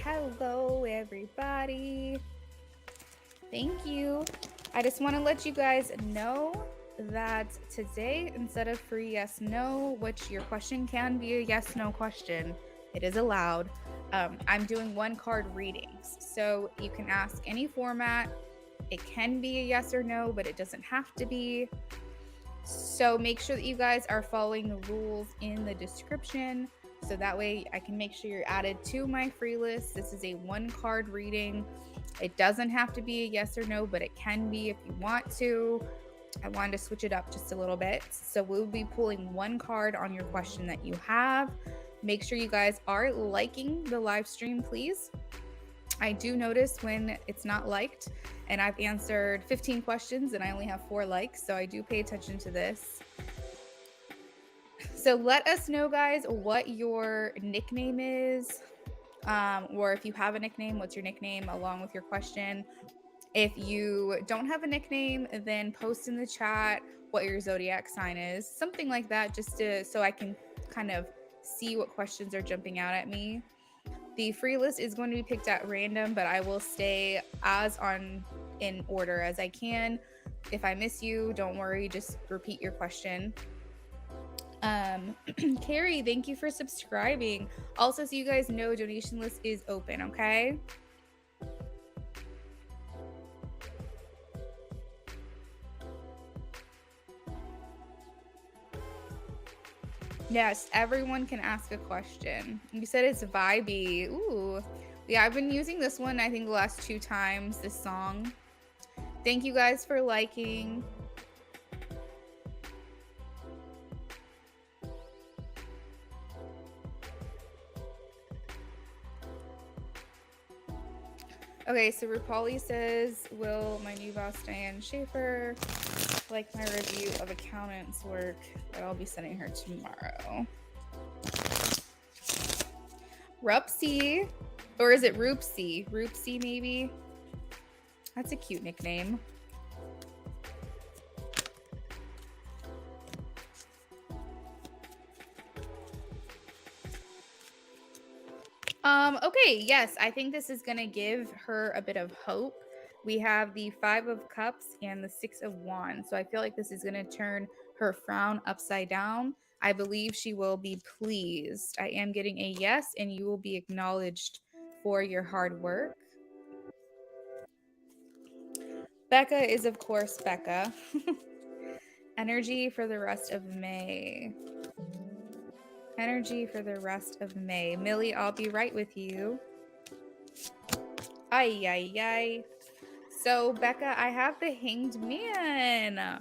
Hello, everybody. Thank you. I just want to let you guys know that today, instead of free yes no, which your question can be a yes no question, it is allowed. I'm doing one card readings. So you can ask any format. It can be a yes or no, but it doesn't have to be. So make sure that you guys are following the rules in the description. So that way I can make sure you're added to my free list. This is a one card reading. It doesn't have to be a yes or no, but it can be if you want to. I wanted to switch it up just a little bit. So we'll be pulling one card on your question that you have. Make sure you guys are liking the live stream, please. I do notice when it's not liked, and I've answered 15 questions and I only have 4 likes, so I do pay attention to this. So let us know, guys, what your nickname is, or if you have a nickname, what's your nickname along with your question. If you don't have a nickname, then post in the chat what your zodiac sign is, something like that, just so I can kind of see what questions are jumping out at me. The free list is going to be picked at random, but I will stay in order as I can. If I miss you, don't worry, just repeat your question. Carrie, thank you for subscribing. Also, so you guys know, donation list is open, okay? Yes, everyone can ask a question. You said it's vibey. Ooh. Yeah, I've been using this one, I think, the last 2 times, this song. Thank you guys for liking. Okay, so Rupali says, will my new boss, Diane Schaefer, like my review of accountant's work that I'll be sending her tomorrow? Rupsy, or is it Roopsy? Roopsy, maybe? That's a cute nickname. Okay, yes, I think this is gonna give her a bit of hope. We have the 5 of Cups and the 6 of Wands, so I feel like this is gonna turn her frown upside down. I believe she will be pleased. I am getting a yes, and you will be acknowledged for your hard work. Becca is, of course, Becca. Energy for the rest of May. Energy for the rest of May. Millie, I'll be right with you. Ay, ay, ay. So, Becca, I have the Hanged Man.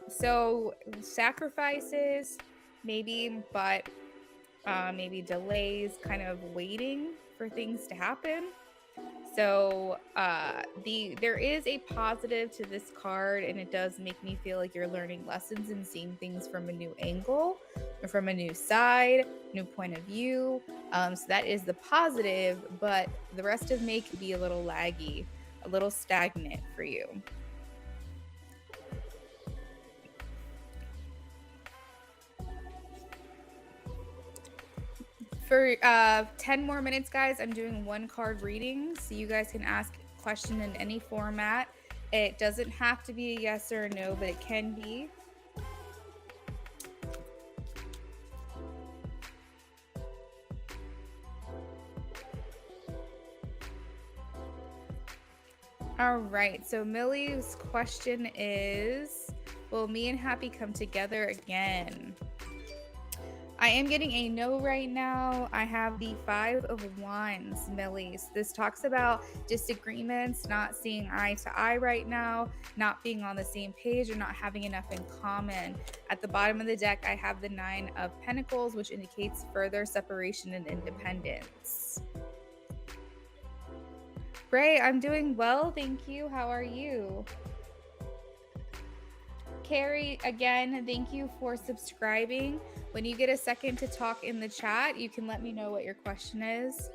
So sacrifices, maybe, but maybe delays, kind of waiting for things to happen. So there is a positive to this card, and it does make me feel like you're learning lessons and seeing things from a new angle or from a new side, new point of view. So that is the positive, but the rest of May could be a little laggy, a little stagnant for you. For 10 more minutes, guys, I'm doing one card reading, so you guys can ask a question in any format. It doesn't have to be a yes or a no, but it can be. All right, so Millie's question is, will me and Happy come together again? I am getting a no right now. I have the 5 of Wands, Millie's. This talks about disagreements, not seeing eye to eye right now, not being on the same page, or not having enough in common. At the bottom of the deck, I have the 9 of Pentacles, which indicates further separation and independence. Ray, I'm doing well, thank you. How are you? Carrie, again, thank you for subscribing. When you get a second to talk in the chat, you can let me know what your question is.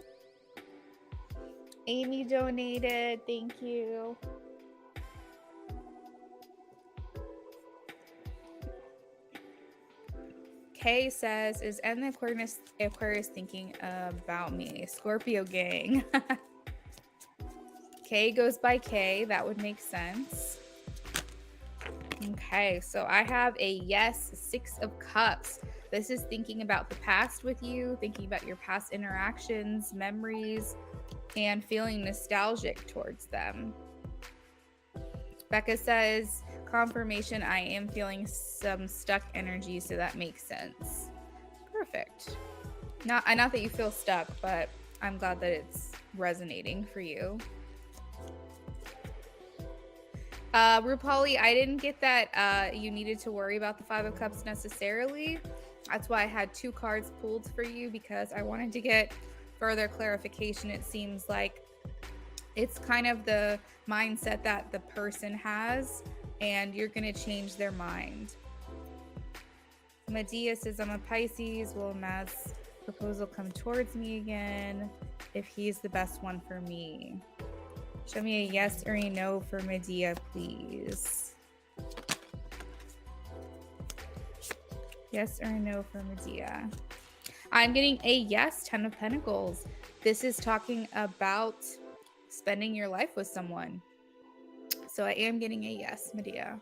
Amy donated, thank you. Kay says, is N the Aquarius thinking about me? Scorpio gang. K goes by K. That would make sense. Okay, so I have a yes, 6 of Cups. This is thinking about the past with you, thinking about your past interactions, memories, and feeling nostalgic towards them. Becca says, confirmation, I am feeling some stuck energy, so that makes sense. Perfect. Not that you feel stuck, but I'm glad that it's resonating for you. Rupali, I didn't get that you needed to worry about the 5 of Cups necessarily. That's why I had 2 cards pulled for you, because I wanted to get further clarification. It seems like it's kind of the mindset that the person has, and you're going to change their mind. Medea says, I'm a Pisces. Will Matt's proposal come towards me again if he's the best one for me? Show me a yes or a no for Medea, please. Yes or a no for Medea. I'm getting a yes, 10 of Pentacles. This is talking about spending your life with someone. So I am getting a yes, Medea.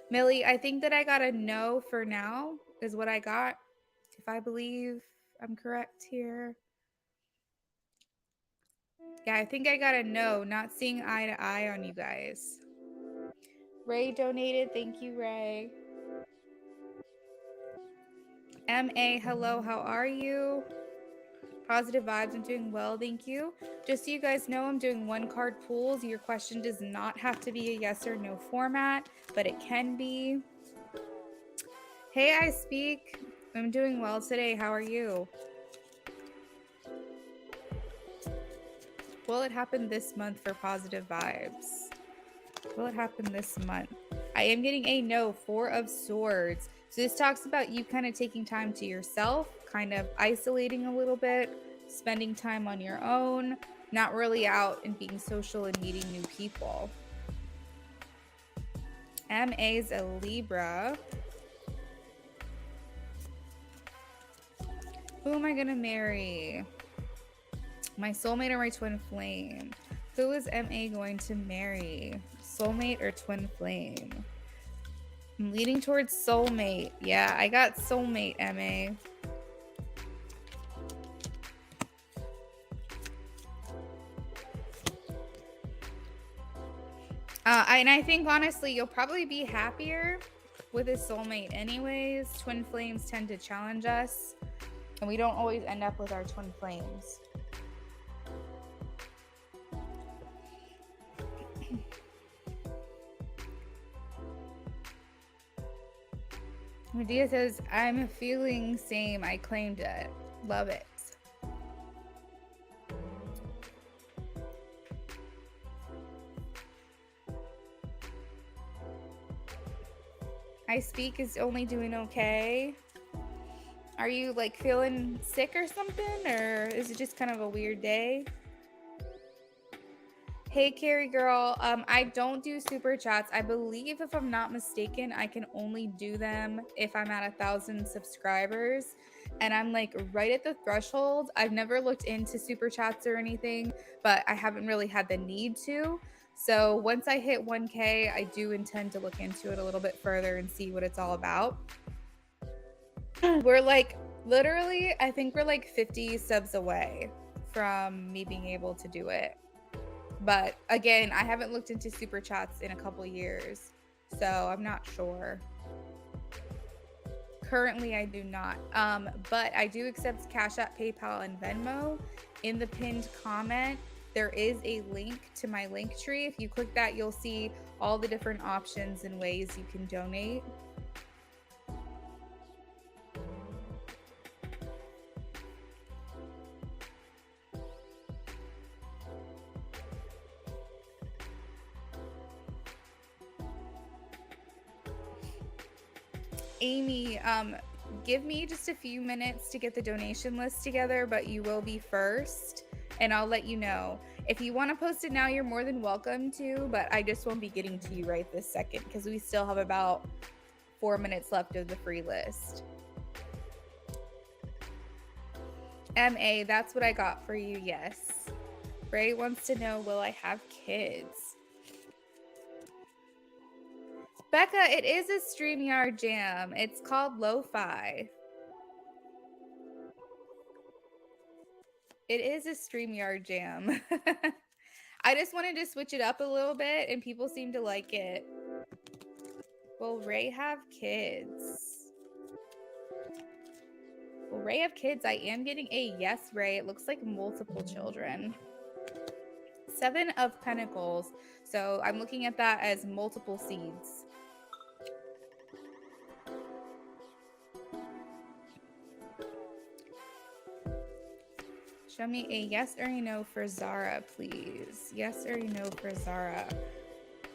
Millie, I think that I got a no for now, is what I got. If I believe I'm correct here. Yeah, I think I got a no, not seeing eye to eye on you guys. Ray donated. Thank you, Ray. MA, hello, how are you? Positive vibes, I'm doing well, thank you. Just so you guys know, I'm doing 1 card pulls. Your question does not have to be a yes or no format, but it can be. Hey, I speak. I'm doing well today. How are you? Will it happen this month for positive vibes? Will it happen this month? I am getting a no, 4 of Swords. So this talks about you kind of taking time to yourself, kind of isolating a little bit, spending time on your own, not really out and being social and meeting new people. MA's a Libra. Who am I going to marry? My soulmate or my twin flame? Who is MA going to marry? Soulmate or twin flame? I'm leaning towards soulmate. Yeah, I got soulmate, MA. And I think, honestly, you'll probably be happier with a soulmate anyways. Twin flames tend to challenge us, and we don't always end up with our twin flames. Medea says, I'm feeling same. I claimed it. Love it. I speak is only doing okay. Are you like feeling sick or something? Or is it just kind of a weird day? Hey, Carrie girl. I don't do super chats. I believe, if I'm not mistaken, I can only do them if I'm at 1,000 subscribers. And I'm like right at the threshold. I've never looked into super chats or anything, but I haven't really had the need to. So once I hit 1K, I do intend to look into it a little bit further and see what it's all about. We're like, literally, I think we're like 50 subs away from me being able to do it. But again, I haven't looked into super chats in a couple years, so I'm not sure. Currently, I do not. But I do accept Cash App, PayPal, and Venmo. In the pinned comment, there is a link to my link tree. If you click that, you'll see all the different options and ways you can donate. Amy, give me just a few minutes to get the donation list together, but you will be first, and I'll let you know. If you want to post it now, you're more than welcome to, but I just won't be getting to you right this second because we still have about 4 minutes left of the free list. MA, that's what I got for you, yes. Ray wants to know, will I have kids? Becca, it is a StreamYard jam. It's called Lo-Fi. It is a StreamYard jam. I just wanted to switch it up a little bit, and people seem to like it. Will Ray have kids? Will Ray have kids? I am getting a yes, Ray. It looks like multiple children. 7 of Pentacles. So I'm looking at that as multiple seeds. Show me a yes or a no for Zara, please. Yes or a no for Zara.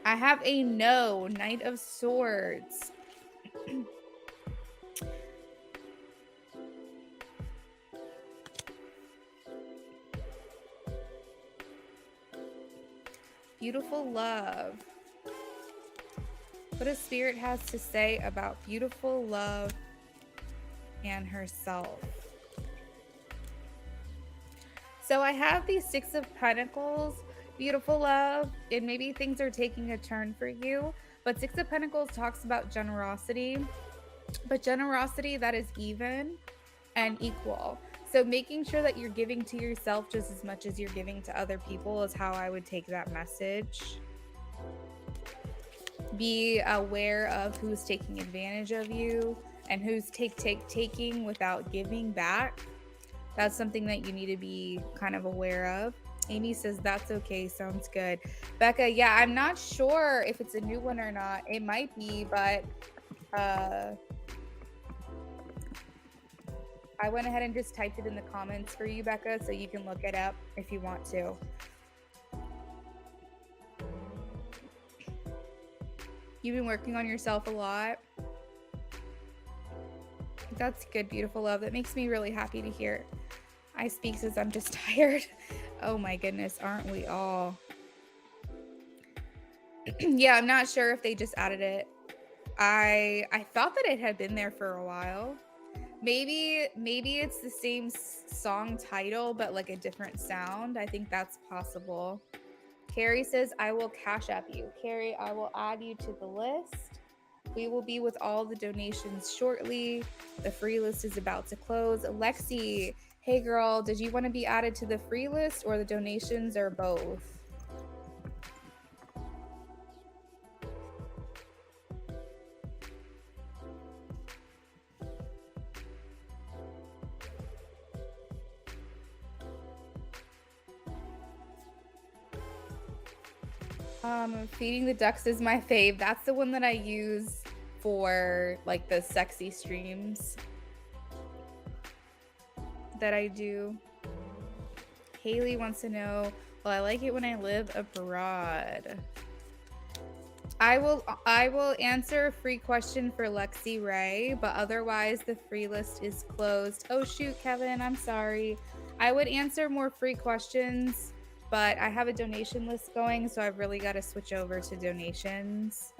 I have a no. Knight of Swords. Beautiful love. What a spirit has to say about beautiful love and herself. So I have the 6 of Pentacles, beautiful love, and maybe things are taking a turn for you. But 6 of Pentacles talks about generosity, but generosity that is even and equal. So making sure that you're giving to yourself just as much as you're giving to other people is how I would take that message. Be aware of who's taking advantage of you and who's taking without giving back. That's something that you need to be kind of aware of. Amy says, that's okay. Sounds good. Becca, yeah, I'm not sure if it's a new one or not. It might be, but I went ahead and just typed it in the comments for you, Becca, so you can look it up if you want to. You've been working on yourself a lot. That's good, beautiful love. That makes me really happy to hear. I speak says I'm just tired. Oh my goodness, aren't we all? Yeah, I'm not sure if they just added it. I thought that it had been there for a while. Maybe it's the same song title, but like a different sound. I think that's possible. Carrie says, I will cash app you. Carrie, I will add you to the list. We will be with all the donations shortly. The free list is about to close. Lexi, hey girl, did you want to be added to the free list or the donations or both? Feeding the ducks is my fave. That's the one that I use for like the sexy streams that I do. Haley wants to know, well, I like it when I live abroad. I will answer a free question for Lexi Ray, but otherwise the free list is closed. Oh shoot, Kevin, I'm sorry. I would answer more free questions, but I have a donation list going, so I've really got to switch over to donations.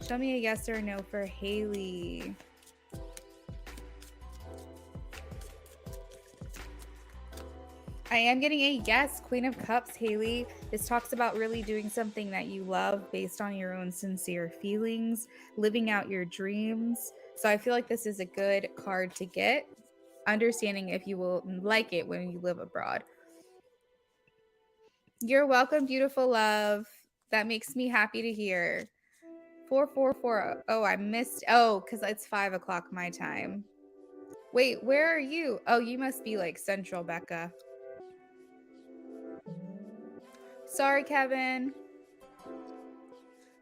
Show me a yes or a no for Haley. I am getting a yes, Queen of Cups, Haley. This talks about really doing something that you love based on your own sincere feelings, living out your dreams. So I feel like this is a good card to get, understanding if you will like it when you live abroad. You're welcome, beautiful love. That makes me happy to hear. 444. Oh, I missed. Oh, because it's 5 o'clock my time. Wait, where are you? Oh, you must be like Central, Becca. Sorry, Kevin.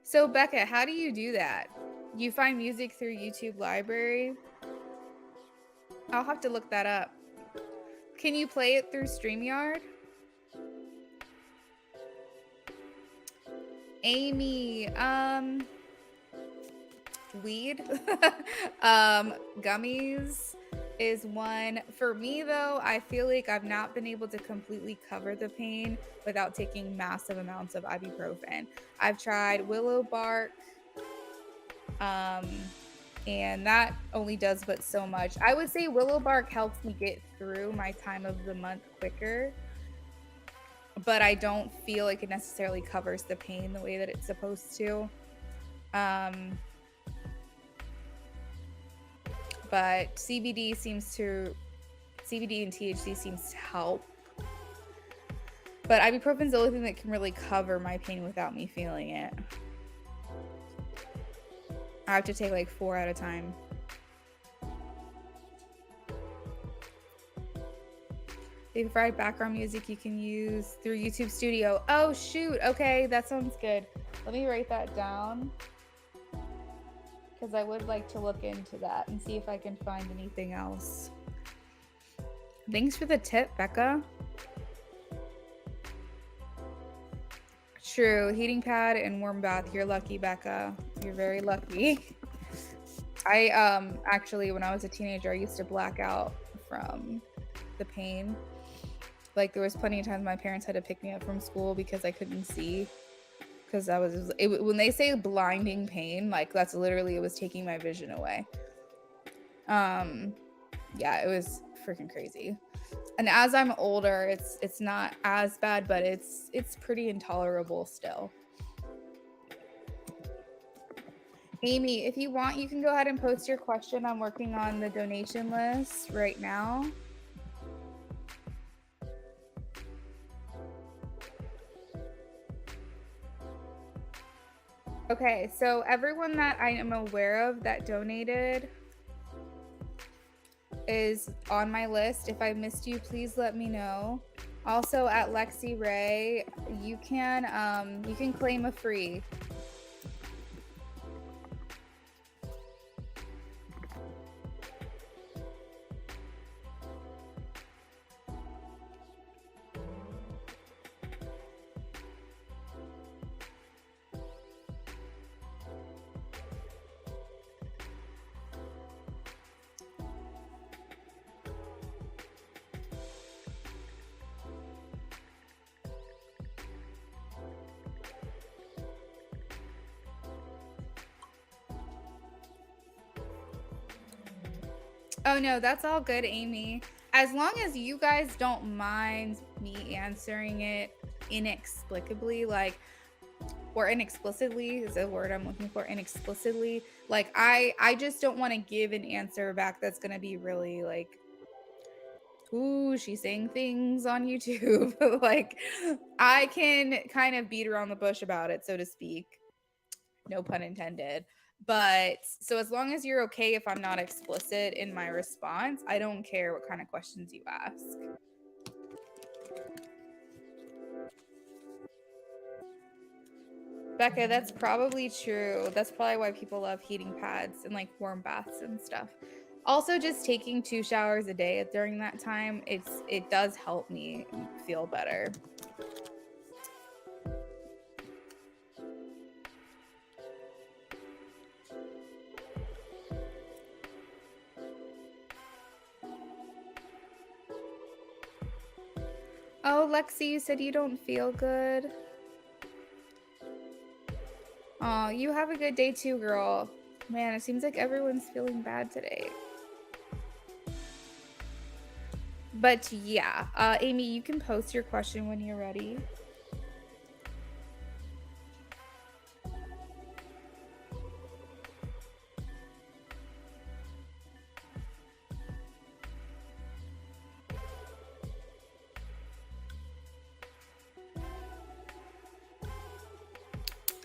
So, Becca, how do you do that? You find music through YouTube Library? I'll have to look that up. Can you play it through StreamYard? Amy, weed, gummies is one. For me though, I feel like I've not been able to completely cover the pain without taking massive amounts of ibuprofen. I've tried willow bark, And that only does but so much. I would say willow bark helps me get through my time of the month quicker, but I don't feel like it necessarily covers the pain the way that it's supposed to. But CBD and THC seems to help. But ibuprofen's the only thing that can really cover my pain without me feeling it. I have to take like 4 at a time. They provide background music you can use through YouTube Studio. Oh shoot, okay, that sounds good. Let me write that down, because I would like to look into that and see if I can find anything else. Thanks for the tip, Becca. True, heating pad and warm bath. You're lucky, Becca. You're very lucky. I actually, when I was a teenager, I used to black out from the pain. Like, there was plenty of times my parents had to pick me up from school because I couldn't see. Because when they say blinding pain, like, that's literally, it was taking my vision away. Yeah, it was freaking crazy. And as I'm older, it's not as bad, but it's pretty intolerable still. Amy, if you want, you can go ahead and post your question. I'm working on the donation list right now. Okay, so everyone that I am aware of that donated is on my list. If I missed you, please let me know. Also at Lexi Ray, you can claim a free. Oh no, that's all good, Amy. As long as you guys don't mind me answering it inexplicably, like, or inexplicitly is a word I'm looking for, inexplicitly. Like, I just don't want to give an answer back that's gonna be really like, ooh, she's saying things on YouTube. Like, I can kind of beat around the bush about it, so to speak. No pun intended. But so as long as you're okay if I'm not explicit in my response, I don't care what kind of questions you ask. Becca, that's probably true. That's probably why people love heating pads and like warm baths and stuff. Also, just taking 2 showers a day during that time, it does help me feel better. Oh, Lexi, you said you don't feel good. Oh, you have a good day too, girl. Man, it seems like everyone's feeling bad today. But yeah, Amy, you can post your question when you're ready.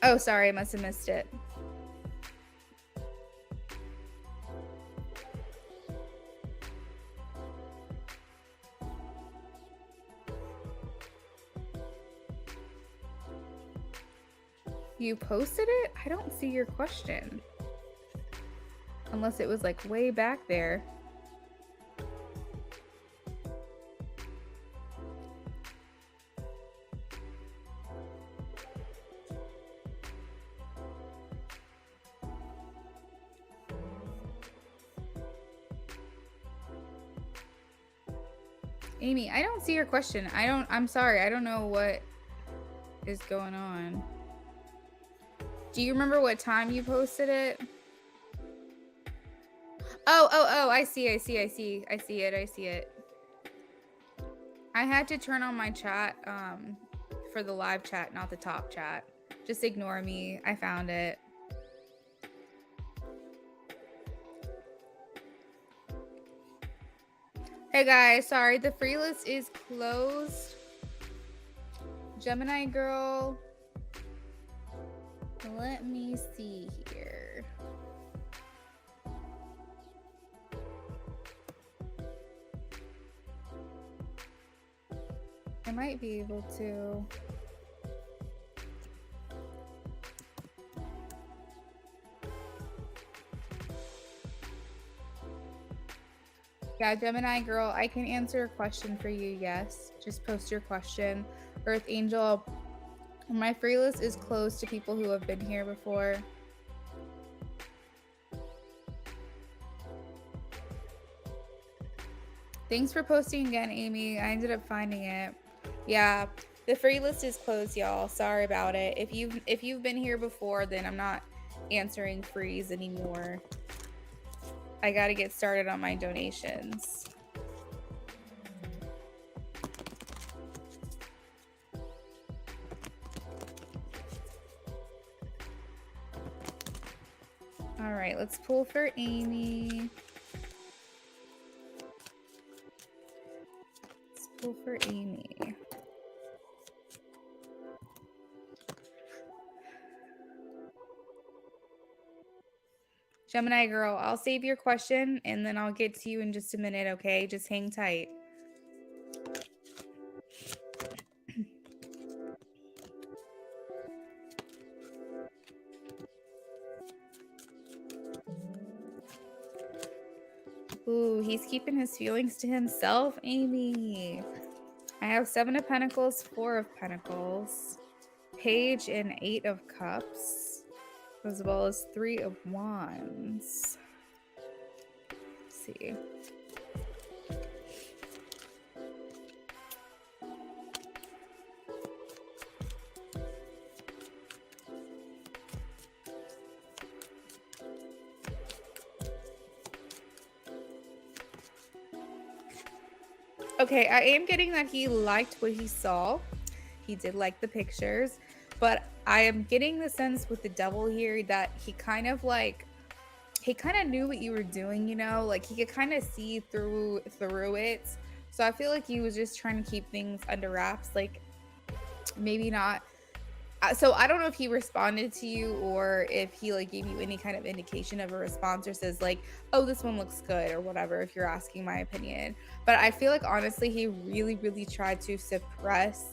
Oh, sorry, I must have missed it. You posted it? I don't see your question. Unless it was like way back there. Amy, I don't see your question. I'm sorry. I don't know what is going on. Do you remember what time you posted it? Oh, I see it. I had to turn on my chat for the live chat, not the top chat. Just ignore me. I found it. Hey guys, sorry, the free list is closed. Gemini girl, let me see here. I might be able to. Yeah, Gemini girl, I can answer a question for you, yes. Just post your question. Earth Angel, my free list is closed to people who have been here before. Thanks for posting again, Amy. I ended up finding it. Yeah, the free list is closed, y'all. Sorry about it. If you've been here before, then I'm not answering frees anymore. I got to get started on my donations. All right, let's pull for Amy. Let's pull for Amy. Gemini girl, I'll save your question and then I'll get to you in just a minute, okay? Just hang tight. Ooh, he's keeping his feelings to himself, Amy. I have 7 of Pentacles, 4 of Pentacles, Page and 8 of Cups, as well as 3 of Wands. Let's see. Okay, I am getting that he liked what he saw. He did like the pictures, but I am getting the sense with the devil here that he kind of knew what you were doing, you know, like he could kind of see through it. So I feel like he was just trying to keep things under wraps, like maybe not. So I don't know if he responded to you or if he like gave you any kind of indication of a response or says like, oh, this one looks good or whatever, if you're asking my opinion. But I feel like honestly, he really, really tried to suppress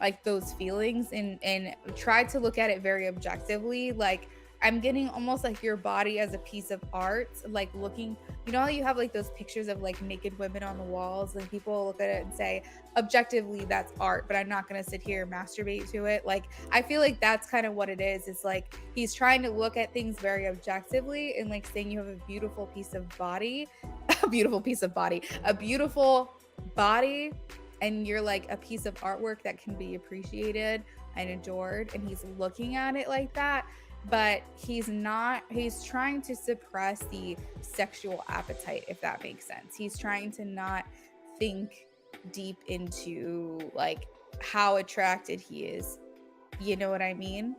like those feelings and tried to look at it very objectively. Like I'm getting almost like your body as a piece of art, like looking, you know how you have like those pictures of like naked women on the walls and people look at it and say, objectively, that's art, but I'm not going to sit here and masturbate to it. Like, I feel like that's kind of what it is. It's like he's trying to look at things very objectively and like saying you have a beautiful piece of body, a beautiful body, and you're like a piece of artwork that can be appreciated and adored. And he's looking at it like that. But he's trying to suppress the sexual appetite, if that makes sense. He's trying to not think deep into like how attracted he is. You know what I mean?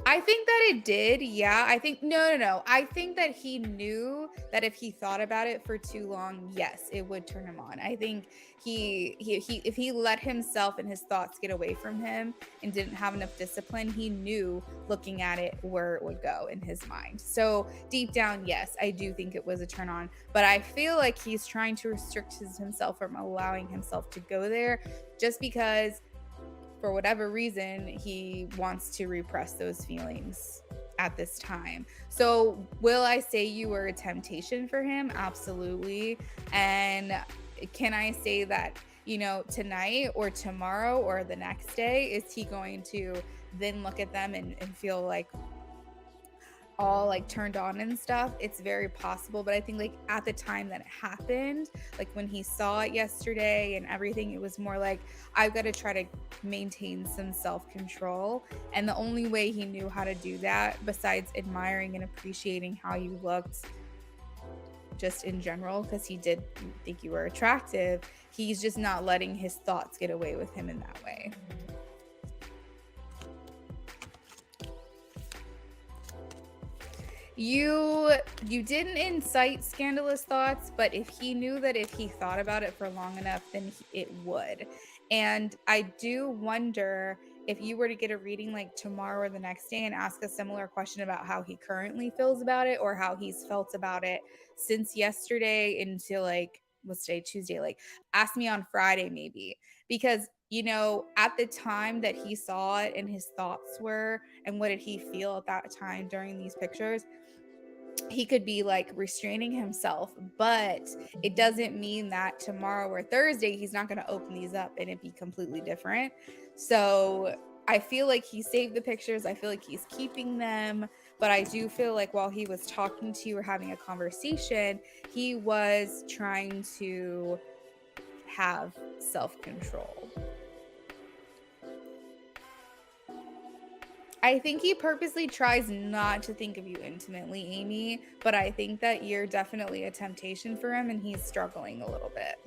I think that it did. Yeah. I think no. I think that he knew that if he thought about it for too long, yes, it would turn him on. I think he if he let himself and his thoughts get away from him and didn't have enough discipline, he knew looking at it where it would go in his mind. So deep down, yes, I do think it was a turn on, but I feel like he's trying to restrict himself from allowing himself to go there just because for whatever reason, he wants to repress those feelings at this time. So will I say you were a temptation for him? Absolutely. And can I say that, you know, tonight or tomorrow or the next day, is he going to then look at them and feel like all like turned on and stuff? It's very possible, but I think like at the time that it happened, like when he saw it yesterday and everything, it was more like I've got to try to maintain some self-control, and the only way he knew how to do that besides admiring and appreciating how you looked just in general, because he did think you were attractive. He's just not letting his thoughts get away with him in that way. You didn't incite scandalous thoughts, but if he knew that if he thought about it for long enough, then it would. And I do wonder if you were to get a reading like tomorrow or the next day and ask a similar question about how he currently feels about it, or how he's felt about it since yesterday into like, what's today, Tuesday, like ask me on Friday maybe, because you know, at the time that he saw it and his thoughts were, and what did he feel at that time during these pictures, he could be like restraining himself, but it doesn't mean that tomorrow or Thursday he's not going to open these up and it be completely different. So I feel like he saved the pictures. I feel like he's keeping them, but I do feel like while he was talking to you or having a conversation, he was trying to have self-control. I think he purposely tries not to think of you intimately, Amy, but I think that you're definitely a temptation for him and he's struggling a little bit.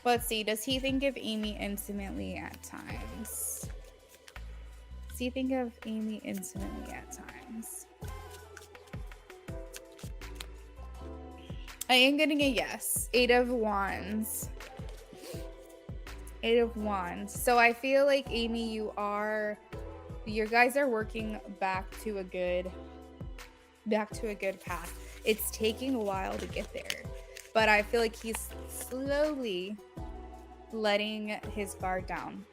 Let's see, does he think of Amy intimately at times? Does he think of Amy intimately at times? I am getting a yes. 8 of Wands. 8 of Wands. So I feel like, Amy, you guys are working back to a good path. It's taking a while to get there, but I feel like he's slowly letting his guard down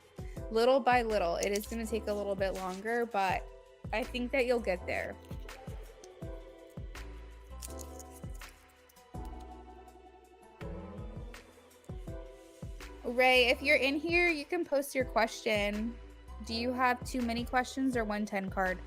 little by little. It is going to take a little bit longer, but I think that you'll get there. Ray, if you're in here, you can post your question. Do you have too many questions or 110 card?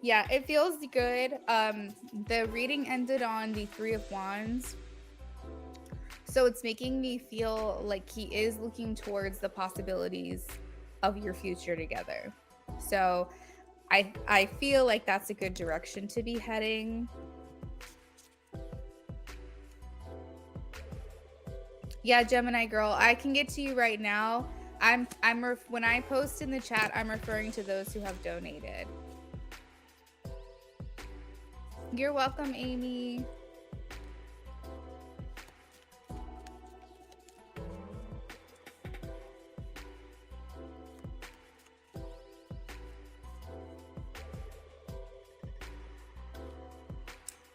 Yeah, it feels good. The reading ended on the 3 of Wands. So it's making me feel like he is looking towards the possibilities of your future together. So I feel like that's a good direction to be heading. Yeah, Gemini girl, I can get to you right now. When I post in the chat, I'm referring to those who have donated. You're welcome, Amy.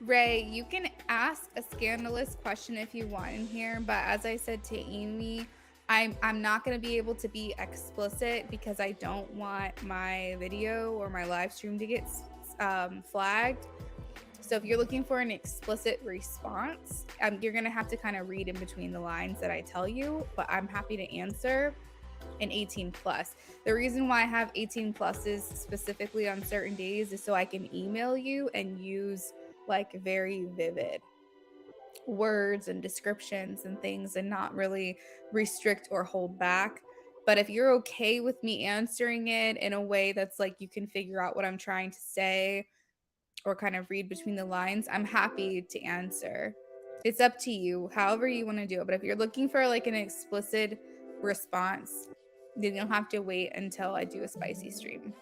Ray, you can ask a scandalous question if you want in here, but as I said to Amy, I'm not going to be able to be explicit because I don't want my video or my live stream to get flagged. So if you're looking for an explicit response, you're going to have to kind of read in between the lines that I tell you, but I'm happy to answer an 18 plus. The reason why I have 18 pluses specifically on certain days is so I can email you and use like very vivid words and descriptions and things and not really restrict or hold back. But if you're okay with me answering it in a way that's like you can figure out what I'm trying to say or kind of read between the lines, I'm happy to answer. It's up to you, however you want to do it. But if you're looking for like an explicit response, then you'll have to wait until I do a spicy stream.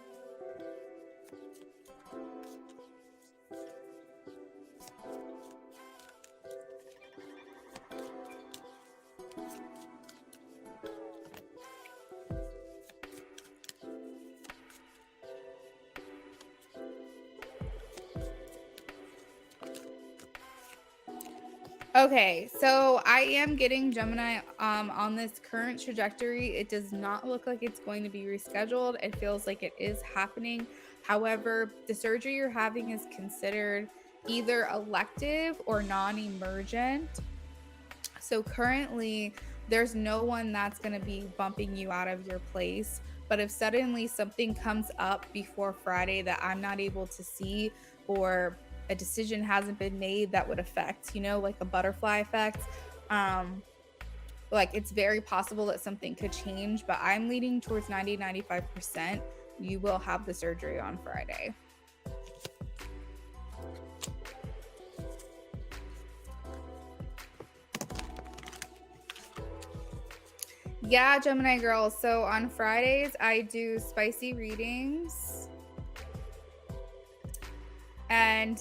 Okay, so I am getting Gemini on this current trajectory. It does not look like it's going to be rescheduled. It feels like it is happening. However, the surgery you're having is considered either elective or non-emergent. So currently, there's no one that's going to be bumping you out of your place. But if suddenly something comes up before Friday that I'm not able to see, or a decision hasn't been made that would affect, like a butterfly effect, like it's very possible that something could change, but I'm leaning towards 95% you will have the surgery on Friday. Yeah, Gemini girl. So on Fridays, I do spicy readings. And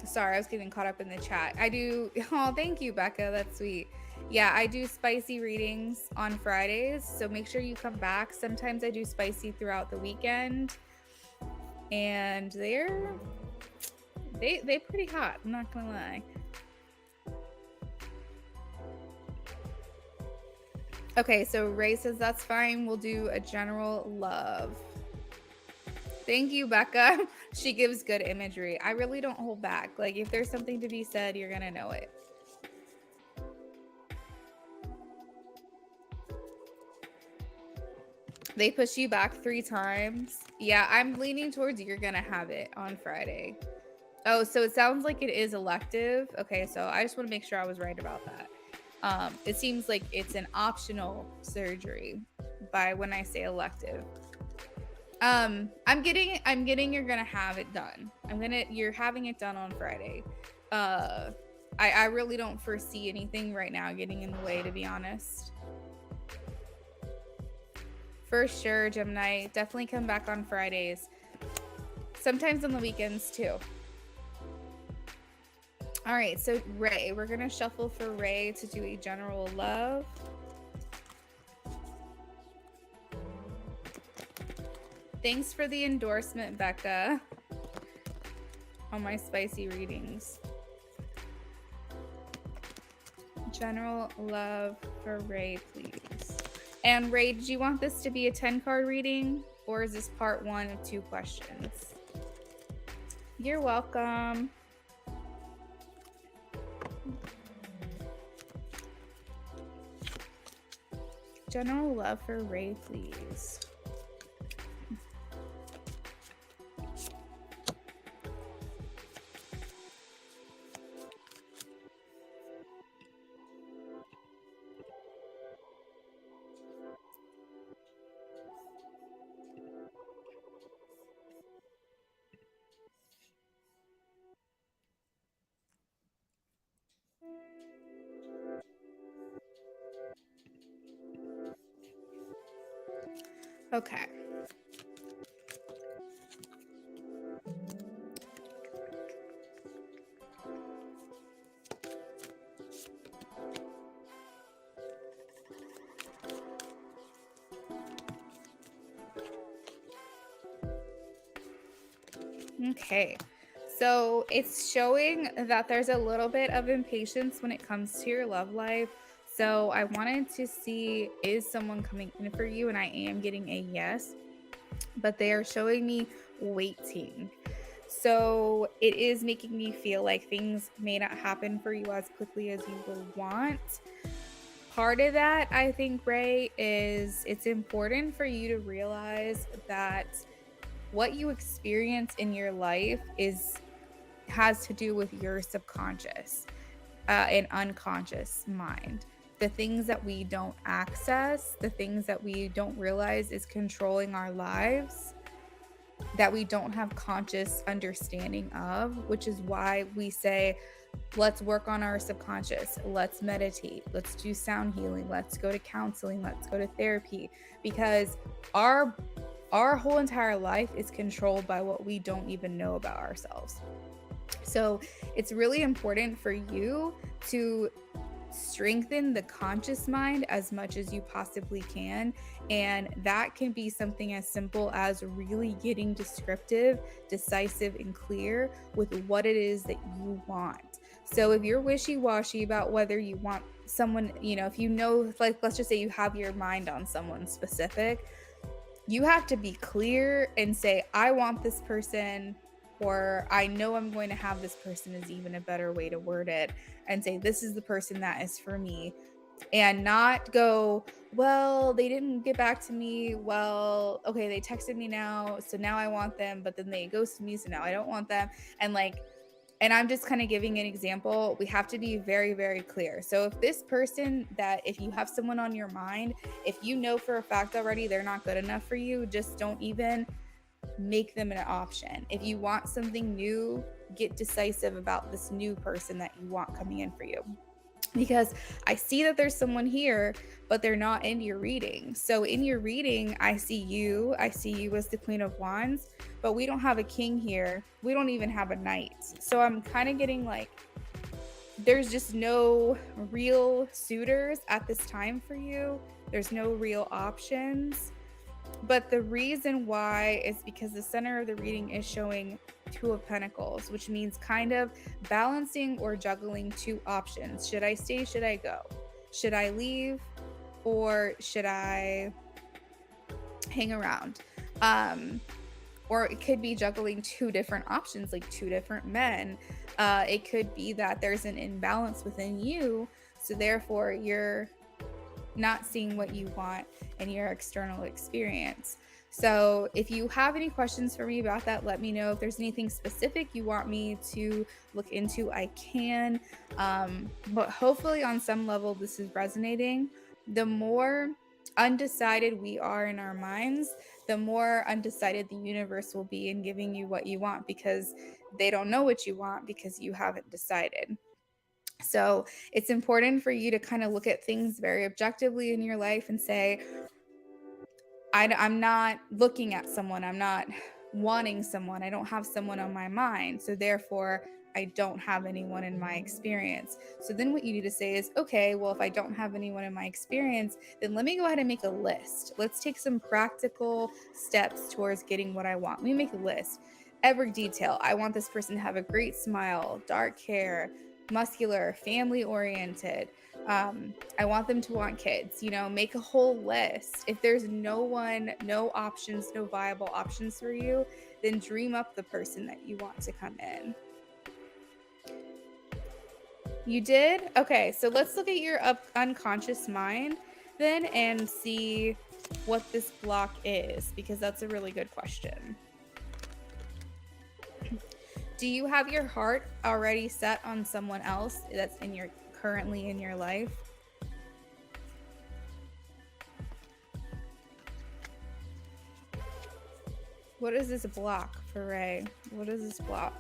sorry, I was getting caught up in the chat. I do, oh, thank you, Becca. That's sweet. Yeah, I do spicy readings on Fridays. So make sure you come back. Sometimes I do spicy throughout the weekend. And they're pretty hot. I'm not gonna lie. Okay, so Ray says that's fine. We'll do a general love. Thank you, Becca. She gives good imagery. I really don't hold back. Like, if there's something to be said, you're gonna know it. They push you back 3 times. Yeah, I'm leaning towards you're gonna have it on Friday. Oh, so it sounds like it is elective. Okay, so I just want to make sure I was right about that. It seems like it's an optional surgery by when I say elective. I'm getting you're gonna have it done. You're having it done on Friday. I really don't foresee anything right now getting in the way, to be honest. For sure, Gemini. Definitely come back on Fridays. Sometimes on the weekends too. All right, so Ray, we're gonna shuffle for Ray to do a general love. Thanks for the endorsement, Becca, on my spicy readings. General love for Ray, please. And Ray, did you want this to be a 10-card reading, or is this part 1 of 2 questions? You're welcome. General love for Ray, please. Okay. Okay. So it's showing that there's a little bit of impatience when it comes to your love life. So I wanted to see, is someone coming in for you? And I am getting a yes, but they are showing me waiting. So it is making me feel like things may not happen for you as quickly as you would want. Part of that, I think, Ray, is it's important for you to realize that what you experience in your life has to do with your subconscious and unconscious mind. The things that we don't access, the things that we don't realize is controlling our lives, that we don't have conscious understanding of, which is why we say, let's work on our subconscious. Let's meditate. Let's do sound healing. Let's go to counseling. Let's go to therapy, because our whole entire life is controlled by what we don't even know about ourselves. So it's really important for you to strengthen the conscious mind as much as you possibly can. And that can be something as simple as really getting descriptive, decisive, and clear with what it is that you want. So if you're wishy-washy about whether you want someone, if you know, like, let's just say you have your mind on someone specific, you have to be clear and say, I want this person, or I know I'm going to have this person is even a better way to word it, and say, this is the person that is for me. And not go, well, they didn't get back to me. Well, okay, they texted me now, so now I want them, but then they ghosted me, so now I don't want them. And I'm just kind of giving an example. We have to be very, very clear. So if this person if you have someone on your mind, if you know for a fact already they're not good enough for you, just don't even make them an option. If you want something new, get decisive about this new person that you want coming in for you. Because I see that there's someone here, but they're not in your reading. So in your reading, I see you as the Queen of Wands, but we don't have a king here. We don't even have a knight. So I'm kind of getting like, there's just no real suitors at this time for you. There's no real options. But the reason why is because the center of the reading is showing Two of Pentacles, which means kind of balancing or juggling two options. Should I stay? Should I go? Should I leave? Or should I hang around? Or it could be juggling two different options, like two different men. It could be that there's an imbalance within you, so therefore you're not seeing what you want in your external experience. So if you have any questions for me about that, let me know. If there's anything specific you want me to look into, I can. But hopefully on some level this is resonating. The more undecided we are in our minds, the more undecided the universe will be in giving you what you want, because they don't know what you want because you haven't decided. So it's important for you to kind of look at things very objectively in your life and say, I'm not looking at someone, I'm not wanting someone, I don't have someone on my mind, so therefore I don't have anyone in my experience. So then what you need to say is, okay, well, if I don't have anyone in my experience, then let me go ahead and make a list. Let's take some practical steps towards getting what I want. Let me make a list. Every detail. I want this person to have a great smile, dark hair, muscular, family oriented. I want them to want kids, make a whole list. If there's no options, no viable options for you, then dream up the person that you want to come in. You did? Okay, so let's look at your unconscious mind then and see what this block is, because that's a really good question. Do you have your heart already set on someone else that's currently in your life? What is this block for Ray? What is this block?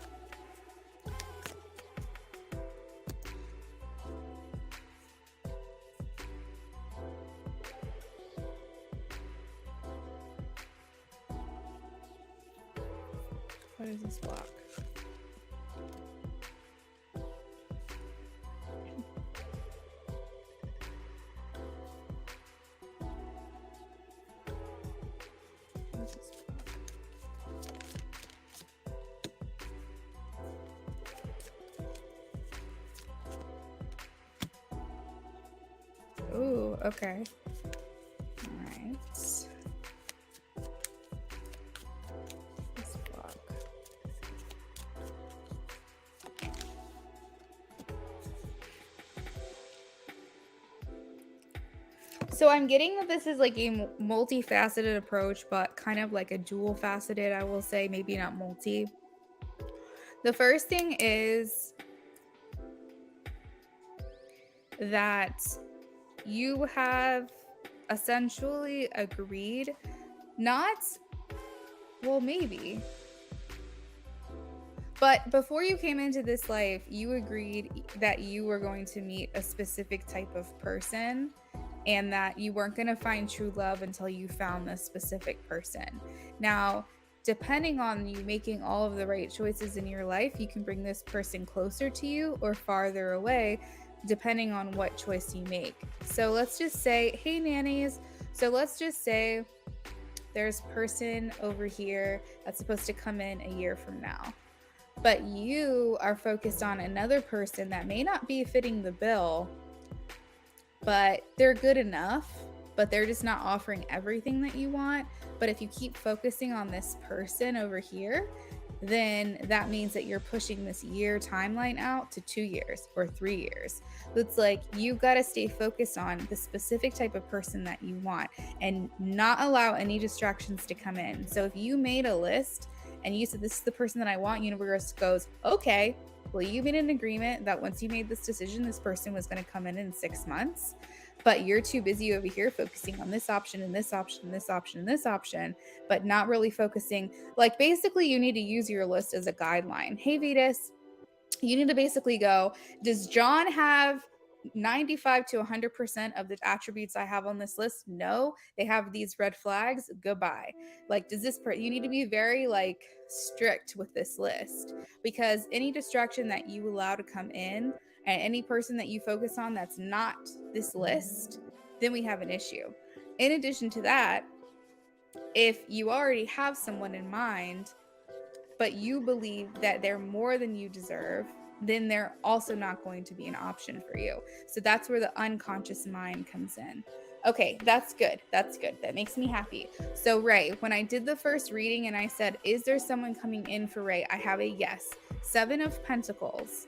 What is this block? Ooh, okay. All right. This block. So I'm getting that this is like a multifaceted approach, but kind of like a dual faceted, I will say, maybe not multi. The first thing is that you have essentially agreed, maybe. But before you came into this life, you agreed that you were going to meet a specific type of person and that you weren't going to find true love until you found this specific person. Now, depending on you making all of the right choices in your life, you can bring this person closer to you or farther away, depending on what choice you make. So let's just say, hey nannies, so let's just say there's a person over here that's supposed to come in a year from now. but you are focused on another person that may not be fitting the bill, but they're good enough, but they're just not offering everything that you want. But if you keep focusing on this person over here, then that means that you're pushing this year timeline out to 2 years or 3 years. It's like you got to stay focused on the specific type of person that you want and not allow any distractions to come in. So if you made a list and you said, this is the person that I want, universe goes, okay, well, you made an agreement that once you made this decision, this person was going to come in 6 months, but you're too busy over here focusing on this option and this option and this option and this option, but not really focusing. Like, basically, you need to use your list as a guideline. Hey, Vetus, you need to basically go, does John have 95 to 100% of the attributes I have on this list? No, they have these red flags. Goodbye. Like, does this you need to be very like strict with this list, because any distraction that you allow to come in and any person that you focus on that's not this list, then we have an issue. In addition to that, if you already have someone in mind, but you believe that they're more than you deserve, then they're also not going to be an option for you. So that's where the unconscious mind comes in. Okay, that's good. That's good. That makes me happy. So, Ray, when I did the first reading and I said, is there someone coming in for Ray? I have a yes. 7 of Pentacles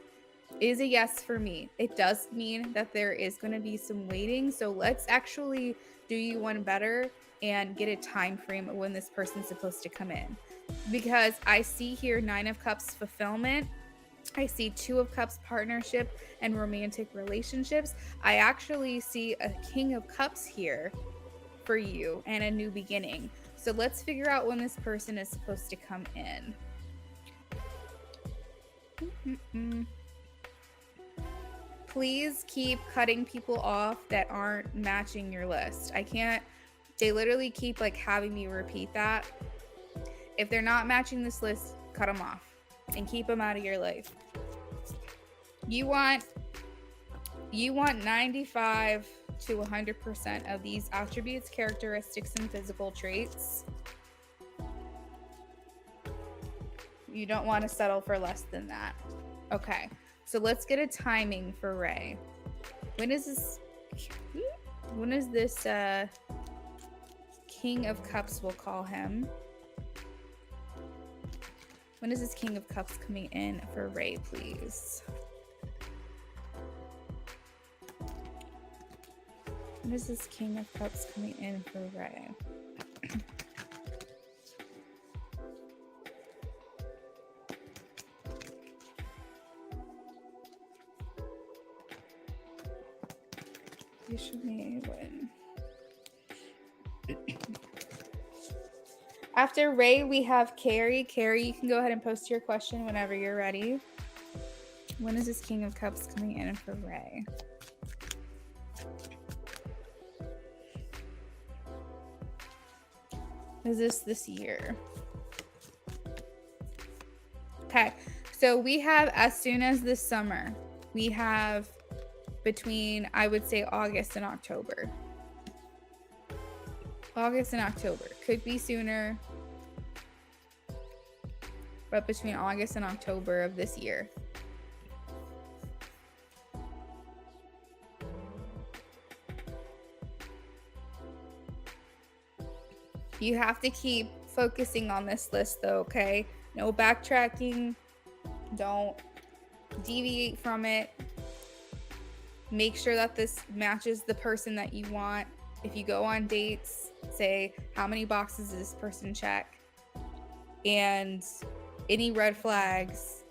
is a yes for me. It does mean that there is going to be some waiting. So let's actually do you one better and get a time frame of when this person's supposed to come in. Because I see here 9 of Cups fulfillment. I see 2 of Cups partnership and romantic relationships. I actually see a King of Cups here for you and a new beginning. So let's figure out when this person is supposed to come in. Please keep cutting people off that aren't matching your list. I can't, they literally keep like having me repeat that. If they're not matching this list, cut them off and keep them out of your life. You want 95 to 100% of these attributes, characteristics, and physical traits. You don't want to settle for less than that. Okay, so let's get a timing for Ray. When is this King of Cups, we'll call him. When is this King of Cups coming in for Ray, please? When is this King of Cups coming in for Ray? You should be win. After Ray, we have Carrie. Carrie, you can go ahead and post your question whenever you're ready. When is this King of Cups coming in for Ray? Is this year? Okay, so we have as soon as this summer. We have between, I would say, August and October. August and October. Could be sooner, but between August and October of this year. You have to keep focusing on this list though, okay? No backtracking. Don't deviate from it. Make sure that this matches the person that you want. If you go on dates, say, how many boxes does this person check? And any red flags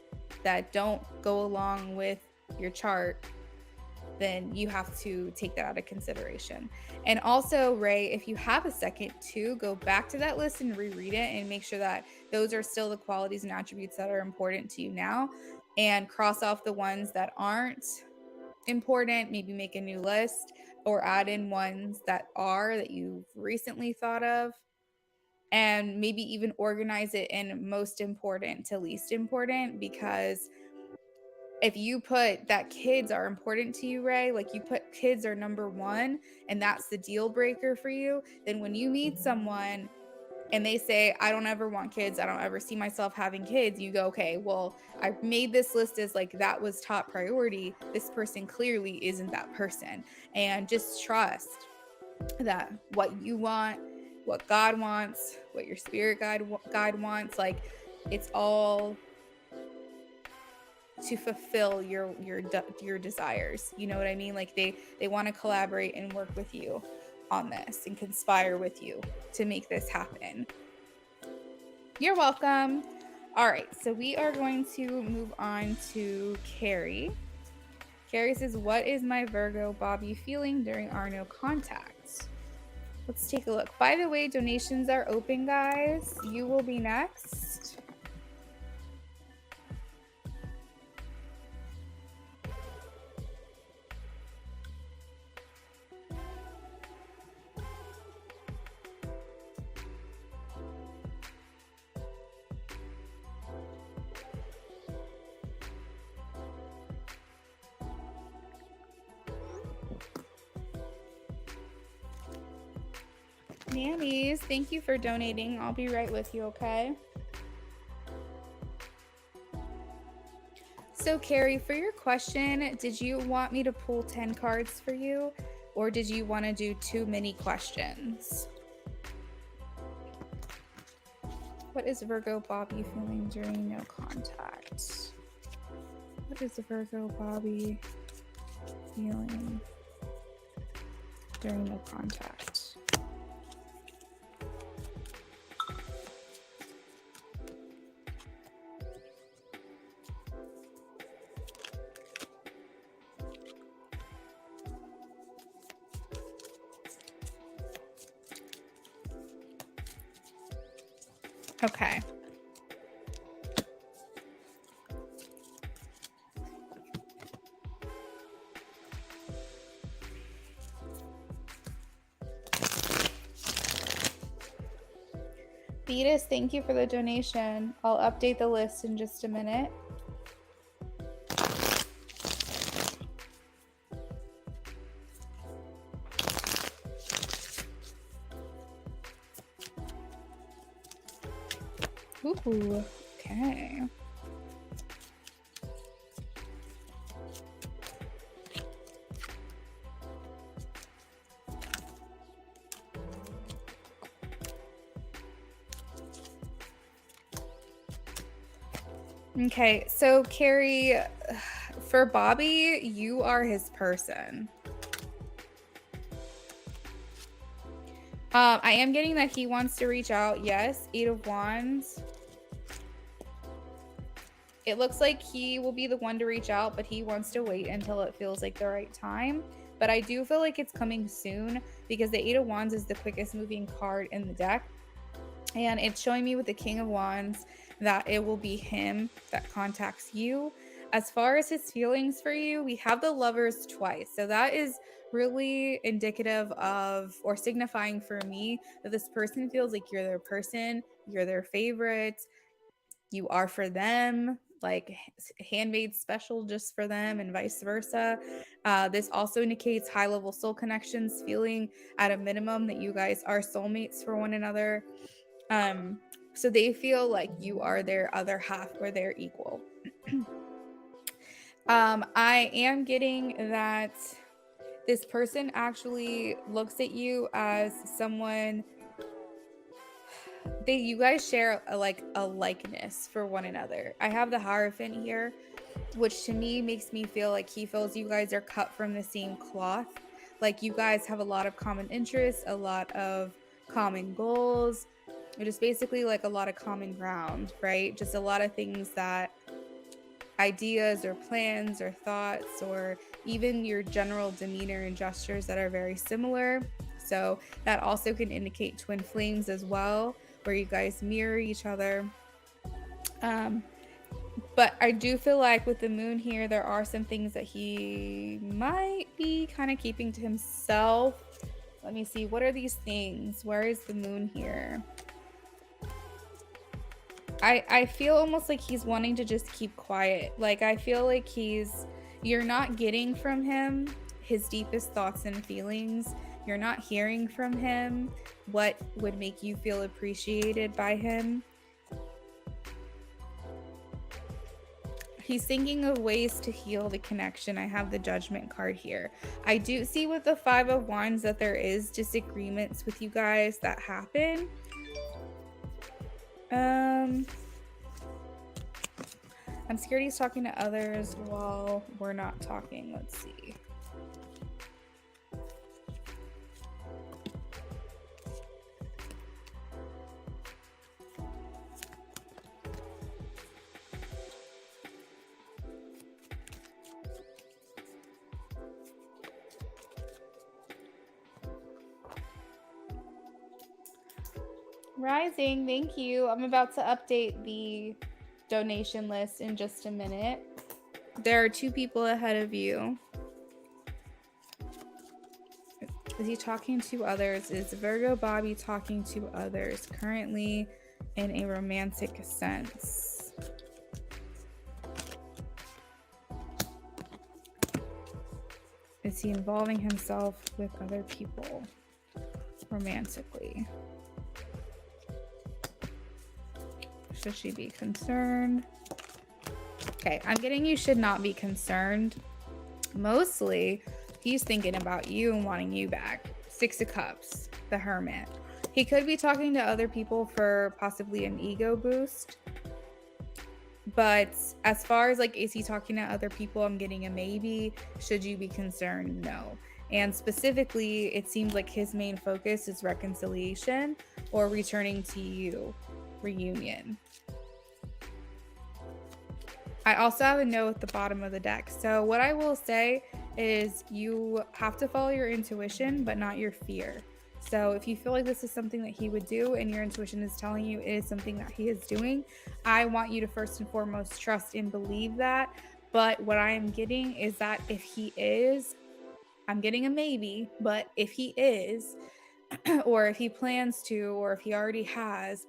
that don't go along with your chart, then you have to take that out of consideration. And also, Ray, if you have a second to go back to that list and reread it and make sure that those are still the qualities and attributes that are important to you now, and cross off the ones that aren't important, maybe make a new list or add in ones that you've recently thought of, and maybe even organize it in most important to least important. Because if you put that kids are important to you, Ray, like you put kids are number 1 and that's the deal breaker for you, then when you meet someone and they say, I don't ever want kids, I don't ever see myself having kids, you go, okay, well, I made this list as like that was top priority. This person clearly isn't that person. And just trust that what you want, what God wants, what your spirit guide wants, like it's all to fulfill your desires. You know what I mean? Like they want to collaborate and work with you on this and conspire with you to make this happen. You're welcome. All right, so we are going to move on to Carrie. Carrie says, what is my Virgo Bobby feeling during our no contact? Let's take a look. By the way, donations are open, guys. You will be next. Nannies, thank you for donating. I'll be right with you, okay? So Carrie, for your question, did you want me to pull 10 cards for you, or did you want to do too many questions? What is Virgo Bobby feeling during no contact? What is Virgo Bobby feeling during no contact? Okay. Beatus, thank you for the donation. I'll update the list in just a minute. Ooh, okay. Okay, so Carrie, for Bobby, you are his person. I am getting that he wants to reach out. Yes, 8 of Wands. It looks like he will be the one to reach out, but he wants to wait until it feels like the right time. But I do feel like it's coming soon because the 8 of Wands is the quickest moving card in the deck. And it's showing me with the King of Wands that it will be him that contacts you. As far as his feelings for you, we have the Lovers twice. So that is really indicative of, or signifying for me, that this person feels like you're their person, you're their favorite, you are for them, like handmade special just for them, and vice versa. This also indicates high level soul connections, feeling at a minimum that you guys are soulmates for one another. So they feel like you are their other half, or they're equal. I am getting that this person actually looks at you as someone, you guys share a likeness for one another. I have the Hierophant here, which to me makes me feel like he feels you guys are cut from the same cloth. Like you guys have a lot of common interests, a lot of common goals, just basically like a lot of common ground, right? Just a lot of things, that ideas or plans or thoughts, or even your general demeanor and gestures that are very similar. So that also can indicate twin flames as well, where you guys mirror each other. But I do feel like with the moon here, there are some things that he might be kind of keeping to himself. Let me see. What are these things? Where is the moon here? I feel almost like he's wanting to just keep quiet. Like I feel like you're not getting from him his deepest thoughts and feelings. You're not hearing from him what would make you feel appreciated by him. He's thinking of ways to heal the connection. I have the Judgment card here. I do see with the Five of Wands that there is disagreements with you guys that happen. I'm scared he's talking to others while we're not talking. Let's see. Rising, thank you. I'm about to update the donation list in just a minute. There are 2 people ahead of you. Is he talking to others? Is Virgo Bobby talking to others currently in a romantic sense? Is he involving himself with other people romantically? Should she be concerned? Okay, I'm getting you should not be concerned. Mostly, he's thinking about you and wanting you back. 6 of Cups, the Hermit. He could be talking to other people for possibly an ego boost. But as far as like, is he talking to other people? I'm getting a maybe. Should you be concerned? No. And specifically, it seems like his main focus is reconciliation or returning to you. Reunion. I also have a no at the bottom of the deck. So what I will say is you have to follow your intuition, but not your fear. So if you feel like this is something that he would do and your intuition is telling you it is something that he is doing, I want you to first and foremost trust and believe that. But what I am getting is that if he is, I'm getting a maybe, but if he is, or if he plans to, or if he already has,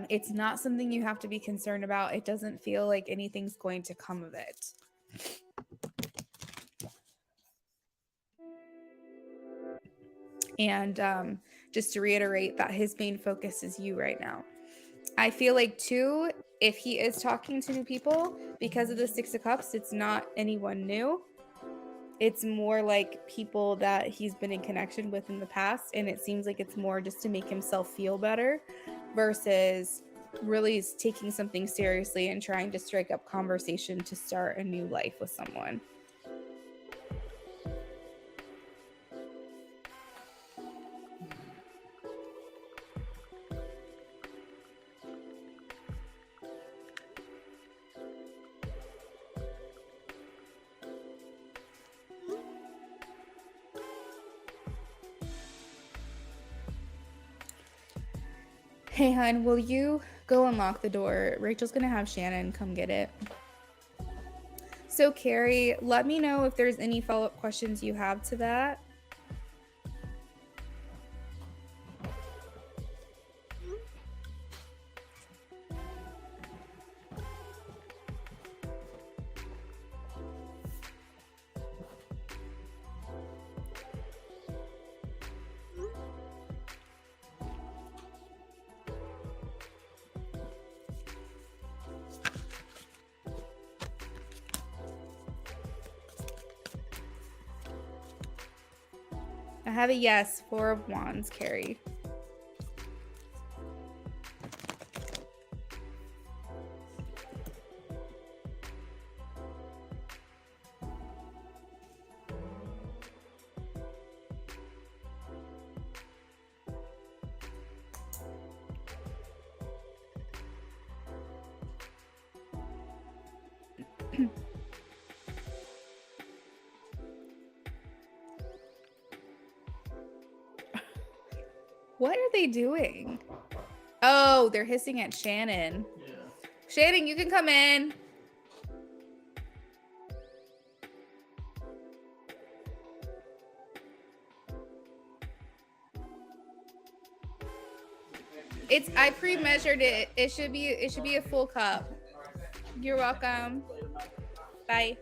it's not something you have to be concerned about. It doesn't feel like anything's going to come of it. And just to reiterate that his main focus is you right now. I feel like too, if he is talking to new people, because of the 6 of Cups, it's not anyone new. It's more like people that he's been in connection with in the past, and it seems like it's more just to make himself feel better versus really taking something seriously and trying to strike up conversation to start a new life with someone. Hey, hon, will you go unlock the door? Rachel's gonna have Shannon come get it. So, Carrie, let me know if there's any follow-up questions you have to that. I have a yes, 4 of Wands, Carrie. What are they doing? Oh, they're hissing at Shannon. Yeah. Shannon, you can come in. I pre-measured it. It should be a full cup. You're welcome. Bye.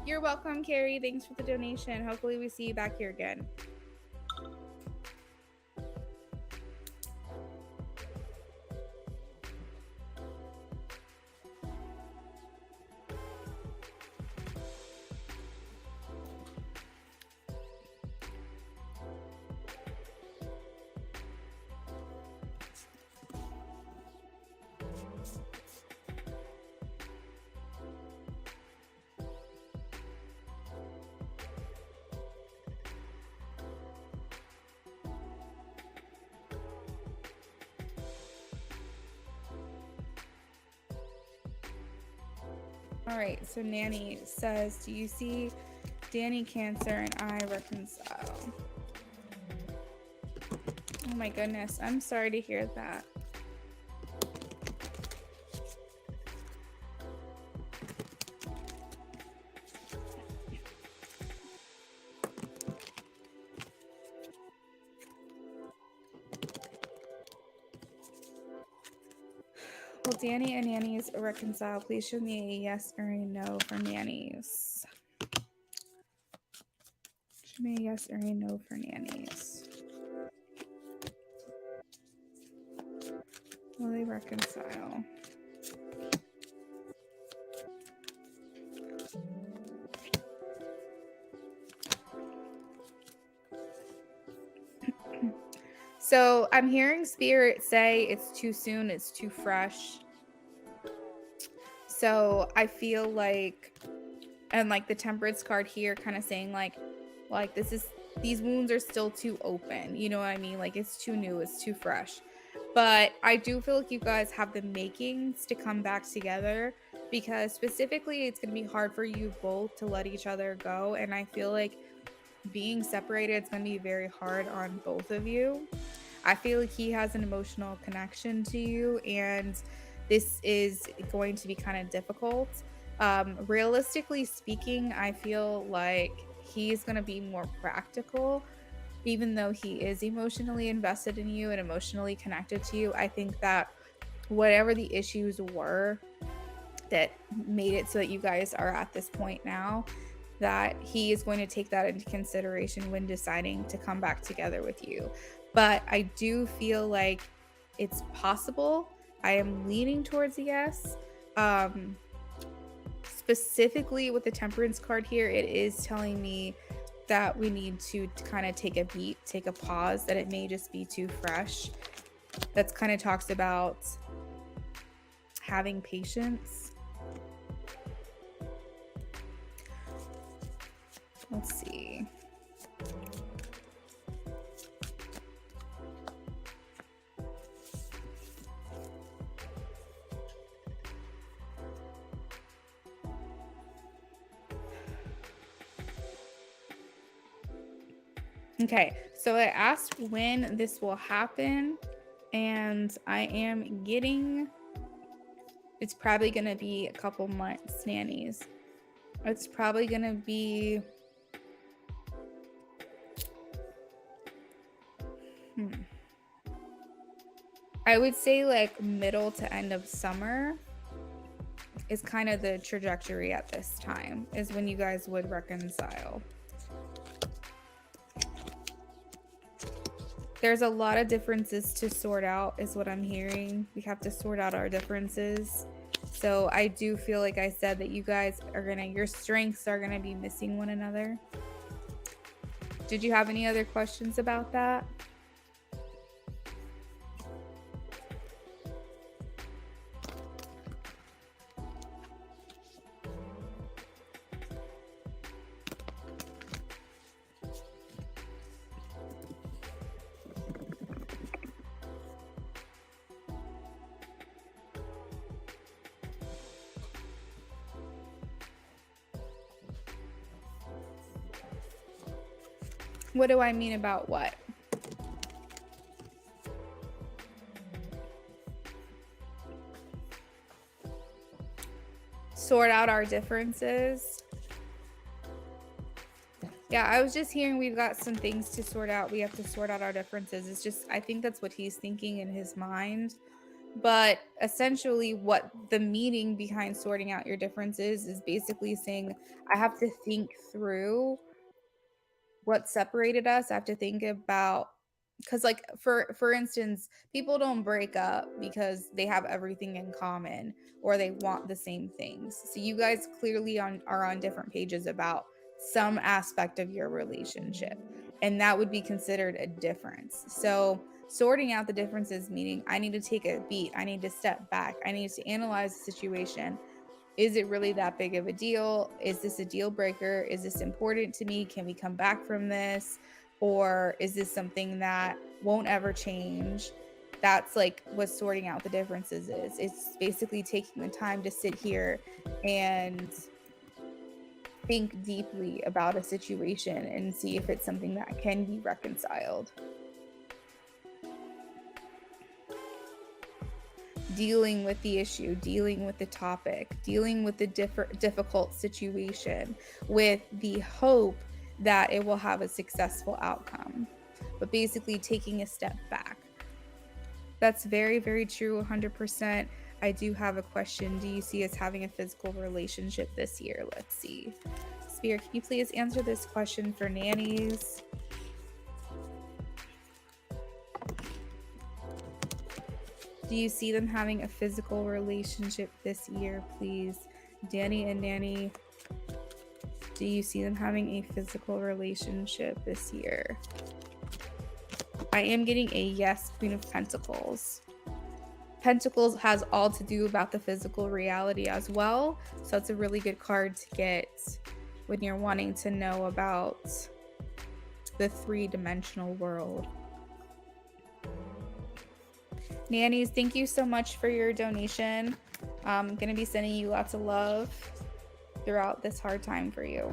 You're welcome, Carrie. Thanks for the donation. Hopefully we see you back here again. All right, so Nanny says, do you see Danny Cancer and I reconcile? Oh my goodness, I'm sorry to hear that. Will Danny and Nanny's reconcile? Please show me a yes or a no for Nanny's. Show me a yes or a no for Nanny's. Will they reconcile? So I'm hearing Spirit say it's too soon, it's too fresh. So I feel like, and like the Temperance card here kind of saying like these wounds are still too open. You know what I mean? Like it's too new, it's too fresh. But I do feel like you guys have the makings to come back together, because specifically it's going to be hard for you both to let each other go. And I feel like being separated is going to be very hard on both of you. I feel like he has an emotional connection to you, and this is going to be kind of difficult. Realistically speaking, I feel like he's going to be more practical, even though he is emotionally invested in you and emotionally connected to you. I think that whatever the issues were that made it so that you guys are at this point now, that he is going to take that into consideration when deciding to come back together with you. But I do feel like it's possible. I am leaning towards a yes. Specifically with the Temperance card here, it is telling me that we need to kind of take a beat, take a pause, that it may just be too fresh. That's kind of talks about having patience. Let's see. Okay, so I asked when this will happen, and I am getting, it's probably going to be a couple months, Nannies. It's probably going to be, I would say like middle to end of summer is kind of the trajectory at this time, is when you guys would reconcile. There's a lot of differences to sort out, is what I'm hearing. We have to sort out our differences. So I do feel like I said that you guys are your strengths are gonna be missing one another. Did you have any other questions about that? What do I mean about what? Sort out our differences. Yeah, I was just hearing we've got some things to sort out. We have to sort out our differences. It's just, I think that's what he's thinking in his mind. But essentially what the meaning behind sorting out your differences is basically saying I have to think through what separated us. I have to think about, because like for instance, people don't break up because they have everything in common or they want the same things. So you guys clearly are on different pages about some aspect of your relationship, and that would be considered a difference. So sorting out the differences, meaning I need to take a beat, I need to step back, I need to analyze the situation. Is it really that big of a deal? Is this a deal breaker? Is this important to me? Can we come back from this? Or is this something that won't ever change? That's like what sorting out the differences is. It's basically taking the time to sit here and think deeply about a situation and see if it's something that can be reconciled. Dealing with the issue, dealing with the topic, dealing with the difficult situation with the hope that it will have a successful outcome, but basically taking a step back. That's very, very true, 100%. I do have a question. Do you see us having a physical relationship this year? Let's see. Spirit, can you please answer this question for nannies? Do you see them having a physical relationship this year, please? Danny and Nanny, do you see them having a physical relationship this year? I am getting a yes, Queen of Pentacles. Pentacles has all to do about the physical reality as well. So it's a really good card to get when you're wanting to know about the three-dimensional world. Nannies, thank you so much for your donation. I'm going to be sending you lots of love throughout this hard time for you.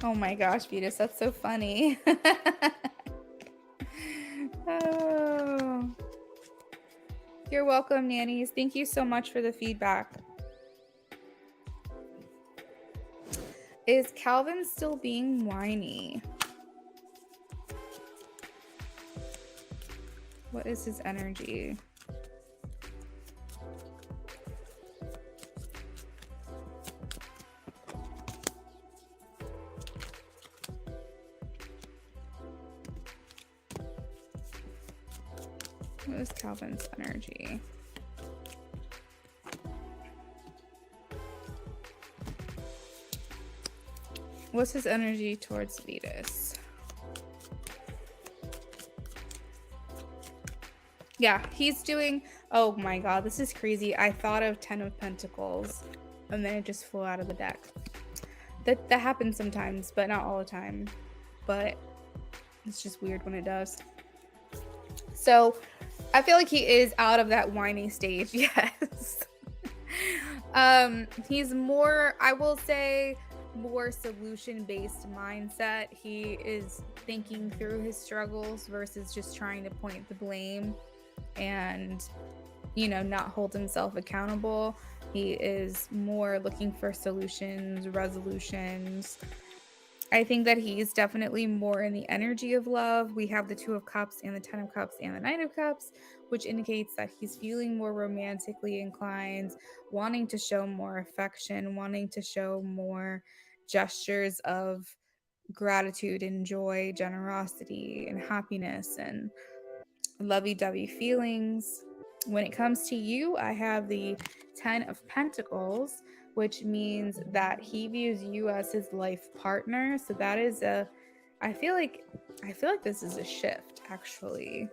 Oh my gosh, Vetus, that's so funny. Oh. You're welcome, nannies. Thank you so much for the feedback. Is Calvin still being whiny? What is his energy? What is Calvin's energy? What's his energy towards Vetus? Yeah, he's doing... Oh my god, this is crazy. I thought of 10 of Pentacles, and then it just flew out of the deck. That happens sometimes, but not all the time. But it's just weird when it does. So, I feel like he is out of that whiny stage, yes. He's more, I will say, more solution-based mindset. He is thinking through his struggles versus just trying to point the blame and, you know, not hold himself accountable. He is more looking for solutions, resolutions. I think that he's definitely more in the energy of love. We have the 2 of Cups and the 10 of Cups and the 9 of Cups, which indicates that he's feeling more romantically inclined, wanting to show more affection, wanting to show more gestures of gratitude and joy, generosity and happiness and lovey-dovey feelings. When it comes to you, I have the 10 of Pentacles, which means that he views you as his life partner. So that is I feel like this is a shift, actually.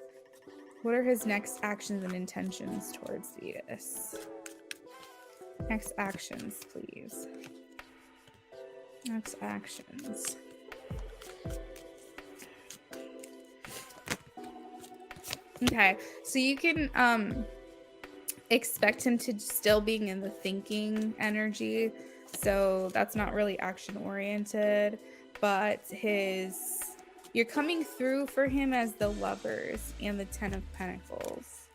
What are his next actions and intentions towards Vetus? Next actions, please. Next actions. Okay, so you can expect him to still being in the thinking energy. So that's not really action oriented, but you're coming through for him as the Lovers and the 10 of Pentacles.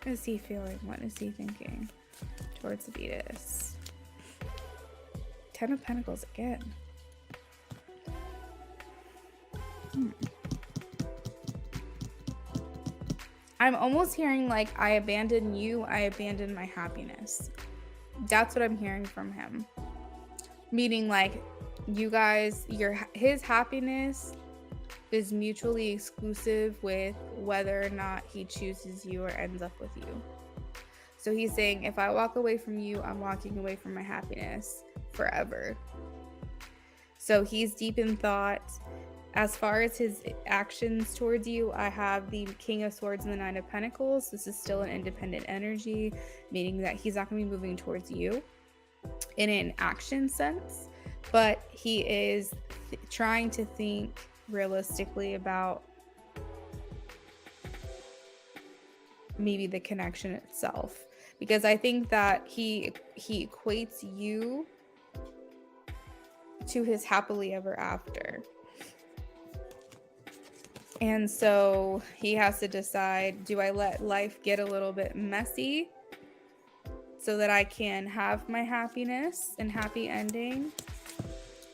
is he feeling? What is he thinking towards Vetus? 10 of Pentacles again. I'm almost hearing like, I abandon you, I abandon my happiness. That's what I'm hearing from him. Meaning like, you guys, his happiness is mutually exclusive with whether or not he chooses you or ends up with you. So he's saying, if I walk away from you, I'm walking away from my happiness forever. So he's deep in thought. As far as his actions towards you, I have the King of Swords and the Nine of Pentacles. This is still an independent energy, meaning that he's not going to be moving towards you in an action sense, but he is trying to think realistically about maybe the connection itself, because I think that he equates you to his happily ever after. And so he has to decide, do I let life get a little bit messy so that I can have my happiness and happy ending?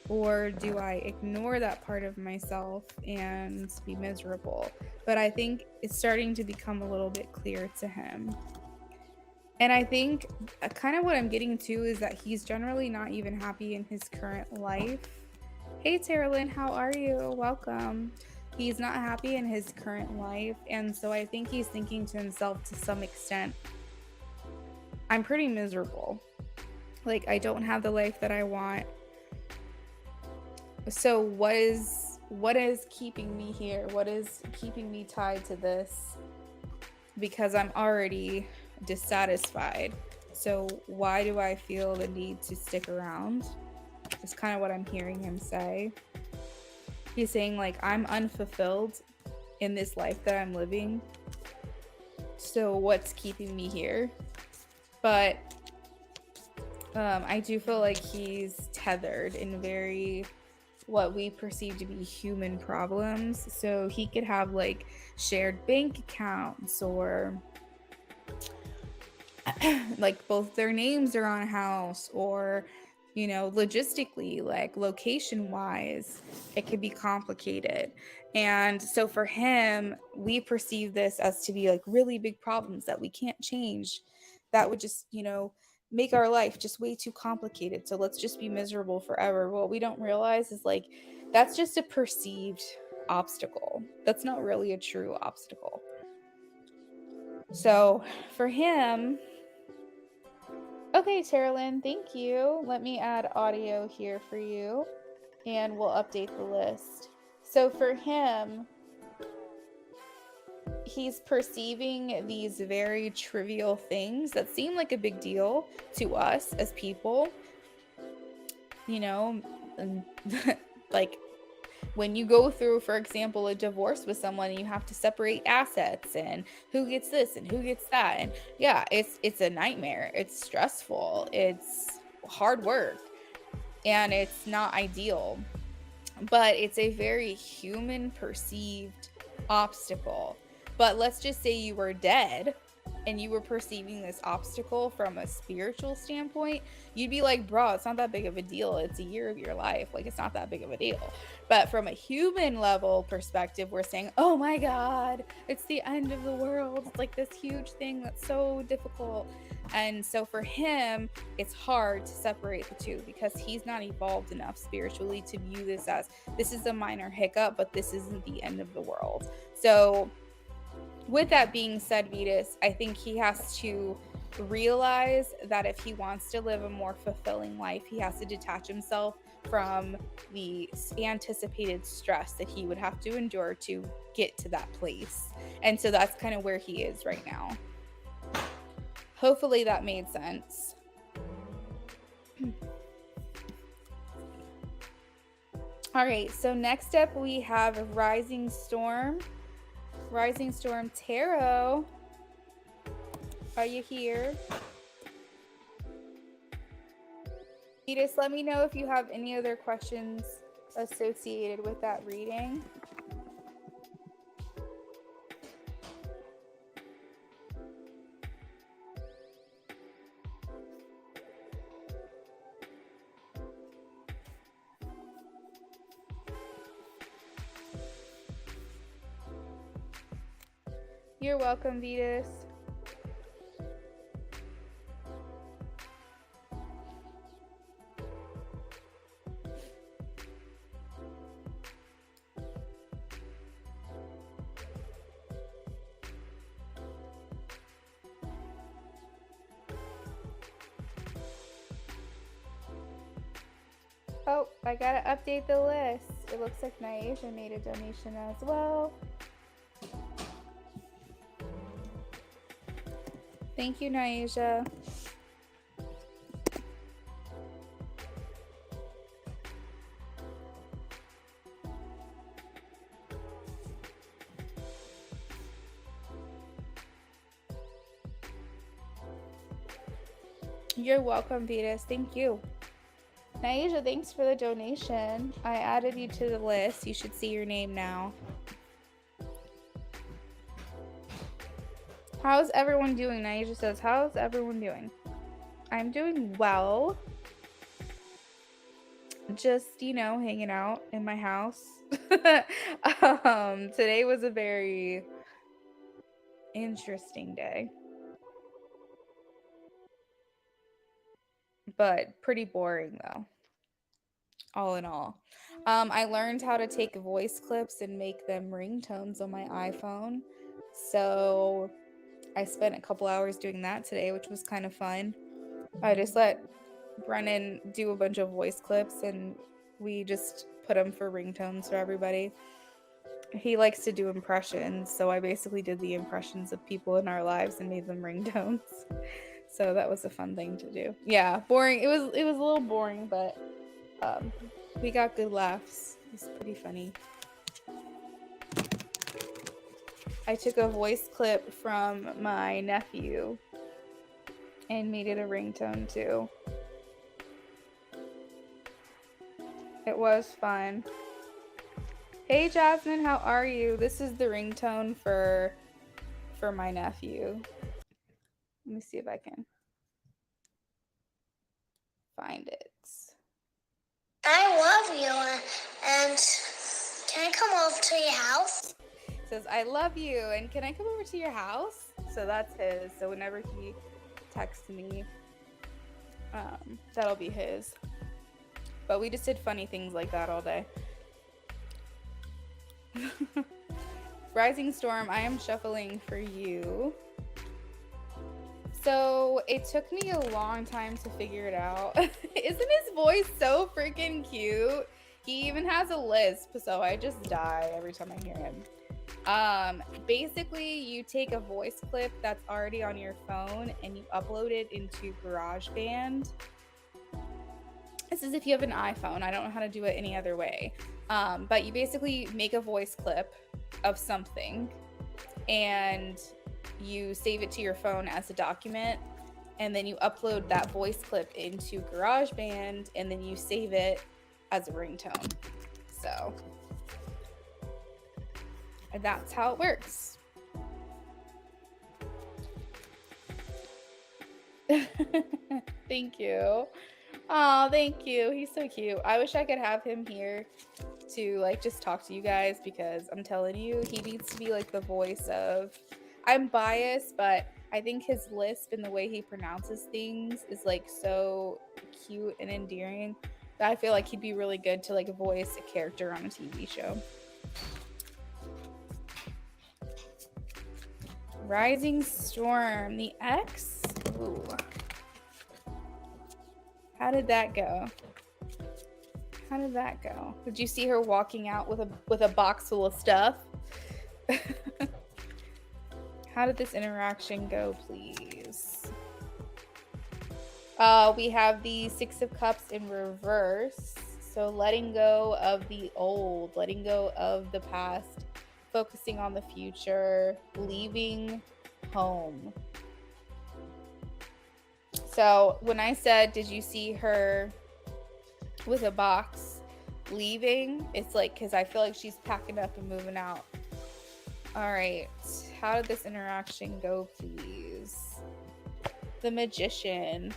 Or do I ignore that part of myself and be miserable? But I think it's starting to become a little bit clear to him. And I think kind of what I'm getting to is that he's generally not even happy in his current life. Hey, Terralyn, how are you? Welcome. He's not happy in his current life. And so I think he's thinking to himself to some extent, I'm pretty miserable. Like, I don't have the life that I want. So what is keeping me here? What is keeping me tied to this? Because I'm already dissatisfied. So why do I feel the need to stick around? It's kind of what I'm hearing him say. He's saying like, I'm unfulfilled in this life that I'm living. So what's keeping me here? But I do feel like he's tethered in very what we perceive to be human problems. So he could have like shared bank accounts, or like both their names are on a house, or you know, logistically, like location wise, it could be complicated. And so for him, we perceive this as to be like really big problems that we can't change, that would just, you know, make our life just way too complicated. So let's just be miserable forever. What we don't realize is like, that's just a perceived obstacle. That's not really a true obstacle. So for him, okay, Terralyn, thank you. Let me add audio here for you, and we'll update the list. So for him, he's perceiving these very trivial things that seem like a big deal to us as people. You know, like when you go through, for example, a divorce with someone, you have to separate assets and who gets this and who gets that. And yeah, it's a nightmare. It's stressful. It's hard work, and it's not ideal, but it's a very human perceived obstacle. But let's just say you were dead and you were perceiving this obstacle from a spiritual standpoint, you'd be like, bro, it's not that big of a deal. It's a year of your life. Like, it's not that big of a deal. But from a human level perspective, we're saying, oh my God, it's the end of the world. It's like this huge thing that's so difficult. And so for him, it's hard to separate the two because he's not evolved enough spiritually to view this as, this is a minor hiccup, but this isn't the end of the world. So with that being said, Vetus, I think he has to realize that if he wants to live a more fulfilling life, he has to detach himself from the anticipated stress that he would have to endure to get to that place. And so that's kind of where he is right now. Hopefully that made sense. All right, so next up we have Rising Storm. Rising Storm Tarot, are you here? Vetus, let me know if you have any other questions associated with that reading. You're welcome, Vetus. Oh, I gotta update the list. It looks like Naisha made a donation as well. Thank you, Naisha. You're welcome, Vetus. Thank you. Naisha, thanks for the donation. I added you to the list. You should see your name now. How's everyone doing? Naisha says, how's everyone doing? I'm doing well. Just, you know, hanging out in my house. Today was a very interesting day. But pretty boring, though. All in all. I learned how to take voice clips and make them ringtones on my iPhone. So I spent a couple hours doing that today, which was kind of fun. I just let Brennan do a bunch of voice clips and we just put them for ringtones for everybody. He likes to do impressions, so I basically did the impressions of people in our lives and made them ringtones. So that was a fun thing to do. Yeah, boring. It was a little boring, but we got good laughs. It was pretty funny. I took a voice clip from my nephew and made it a ringtone too. It was fun. Hey Jasmine, how are you? This is the ringtone for my nephew. Let me see if I can find it. I love you, and can I come over to your house? It says, I love you, and can I come over to your house? So that's his. So whenever he texts me, that'll be his. But we just did funny things like that all day. Rising Storm, I am shuffling for you. So it took me a long time to figure it out. Isn't his voice so freaking cute? He even has a lisp, so I just die every time I hear him. Basically, you take a voice clip that's already on your phone and you upload it into GarageBand. This is if you have an iPhone. I don't know how to do it any other way. But you basically make a voice clip of something and you save it to your phone as a document, and then you upload that voice clip into GarageBand, and then you save it as a ringtone. So that's how it works. Thank you. Oh, thank you. He's so cute. I wish I could have him here to like just talk to you guys, because I'm telling you, he needs to be like the voice of, I'm biased, but I think his lisp and the way he pronounces things is like so cute and endearing that I feel like he'd be really good to like voice a character on a TV show. Rising Storm, the X? Ooh. How did that go? How did that go? Did you see her walking out with a box full of stuff? How did this interaction go, please? We have the Six of Cups in reverse. So letting go of the old, letting go of the past, focusing on the future, leaving home. So when I said, did you see her with a box leaving? It's like, because I feel like she's packing up and moving out. All right, how did this interaction go, please? The Magician.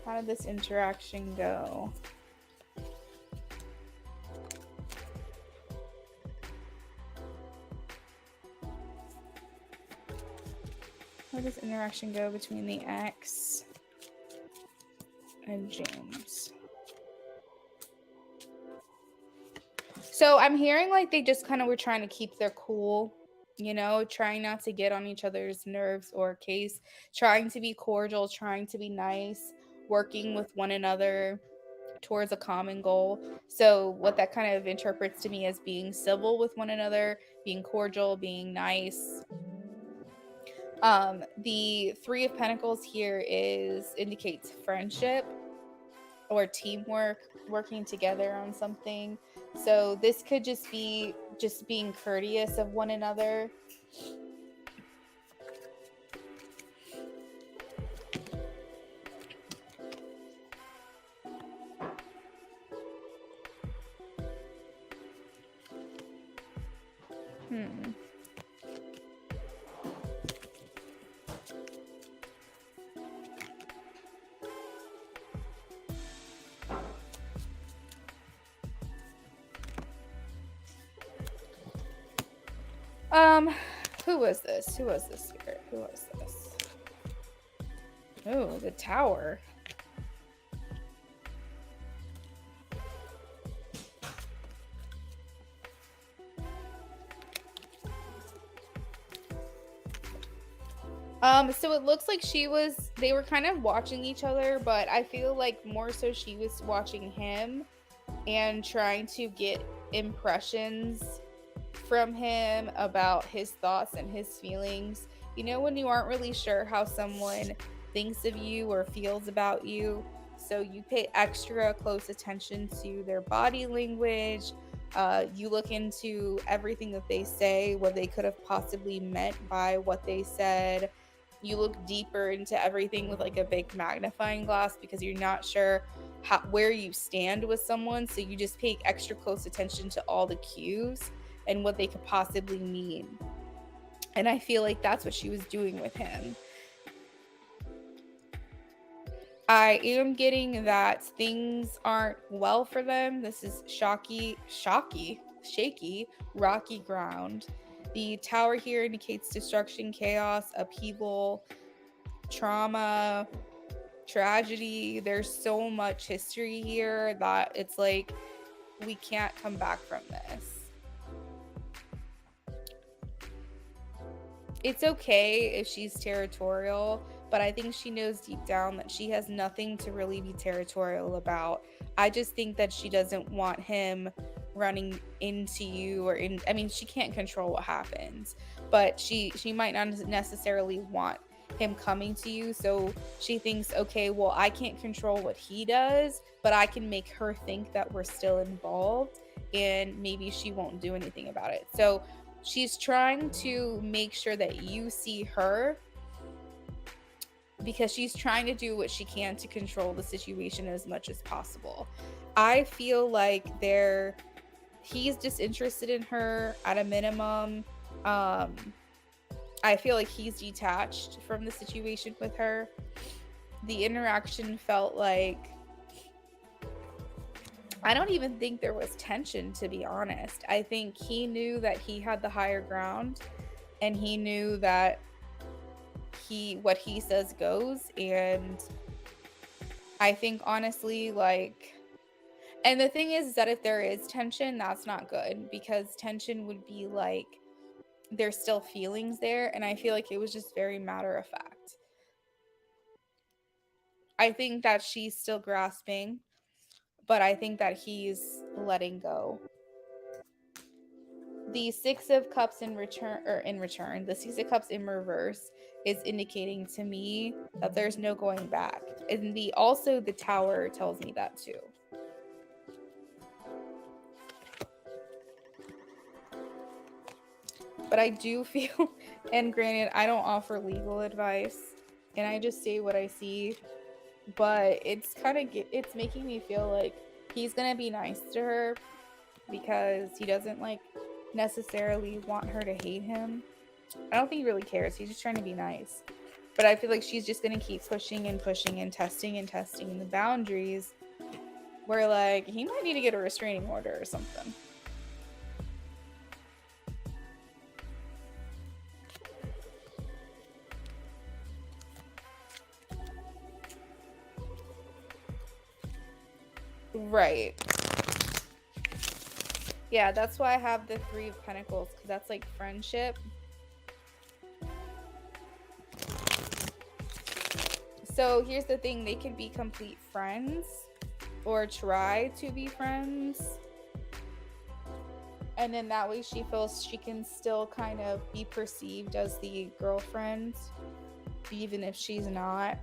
How did this interaction go? did this interaction go between the ex and James? So I'm hearing like they just kind of were trying to keep their cool, you know, trying not to get on each other's nerves or case, trying to be cordial, trying to be nice, working with one another towards a common goal. So what that kind of interprets to me as being civil with one another, being cordial, being nice. The Three of Pentacles here indicates friendship or teamwork, working together on something. So this could just be just being courteous of one another. Who was this? Who was this spirit? Who was this? Oh, the Tower. So it looks like they were kind of watching each other, but I feel like more so she was watching him and trying to get impressions from him about his thoughts and his feelings. You know, when you aren't really sure how someone thinks of you or feels about you, so you pay extra close attention to their body language. You look into everything that they say, what they could have possibly meant by what they said. You look deeper into everything with like a big magnifying glass because you're not sure where you stand with someone. So you just pay extra close attention to all the cues and what they could possibly mean. And I feel like that's what she was doing with him. I am getting that things aren't well for them. This is shaky, rocky ground. The Tower here indicates destruction, chaos, upheaval, trauma, tragedy. There's so much history here that it's like we can't come back from this. It's okay if she's territorial, but I think she knows deep down that she has nothing to really be territorial about. I just think that she doesn't want him running into you she can't control what happens, but she might not necessarily want him coming to you. So she thinks, okay, well, I can't control what he does, but I can make her think that we're still involved, and maybe she won't do anything about it. So she's trying to make sure that you see her because she's trying to do what she can to control the situation as much as possible. I feel like he's disinterested in her at a minimum. I feel like he's detached from the situation with her. The interaction felt like, I don't even think there was tension, to be honest. I think he knew that he had the higher ground, and he knew that what he says goes. And I think honestly, and the thing is that if there is tension, that's not good, because tension would be like there's still feelings there, and I feel like it was just very matter of fact. I think that she's still grasping, but I think that he's letting go. The Six of Cups the Six of Cups in reverse is indicating to me that there's no going back. And the Tower tells me that too. But I do feel, and granted, I don't offer legal advice, and I just say what I see, but it's making me feel like he's gonna be nice to her because he doesn't necessarily want her to hate him. I don't think he really cares. He's just trying to be nice. But I feel like she's just gonna keep pushing and pushing and testing the boundaries, where he might need to get a restraining order or something. Right. Yeah, that's why I have the Three of Pentacles, because that's like friendship. So here's the thing, they could be complete friends or try to be friends. And then that way she feels she can still kind of be perceived as the girlfriend, even if she's not.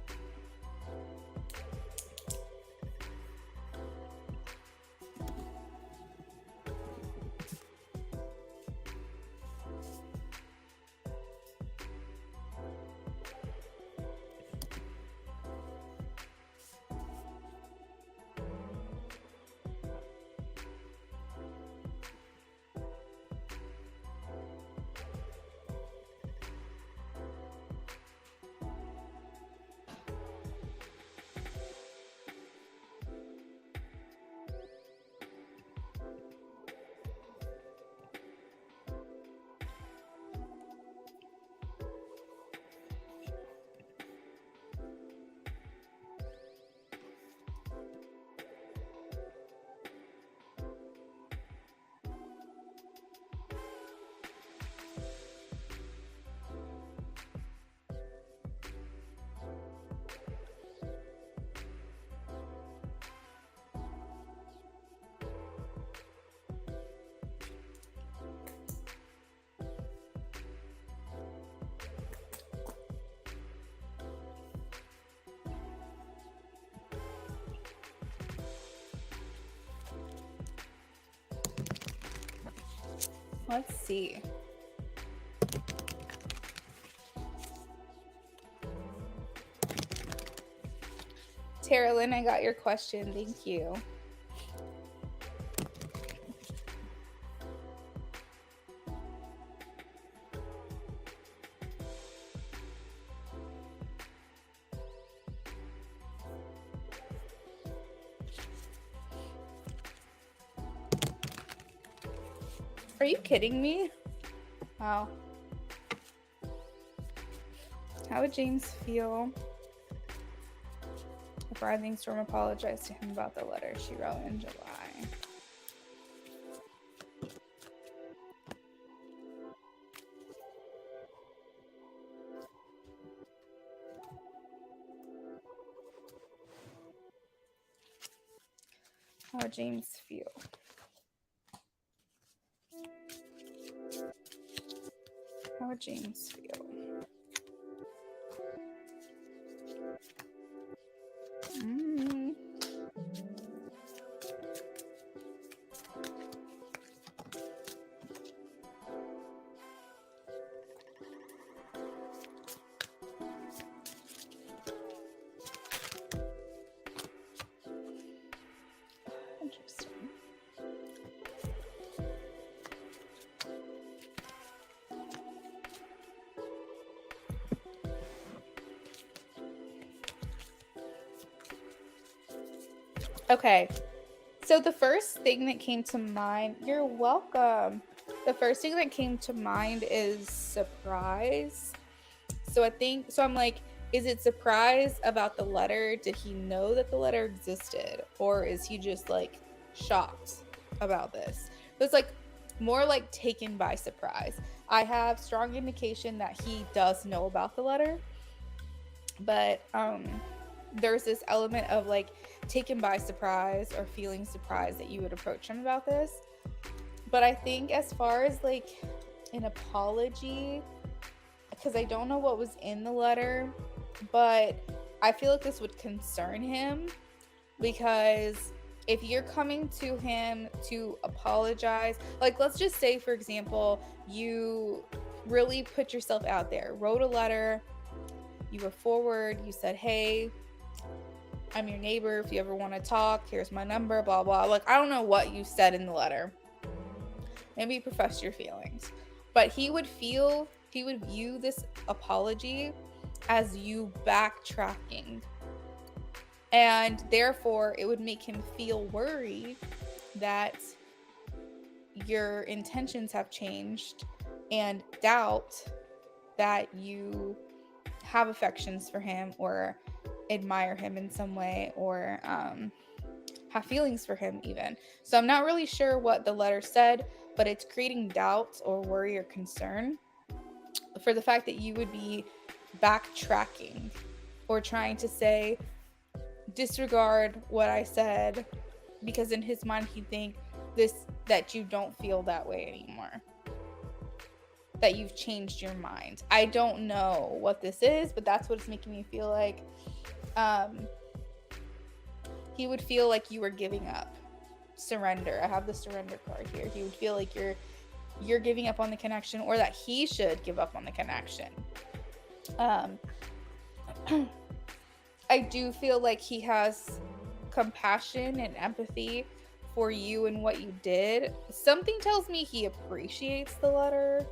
Let's see. Tara Lynn, I got your question. Thank you. Are you kidding me? Wow. How would James feel if Rising Storm apologized to him about the letter she wrote in July? How would James feel? How would James feel? Interesting. Okay, so the first thing that came to mind, you're welcome. The first thing that came to mind is surprise. So I'm like, is it surprise about the letter? Did he know that the letter existed? Or is he just like shocked about this? So it's like more like taken by surprise. I have strong indication that he does know about the letter, but there's this element of like taken by surprise or feeling surprised that you would approach him about this. But I think as far as like an apology, because I don't know what was in the letter, but I feel like this would concern him, because if you're coming to him to apologize, like let's just say, for example, you really put yourself out there, wrote a letter, you were forward, you said, hey, I'm your neighbor, if you ever want to talk, here's my number, blah, blah. Like, I don't know what you said in the letter. Maybe you professed your feelings. But he would view this apology as you backtracking. And therefore, it would make him feel worried that your intentions have changed and doubt that you have affections for him or admire him in some way, or have feelings for him even. So I'm not really sure what the letter said, but it's creating doubt or worry or concern for the fact that you would be backtracking or trying to say, disregard what I said, because in his mind he'd think that you don't feel that way anymore, that you've changed your mind. I don't know what this is, but that's what it's making me feel like. He would feel like you were giving up. Surrender. I have the surrender card here. He would feel like you're giving up on the connection, or that he should give up on the connection. I do feel like he has compassion and empathy for you and what you did. Something tells me he appreciates the letter,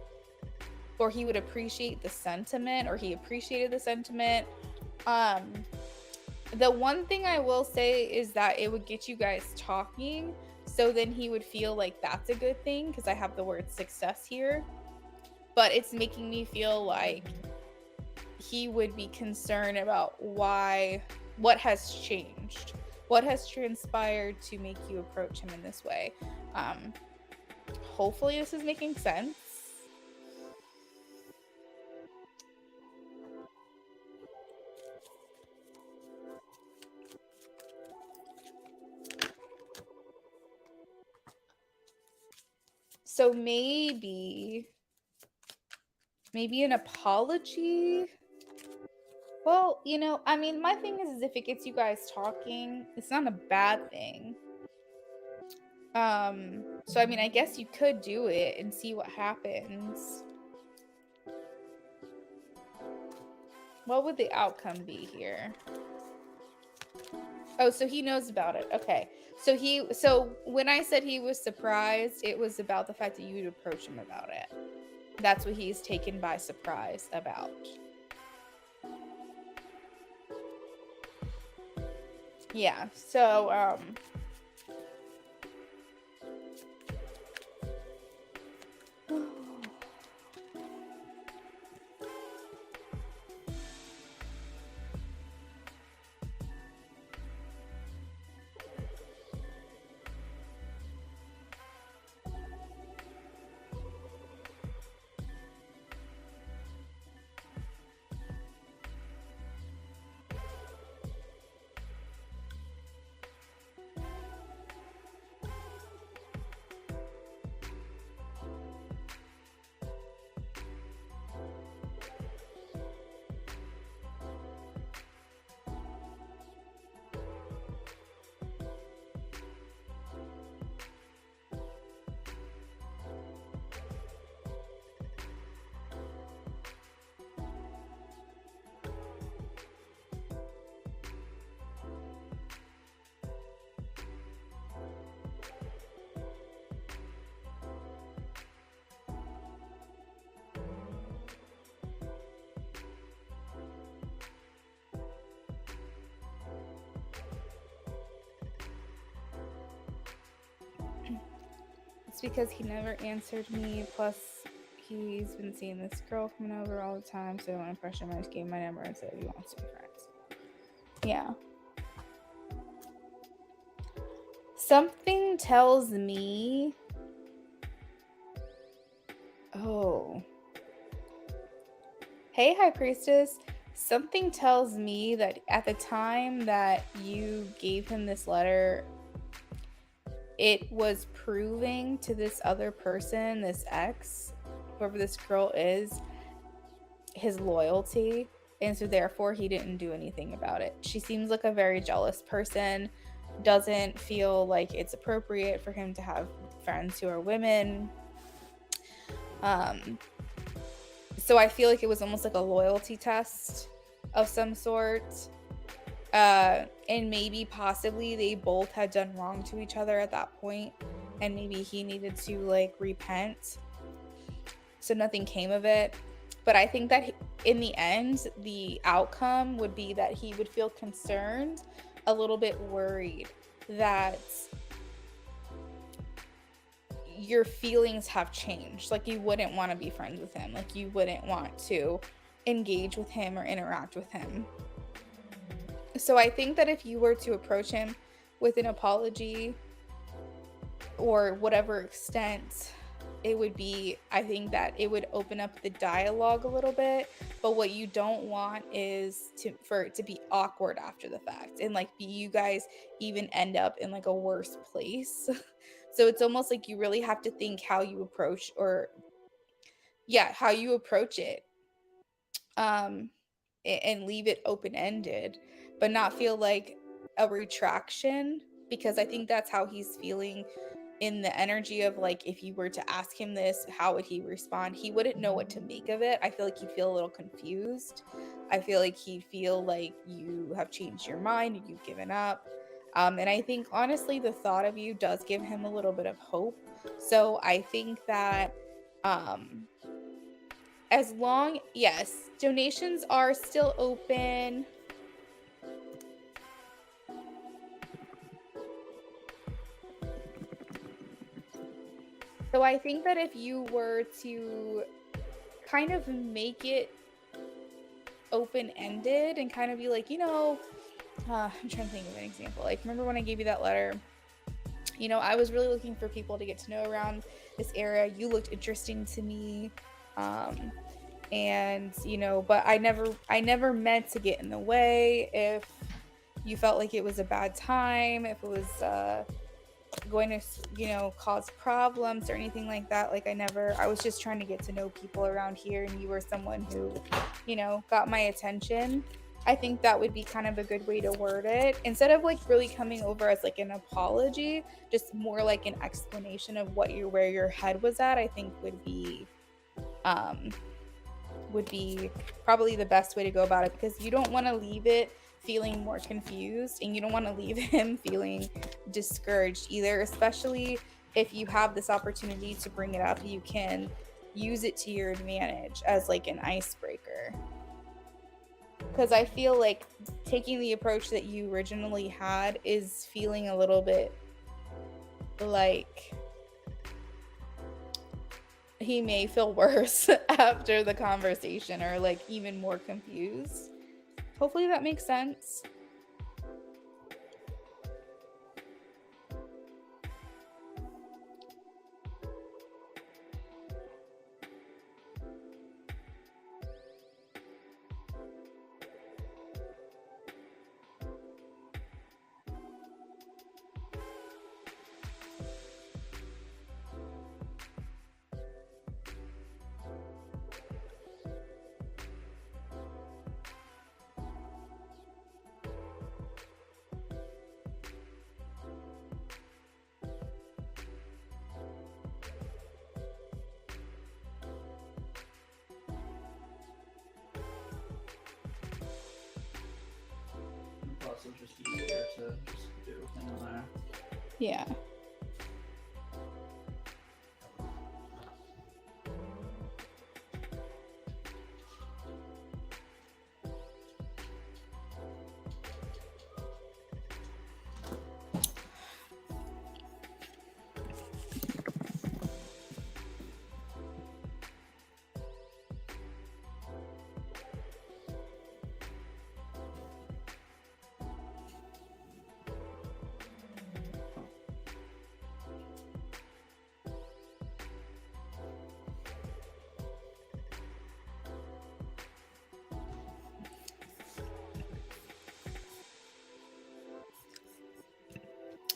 or he would appreciate the sentiment, or he appreciated the sentiment. The one thing I will say is that it would get you guys talking, so then he would feel like that's a good thing, because I have the word success here. But it's making me feel like he would be concerned about what has changed, what has transpired to make you approach him in this way. Hopefully this is making sense. So maybe an apology. Well, I mean, my thing is if it gets you guys talking, it's not a bad thing. So I mean, I guess you could do it and see what happens. What would the outcome be here? Oh, so he knows about it. Okay. So when I said he was surprised, it was about the fact that you'd approach him about it. That's what he's taken by surprise about. Yeah. So it's because he never answered me. Plus, he's been seeing this girl coming over all the time, so I don't want to pressure him. I just gave him my number and said he wants to be friends. Yeah. Something tells me... Oh. Hey, High Priestess. Something tells me that at the time that you gave him this letter, it was proving to this other person, this ex, whoever this girl is, his loyalty. And so therefore he didn't do anything about it. She seems like a very jealous person, doesn't feel like it's appropriate for him to have friends who are women. So I feel like it was almost like a loyalty test of some sort. And maybe possibly they both had done wrong to each other at that point, and maybe he needed to like repent. So nothing came of it. But I think that in the end, the outcome would be that he would feel concerned, a little bit worried that your feelings have changed. Like you wouldn't want to be friends with him. Like you wouldn't want to engage with him or interact with him. So I think that if you were to approach him with an apology or whatever extent it would be. I think that it would open up the dialogue a little bit, but what you don't want is for it to be awkward after the fact and like you guys even end up in like a worse place. So it's almost like you really have to think how you approach how you approach it, um and leave it open-ended, but not feel like a retraction, because I think that's how he's feeling in the energy of like, if you were to ask him this, how would he respond? He wouldn't know what to make of it. I feel like he'd feel a little confused. I feel like he'd feel like you have changed your mind and you've given up. And I think honestly, the thought of you does give him a little bit of hope. So I think that um as long, yes, donations are still open. So I think that if you were to kind of make it open-ended and kind of be like, I'm trying to think of an example. Like, remember when I gave you that letter? I was really looking for people to get to know around this area. You looked interesting to me. And but I never meant to get in the way if you felt like it was a bad time, if it was going to cause problems or anything like that. Like I was just trying to get to know people around here, and you were someone who got my attention. I think that would be kind of a good way to word it, instead of like really coming over as like an apology, just more like an explanation of where your head was at. I think would be probably the best way to go about it, because you don't want to leave it feeling more confused, and you don't want to leave him feeling discouraged either, especially if you have this opportunity to bring it up. You can use it to your advantage as like an icebreaker, because I feel like taking the approach that you originally had is feeling a little bit like he may feel worse after the conversation, or like even more confused. Hopefully that makes sense. Also just easier to just do in there. Yeah.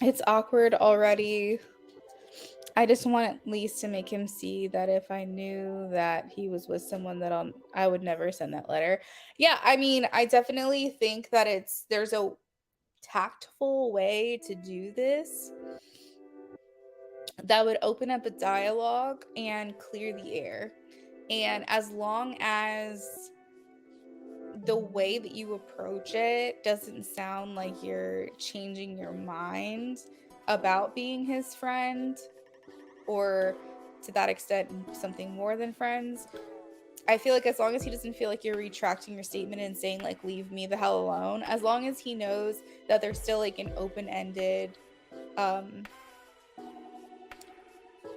It's awkward already. I just want at least to make him see that if I knew that he was with someone, that I would never send that letter. Yeah, I mean, I definitely think that there's a tactful way to do this that would open up a dialogue and clear the air. And as long as the way that you approach it doesn't sound like you're changing your mind about being his friend, or to that extent something more than friends, I feel like as long as he doesn't feel like you're retracting your statement and saying like leave me the hell alone, as long as he knows that there's still like an open-ended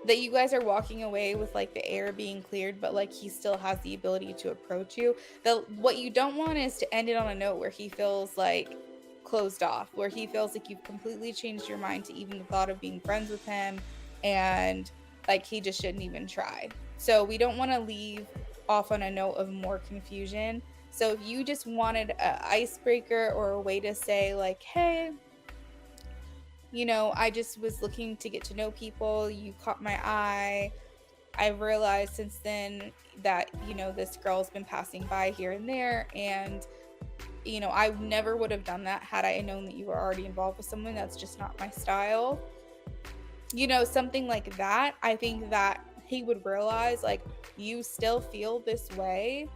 that you guys are walking away with like the air being cleared, but like he still has the ability to approach you. What you don't want is to end it on a note where he feels like closed off, where he feels like you've completely changed your mind to even the thought of being friends with him, and like he just shouldn't even try. So we don't want to leave off on a note of more confusion. So if you just wanted an icebreaker or a way to say like, hey, I just was looking to get to know people, you caught my eye, I've realized since then that, this girl's been passing by here and there, and I never would have done that had I known that you were already involved with someone. That's just not my style. Something like that. I think that he would realize, like, you still feel this way,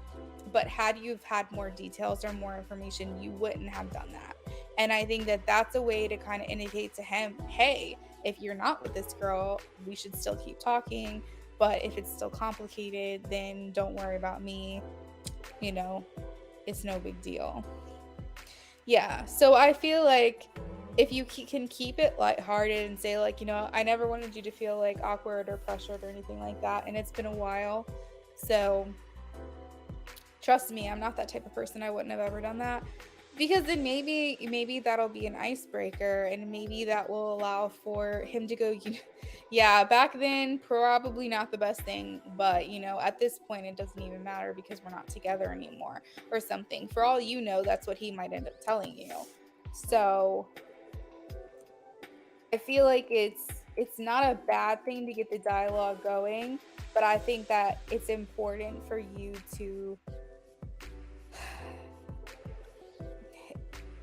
but had you've had more details or more information, you wouldn't have done that. And I think that that's a way to kind of indicate to him, hey, if you're not with this girl, we should still keep talking. But if it's still complicated, then don't worry about me. It's no big deal. Yeah. So I feel like if you can keep it lighthearted and say like, I never wanted you to feel like awkward or pressured or anything like that. And it's been a while. So trust me, I'm not that type of person. I wouldn't have ever done that. Because then maybe that'll be an icebreaker, and maybe that will allow for him to go, yeah, back then, probably not the best thing, but, at this point, it doesn't even matter because we're not together anymore or something. For all you know, that's what he might end up telling you. So I feel like it's not a bad thing to get the dialogue going, but I think that it's important for you to,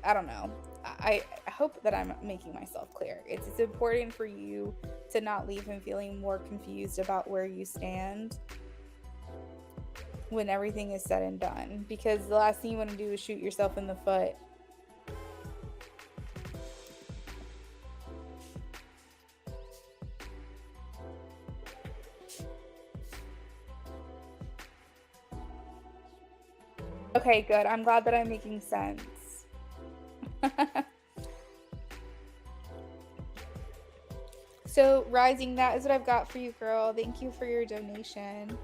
I don't know. I hope that I'm making myself clear. It's important for you to not leave him feeling more confused about where you stand when everything is said and done, because the last thing you want to do is shoot yourself in the foot. Okay, good. I'm glad that I'm making sense. So, Rising, that is what I've got for you, girl. Thank you for your donation.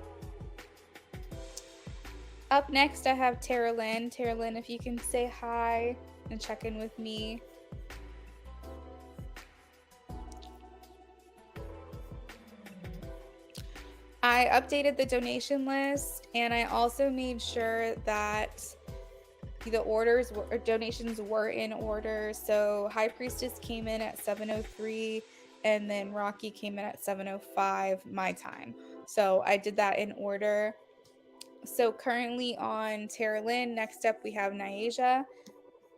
Up next, I have Tara Lynn. Tara Lynn, if you can say hi and check in with me. I updated the donation list, and I also made sure that the donations were in order. So High Priestess came in at 7:03, and then Rocky came in at 7:05 my time. So I did that in order. So currently on Tara Lynn, next up we have Nyasia.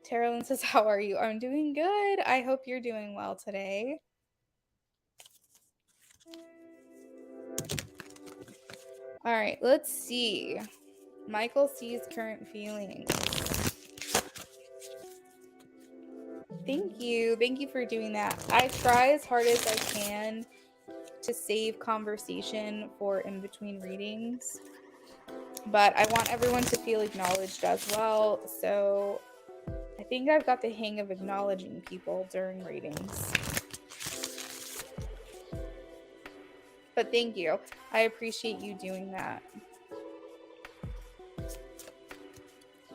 Tara Lynn says, how are you? I'm doing good. I hope you're doing well today. All right, let's see. Michael C's current feelings. Thank you. Thank you for doing that. I try as hard as I can to save conversation for in between readings, but I want everyone to feel acknowledged as well. So I think I've got the hang of acknowledging people during readings. But thank you. I appreciate you doing that.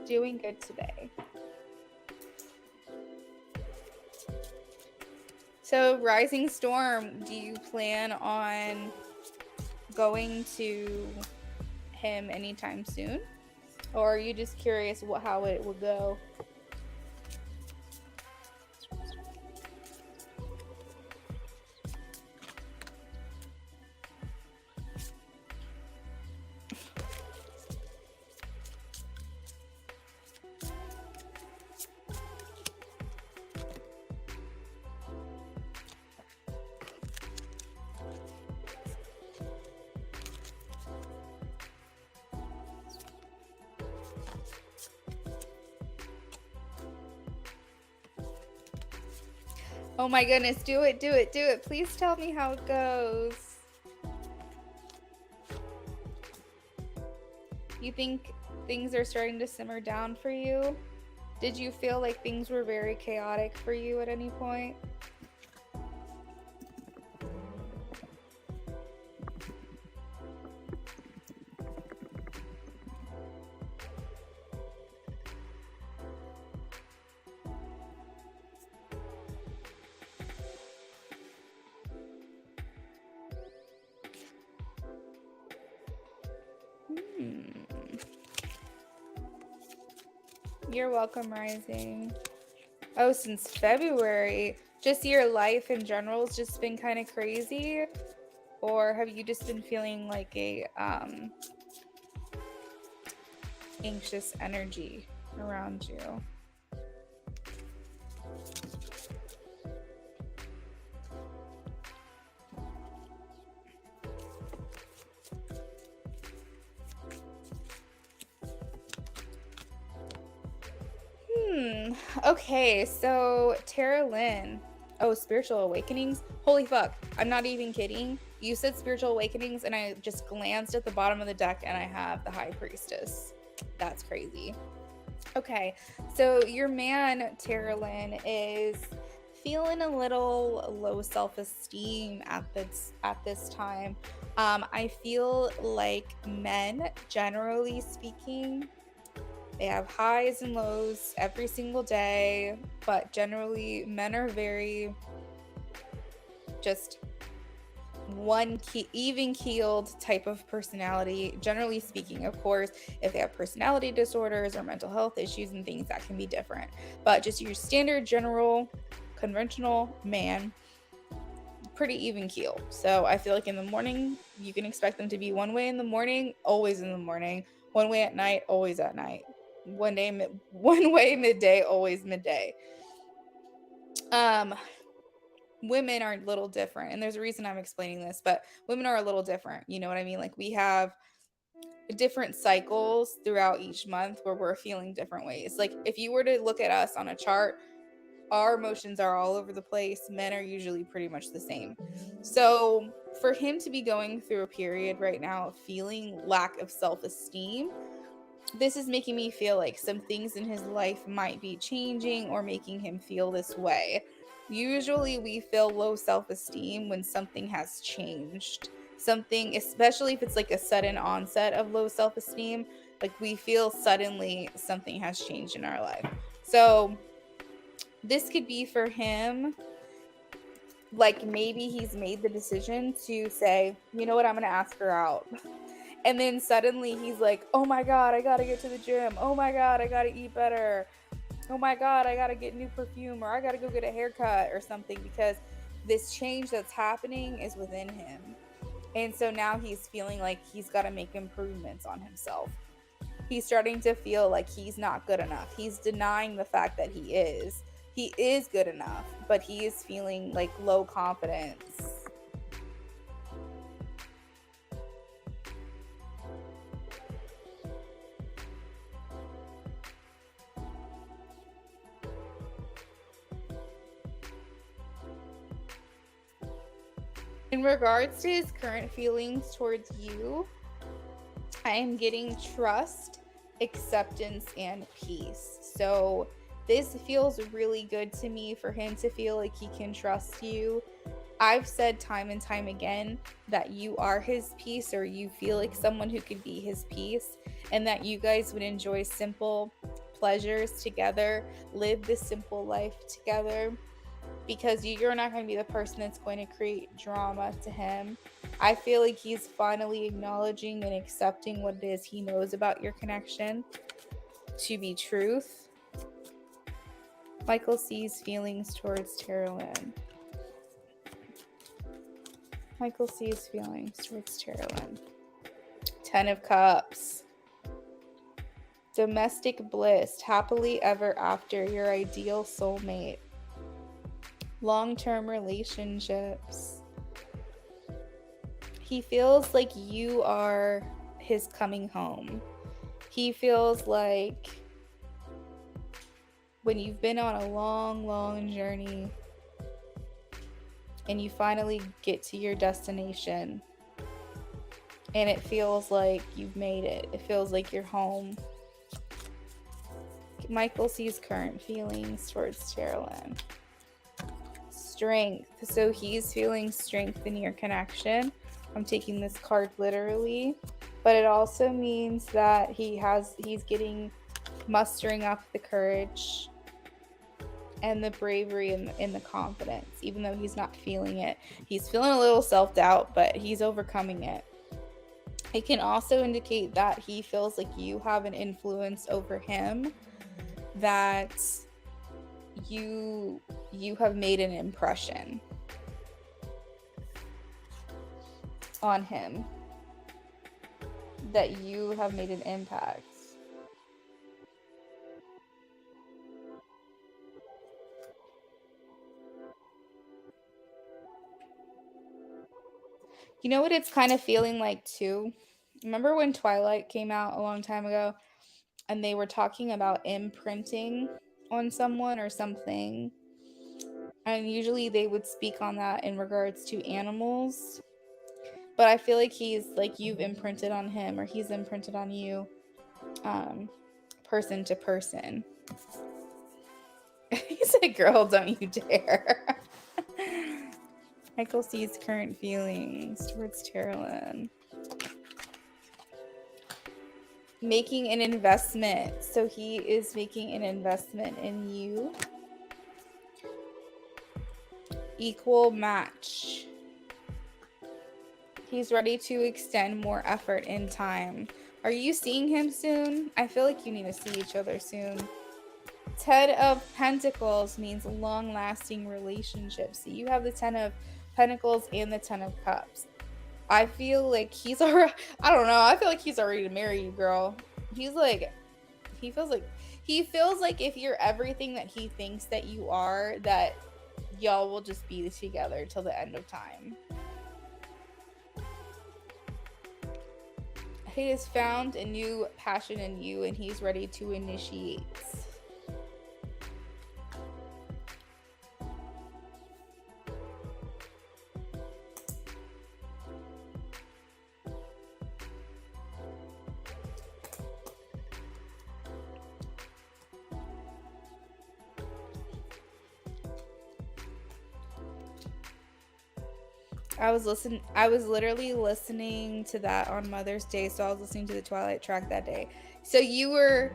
Doing good today. So, Rising Storm, do you plan on going to him anytime soon? Or are you just curious how it will go? Oh my goodness, do it, do it, do it. Please tell me how it goes. You think things are starting to simmer down for you? Did you feel like things were very chaotic for you at any point? You're welcome, Rising. Oh, since February, just your life in general has just been kind of crazy? Or have you just been feeling like a anxious energy around you? Okay, so Tara Lynn. Oh, spiritual awakenings? Holy fuck. I'm not even kidding. You said spiritual awakenings, and I just glanced at the bottom of the deck and I have the High Priestess. That's crazy. Okay, so your man, Tara Lynn, is feeling a little low self-esteem at this time. I feel like men, generally speaking, they have highs and lows every single day, but generally men are very just even keeled type of personality. Generally speaking, of course, if they have personality disorders or mental health issues and things, that can be different. But just your standard general conventional man, pretty even keel. So I feel like in the morning, you can expect them to be one way in the morning, always in the morning, one way at night, always at night. One way midday, always midday. Women are a little different, and there's a reason I'm explaining this, but women are a little different. You know what I mean? Like, we have different cycles throughout each month where we're feeling different ways. Like, if you were to look at us on a chart, our emotions are all over the place. Men are usually pretty much the same. So for him to be going through a period right now of feeling lack of self-esteem, this is making me feel like some things in his life might be changing or making him feel this way. Usually we feel low self-esteem when something has changed. Something, especially if it's like a sudden onset of low self-esteem, like we feel suddenly something has changed in our life. So this could be for him, like maybe he's made the decision to say, you know what, I'm going to ask her out. And then suddenly he's like, oh my God, I got to get to the gym. Oh my God, I got to eat better. Oh my God, I got to get new perfume, or I got to go get a haircut or something, because this change that's happening is within him. And so now he's feeling like he's got to make improvements on himself. He's starting to feel like he's not good enough. He's denying the fact that he is. He is good enough, but he is feeling like low confidence. In regards to his current feelings towards you, I am getting trust, acceptance, and peace. So this feels really good to me for him to feel like he can trust you. I've said time and time again that you are his peace, or you feel like someone who could be his peace, and that you guys would enjoy simple pleasures together, live this simple life together, because you're not going to be the person that's going to create drama to him. I feel like he's finally acknowledging and accepting what it is he knows about your connection to be truth. Michael sees feelings towards Tara Lynn. Michael sees feelings towards Tara Lynn. 10 of Cups. Domestic bliss, happily ever after, your ideal soulmate. Long-term relationships. He feels like you are his coming home. He feels like when you've been on a long, long journey and you finally get to your destination and it feels like you've made it. It feels like you're home. Michael sees current feelings towards Tara Lynn. Strength. So he's feeling strength in your connection. I'm taking this card literally, but it also means that he's getting mustering up the courage and the bravery and the confidence, even though he's not feeling it. He's feeling a little self-doubt, but he's overcoming it. It can also indicate that he feels like you have an influence over him, that you have made an impression on him, that you have made an impact. You know what it's kind of feeling like too? Remember when Twilight came out a long time ago and they were talking about imprinting on someone or something? And usually they would speak on that in regards to animals. But I feel like he's like, you've imprinted on him or he's imprinted on you, person to person. He said, girl, don't you dare. Michael sees current feelings towards Terralyn. Making an investment. So he is making an investment in you. Equal match. He's ready to extend more effort in time. Are you seeing him soon? I feel like you need to see each other soon. 10 of Pentacles means long-lasting relationships. So you have the 10 of Pentacles and the 10 of Cups. I feel like he's already, I don't know, I feel like he's already to marry you, girl. He's like, he feels like if you're everything that he thinks that you are, that y'all will just be together till the end of time. He has found a new passion in you and he's ready to initiate. I was literally listening to that on Mother's Day, so I was listening to the Twilight track that day. So you were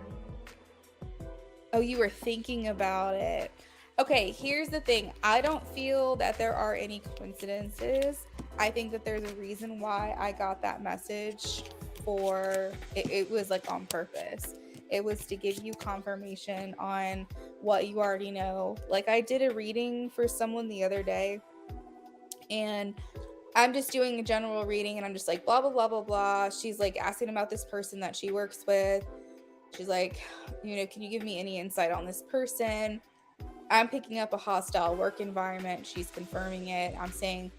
thinking about it. Okay, here's the thing. I don't feel that there are any coincidences. I think that there's a reason why I got that message for it. It was like on purpose. It was to give you confirmation on what you already know. Like I did a reading for someone the other day, and I'm just doing a general reading and I'm just like, blah, blah, blah, blah, blah. She's like asking about this person that she works with. She's like, you know, can you give me any insight on this person? I'm picking up a hostile work environment. She's confirming it. I'm saying,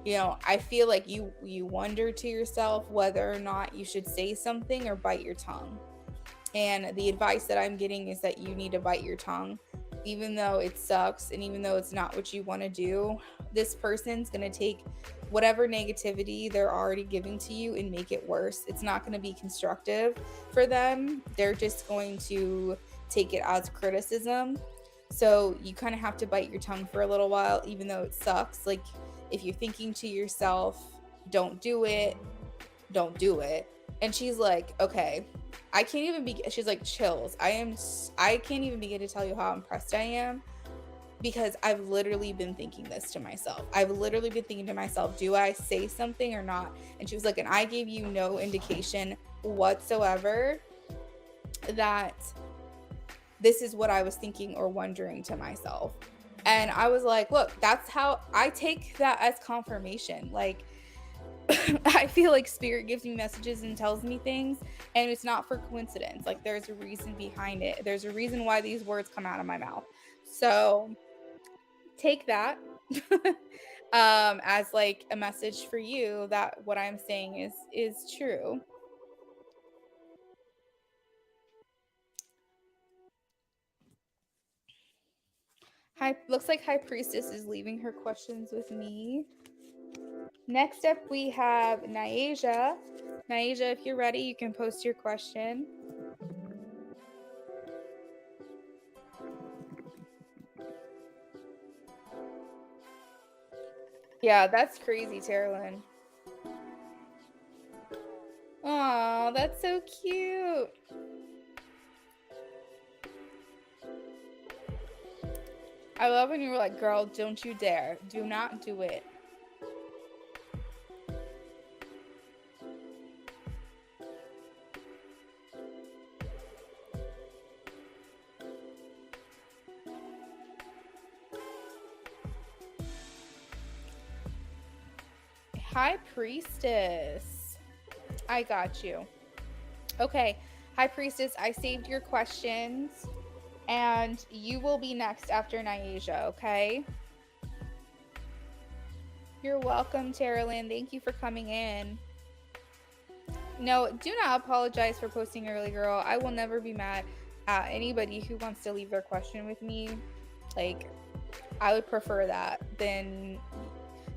you know, I feel like you wonder to yourself whether or not you should say something or bite your tongue. And the advice that I'm getting is that you need to bite your tongue. Even though it sucks and even though it's not what you want to do, this person's going to take whatever negativity they're already giving to you and make it worse. It's not going to be constructive for them. They're just going to take it as criticism. So you kind of have to bite your tongue for a little while, even though it sucks. Like if you're thinking to yourself, don't do it, don't do it. And she's like, okay, I can't even be, she's like, chills. I can't even begin to tell you how impressed I am, because I've literally been thinking this to myself. I've literally been thinking to myself, do I say something or not? And she was like, and I gave you no indication whatsoever that this is what I was thinking or wondering to myself. And I was like, look, that's how I take that as confirmation. Like, I feel like spirit gives me messages and tells me things, and it's not for coincidence. Like there's a reason behind it. There's a reason why these words come out of my mouth. So take that as like a message for you that what I'm saying is true. Looks like High Priestess is leaving her questions with me. Next up, we have Nyasia. Nyasia, if you're ready, you can post your question. Yeah, that's crazy, Terralyn. Aw, that's so cute. I love when you were like, girl, don't you dare. Do not do it. High Priestess. I got you. Okay, High Priestess, I saved your questions, and you will be next after Nyasia, okay? You're welcome, Terralyn. Thank you for coming in. No, do not apologize for posting early, girl. I will never be mad at anybody who wants to leave their question with me. Like, I would prefer that than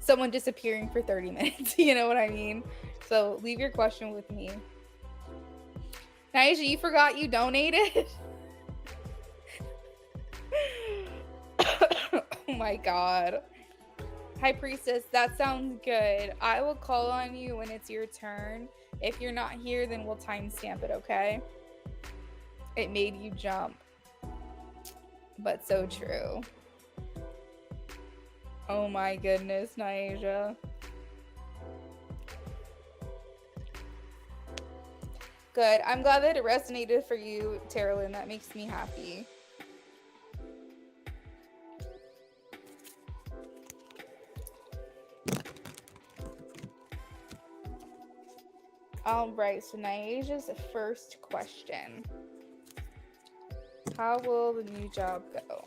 someone disappearing for 30 minutes. You know what I mean? So leave your question with me. Nyasia, you forgot you donated? Oh my god. High Priestess, that sounds good. I will call on you when it's your turn. If you're not here, then we'll timestamp it, okay? It made you jump. But so true. Oh my goodness, Nyasia. Good. I'm glad that it resonated for you, Terralyn. That makes me happy. All right, so Nyasia's first question. How will the new job go?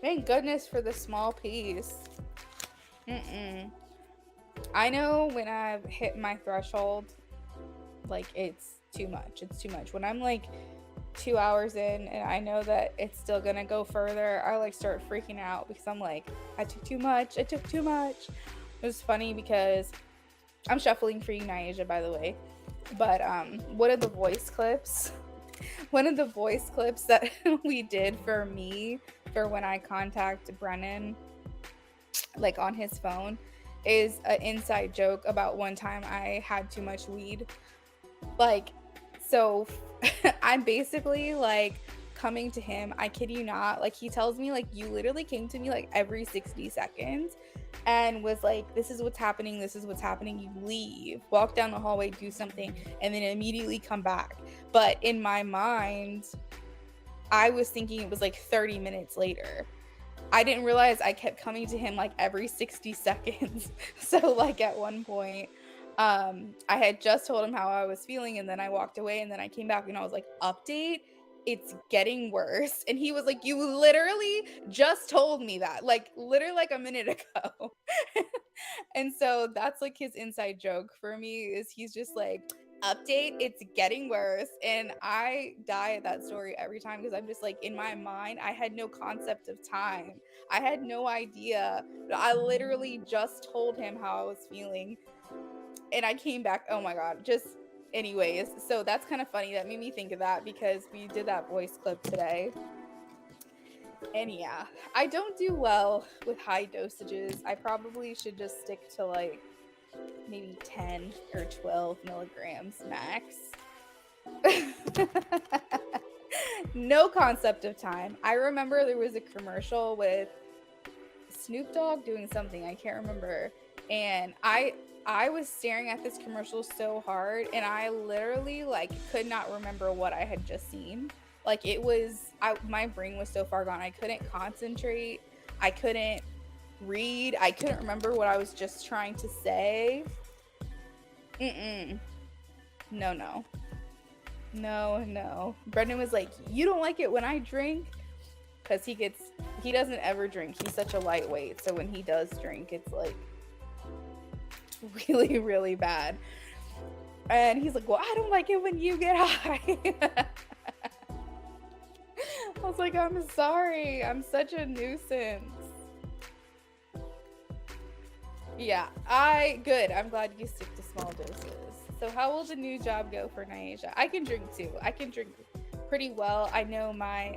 Thank goodness for the small piece. I know when I've hit my threshold, like, it's too much. It's too much. When I'm like 2 hours in and I know that it's still gonna go further, I like start freaking out because I'm like, I took too much. I took too much. It was funny because I'm shuffling for you, Nyasia, by the way. But one of the voice clips that we did for me for when I contact Brennan, like on his phone, is an inside joke about one time I had too much weed. Like, so I'm basically like coming to him, I kid you not, like he tells me like, you literally came to me like every 60 seconds and was like, this is what's happening, you leave, walk down the hallway, do something, and then immediately come back. But in my mind, I was thinking it was like 30 minutes later. I didn't realize I kept coming to him like every 60 seconds. So like at one point, I had just told him how I was feeling, and then I walked away, and then I came back and I was like, update, it's getting worse. And he was like, you literally just told me that, like literally like a minute ago. And so that's like his inside joke for me, is he's just like, update, it's getting worse. And I die at that story every time because I'm just like, in my mind, I had no concept of time. I had no idea. I literally just told him how I was feeling, and I came back, oh my god, just anyways. So that's kind of funny. That made me think of that because we did that voice clip today. And yeah, I don't do well with high dosages. I probably should just stick to like maybe 10 or 12 milligrams max. No concept of time. I remember there was a commercial with Snoop Dogg doing something, I can't remember, and I was staring at this commercial so hard, and I literally like could not remember what I had just seen. Like it was, my brain was so far gone. I couldn't concentrate. I couldn't read. I couldn't remember what I was just trying to say. No. Brendan was like, you don't like it when I drink? Because he doesn't ever drink. He's such a lightweight. So when he does drink, it's like really, really bad. And he's like, well, I don't like it when you get high. I was like, I'm sorry. I'm such a nuisance. Yeah, good. I'm glad you stick to small doses. So how will the new job go for Nyasia? I can drink too. I can drink pretty well. I know my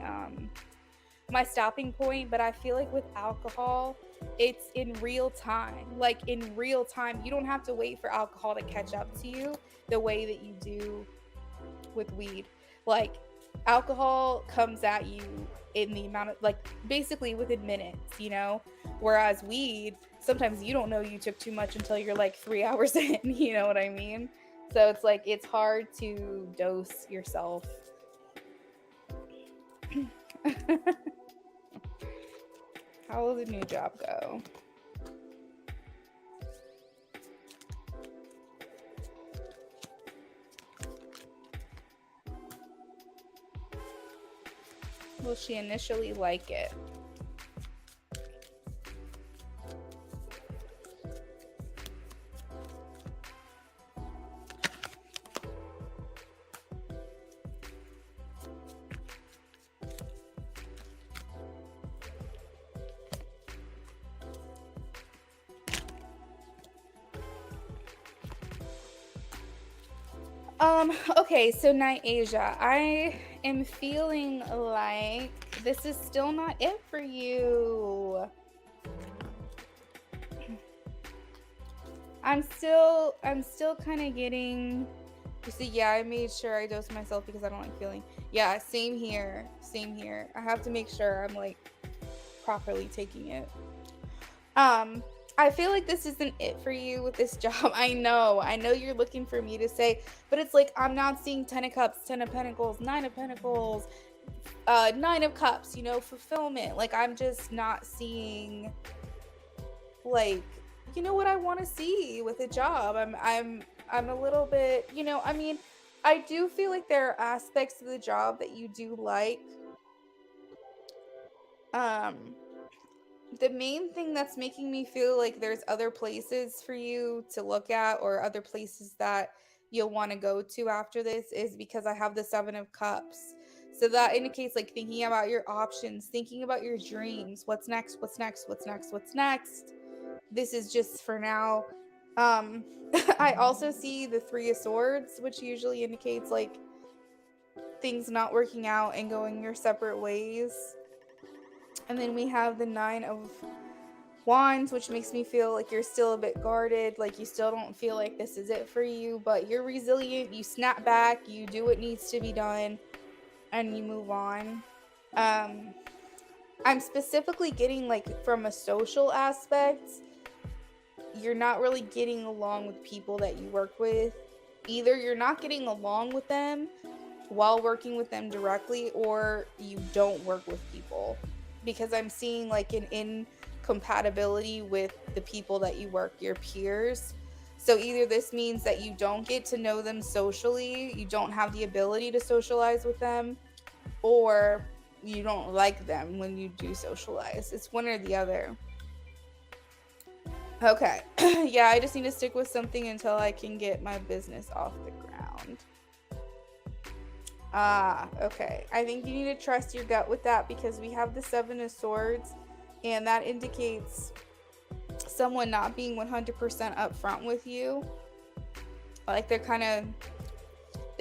my stopping point, but I feel like with alcohol, it's in real time. Like in real time, you don't have to wait for alcohol to catch up to you the way that you do with weed. Like alcohol comes at you in the amount of, like, basically within minutes, you know? Whereas weed, sometimes you don't know you took too much until you're like 3 hours in, you know what I mean? So it's like it's hard to dose yourself. How will the new job go? Will she initially like it? Okay, so Night Asia, I am feeling like this is still not it for you. I'm still kind of getting, you see, yeah, I made sure I dosed myself because I don't like feeling. Yeah, same here. Same here. I have to make sure I'm like properly taking it. I feel like this isn't it for you with this job. I know you're looking for me to say, but it's like I'm not seeing 10 of cups, 10 of pentacles, 9 of pentacles, 9 of cups, you know, fulfillment. Like I'm just not seeing like, you know, what I want to see with a job. I'm a little bit, you know, I mean, I do feel like there are aspects of the job that you do like. The main thing that's making me feel like there's other places for you to look at or other places that you'll want to go to after this is because I have the 7 of cups. So that indicates like thinking about your options, thinking about your dreams. What's next? What's next? What's next? What's next? This is just for now. I also see the 3 of swords, which usually indicates like things not working out and going your separate ways. And then we have the 9 of wands, which makes me feel like you're still a bit guarded, like you still don't feel like this is it for you, but you're resilient, you snap back, you do what needs to be done, and you move on. I'm specifically getting like from a social aspect, you're not really getting along with people that you work with. Either you're not getting along with them while working with them directly, or you don't work with people. Because I'm seeing like an incompatibility with the people that you work, your peers. So either this means that you don't get to know them socially, you don't have the ability to socialize with them, or you don't like them when you do socialize. It's one or the other. Okay. Yeah, I just need to stick with something until I can get my business off the ground. Okay. I think you need to trust your gut with that because we have the 7 of swords and that indicates someone not being 100% upfront with you. Like they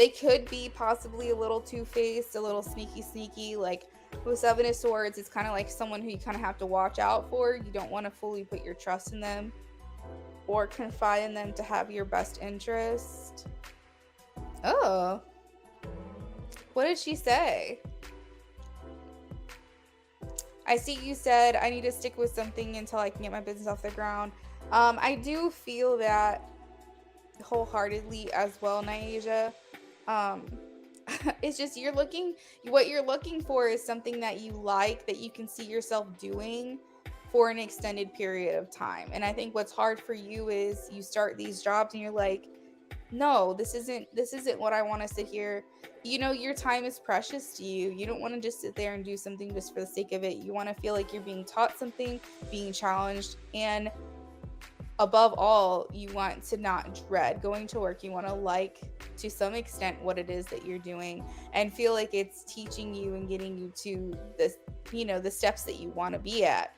could be possibly a little two-faced, a little sneaky. Like with 7 of swords, it's kind of like someone who you kind of have to watch out for. You don't want to fully put your trust in them or confide in them to have your best interest. Oh. What did she say? I see you said I need to stick with something until I can get my business off the ground. I do feel that wholeheartedly as well, Naija. It's just what you're looking for is something that you like, that you can see yourself doing for an extended period of time. And I think what's hard for you is you start these jobs and you're like, no, this isn't what I want to sit here. You know, your time is precious to you. You don't want to just sit there and do something just for the sake of it. You want to feel like you're being taught something, being challenged, and above all, you want to not dread going to work. You want to like to some extent what it is that you're doing and feel like it's teaching you and getting you to this, you know, the steps that you want to be at.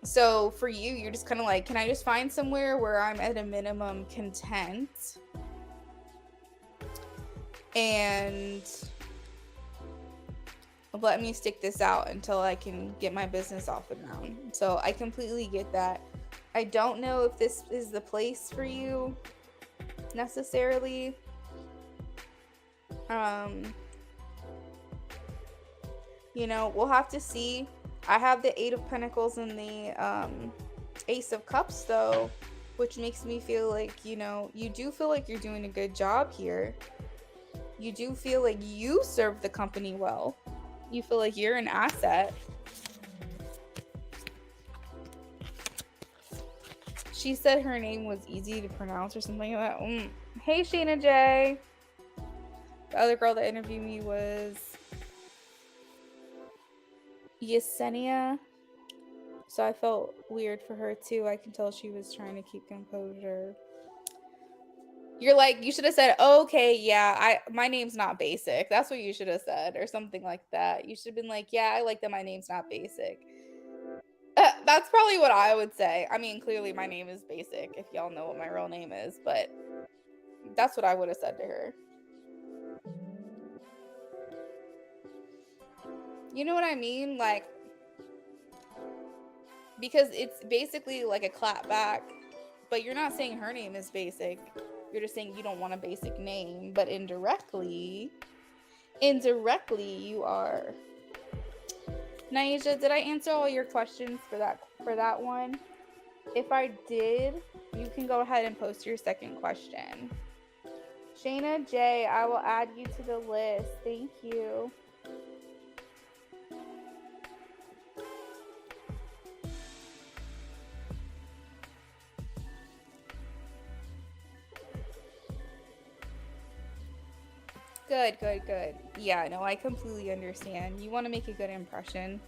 So for you, you're just kind of like, can I just find somewhere where I'm at a minimum content and let me stick this out until I can get my business off the ground. So I completely get that. I don't know if this is the place for you necessarily. You know, we'll have to see. I have the 8 of Pentacles and the Ace of Cups though. which makes me feel like, you know, you do feel like you're doing a good job here. You do feel like you serve the company well. You feel like you're an asset. She said her name was easy to pronounce or something like that. Hey, Shayna J. The other girl that interviewed me was Yesenia. So I felt weird for her too. I can tell she was trying to keep composure. You're like, you should have said, okay, yeah, my name's not basic. That's what you should have said, or something like that. You should have been like, yeah, I like that my name's not basic. That's probably what I would say. I mean, clearly my name is basic, if y'all know what my real name is, but that's what I would have said to her. You know what I mean? Like, because it's basically like a clap back, but you're not saying her name is basic. You're just saying you don't want a basic name, but indirectly you are. Naisha, did I answer all your questions for that one? If I did, you can go ahead and post your second question. Shayna J, I will add you to the list. Thank you. Good. Yeah, no, I completely understand. You want to make a good impression.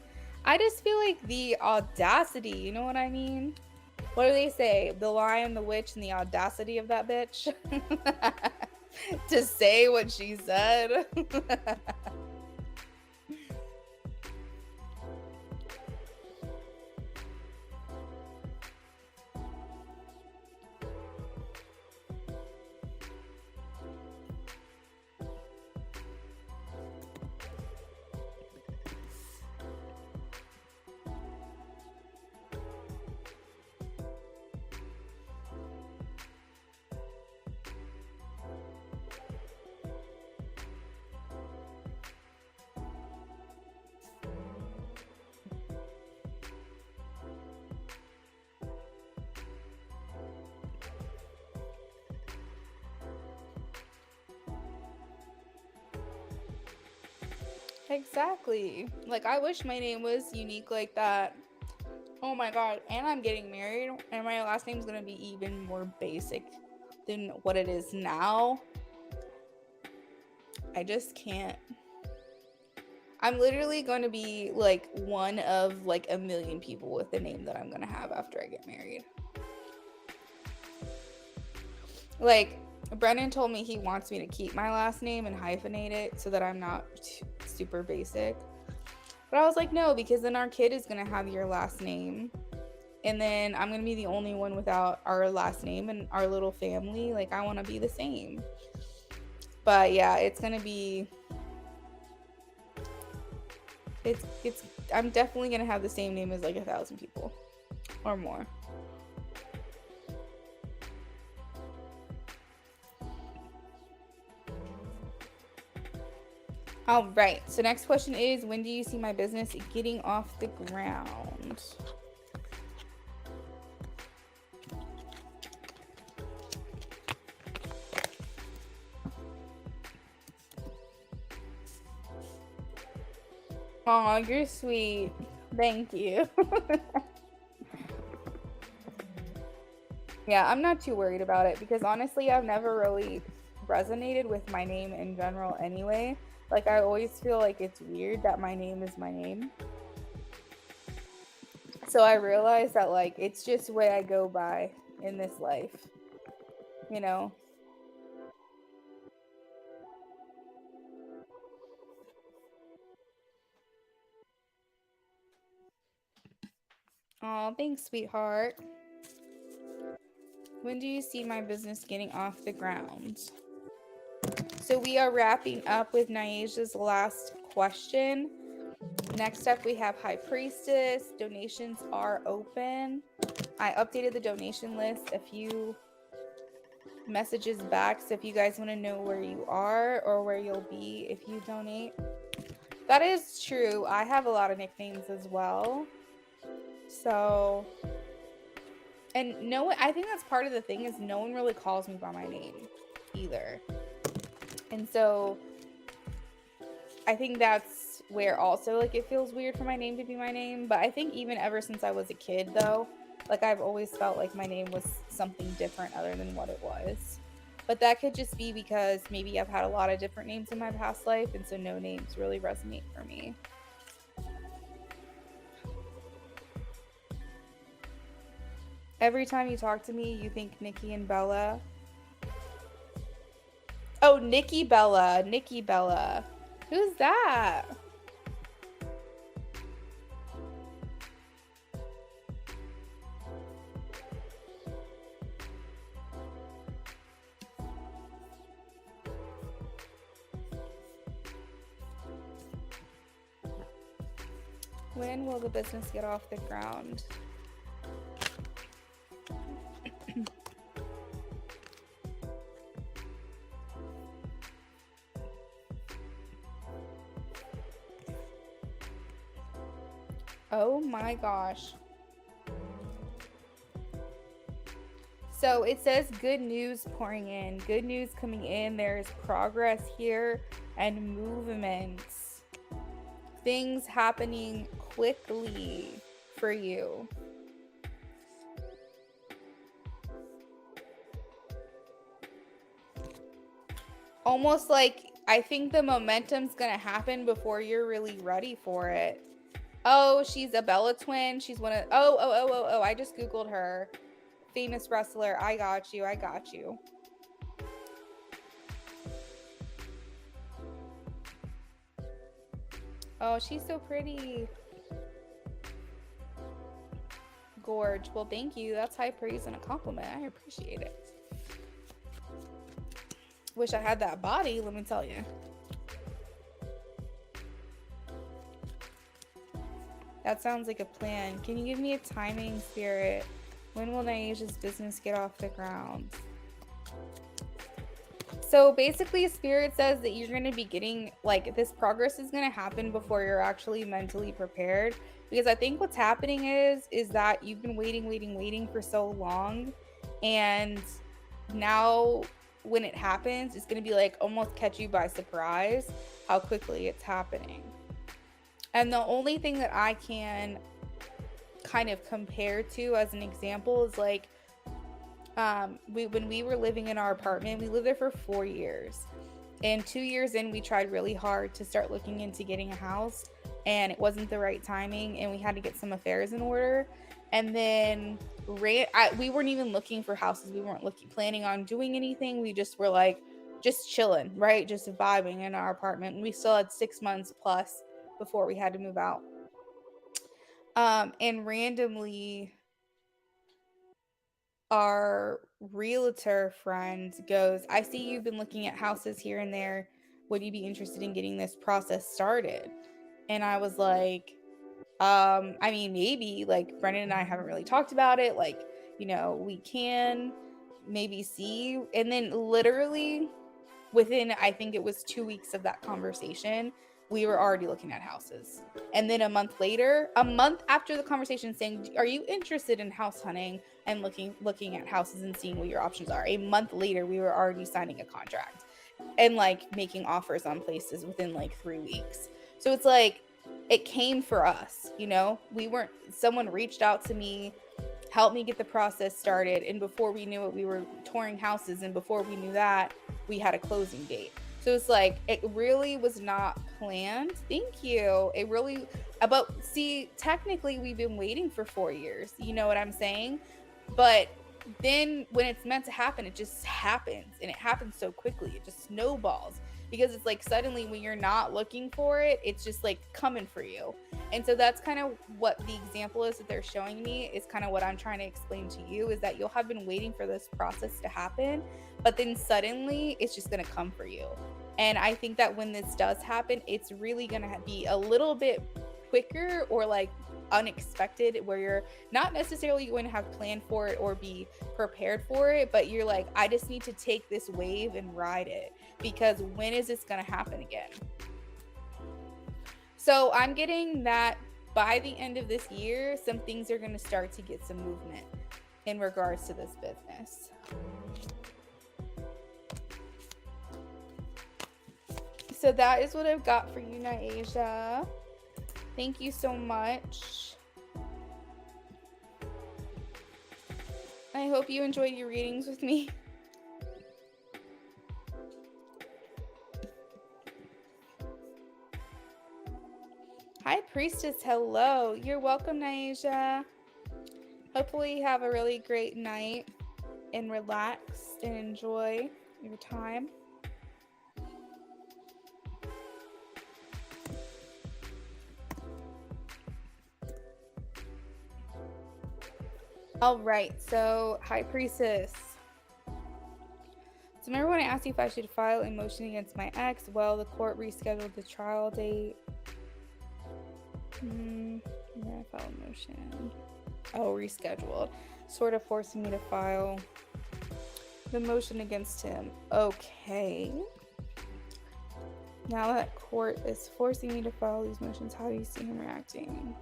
I just feel like the audacity, you know what I mean? What do they say? The Lion, the Witch, and the audacity of that bitch to say what she said. Exactly. Like, I wish my name was unique like that. Oh my god. And I'm getting married, and my last name's gonna be even more basic than what it is now. I just can't. I'm literally going to be like one of like a million people with the name that I'm going to have after I get married. Like, Brennan told me he wants me to keep my last name and hyphenate it so that I'm not super basic. But I was like, no, because then our kid is going to have your last name. And then I'm going to be the only one without our last name and our little family. Like, I want to be the same. But yeah, it's going to be... I'm definitely going to have the same name as like 1,000 people or more. All right. So next question is, when do you see my business getting off the ground? Oh, you're sweet. Thank you. Yeah, I'm not too worried about it because honestly, I've never really resonated with my name in general anyway. Like, I always feel like it's weird that my name is my name. So I realized that, like, it's just the way I go by in this life, you know? Oh, thanks, sweetheart. When do you see my business getting off the ground? So we are wrapping up with Nyaja's last question. Next up, we have High Priestess. Donations are open. I updated the donation list a few messages back. So if you guys want to know where you are or where you'll be if you donate. That is true. I have a lot of nicknames as well. So And no one, I think that's part of the thing, is no one really calls me by my name either. And so I think that's where also like it feels weird for my name to be my name. But I think even ever since I was a kid though, like I've always felt like my name was something different other than what it was. But that could just be because maybe I've had a lot of different names in my past life, and so no names really resonate for me. Every time you talk to me, you think Nikki and Bella. Oh, Nikki Bella. Nikki Bella. Who's that? When will the business get off the ground? Oh my gosh. So it says good news pouring in, good news coming in. There is progress here and movements. Things happening quickly for you. Almost like I think the momentum's gonna happen before you're really ready for it. Oh, she's a Bella twin. She's one of oh, I just Googled her. Famous wrestler. I got you. I got you. Oh, she's so pretty. Gorge. Well, thank you. That's high praise and a compliment. I appreciate it. Wish I had that body, let me tell you. That sounds like a plan. Can you give me a timing, Spirit? When will Naija's business get off the ground? So basically, Spirit says that you're going to be getting, like, this progress is going to happen before you're actually mentally prepared. Because I think what's happening is that you've been waiting for so long. And now when it happens, it's going to be like almost catch you by surprise how quickly it's happening. And the only thing that I can kind of compare to as an example is like when we were living in our apartment, we lived there for 4 years, and 2 years in we tried really hard to start looking into getting a house, and it wasn't the right timing, and we had to get some affairs in order. And then we weren't even looking for houses. We weren't planning on doing anything. We just were like just chilling, right, just vibing in our apartment, and we still had 6 months plus before we had to move out. And randomly our realtor friend goes, I see you've been looking at houses here and there. Would you be interested in getting this process started? And I was like, I mean, maybe, like, Brendan and I haven't really talked about it. Like, you know, we can maybe see. And then literally within, I think it was 2 weeks of that conversation, we were already looking at houses. And then a month after the conversation, saying, are you interested in house hunting and looking at houses and seeing what your options are? A month later, we were already signing a contract and like making offers on places within like 3 weeks. So it's like, it came for us, you know. Someone reached out to me, helped me get the process started, and before we knew it, we were touring houses, and before we knew that, we had a closing date. So it's like, it really was not planned. Thank you. It really, technically we've been waiting for 4 years, you know what I'm saying? But then when it's meant to happen, it just happens, and it happens so quickly. It just snowballs, because it's like suddenly when you're not looking for it, it's just like coming for you. And so that's kind of what the example is that they're showing me, is kind of what I'm trying to explain to you, is that you'll have been waiting for this process to happen, but then suddenly it's just going to come for you. And I think that when this does happen, it's really going to be a little bit quicker or like unexpected, where you're not necessarily going to have planned for it or be prepared for it, but you're like, I just need to take this wave and ride it, because when is this going to happen again? So I'm getting that by the end of this year, some things are going to start to get some movement in regards to this business. So that is what I've got for you, Naisha. Thank you so much. I hope you enjoyed your readings with me. Hi, Priestess. Hello. You're welcome, Naisha. Hopefully you have a really great night and relax and enjoy your time. All right, so High Priestess. So remember when I asked you if I should file a motion against my ex? Well, the court rescheduled the trial date. Where I file a motion? Oh, rescheduled. Sort of forcing me to file the motion against him. Okay. Now that court is forcing me to file these motions, how do you see him reacting?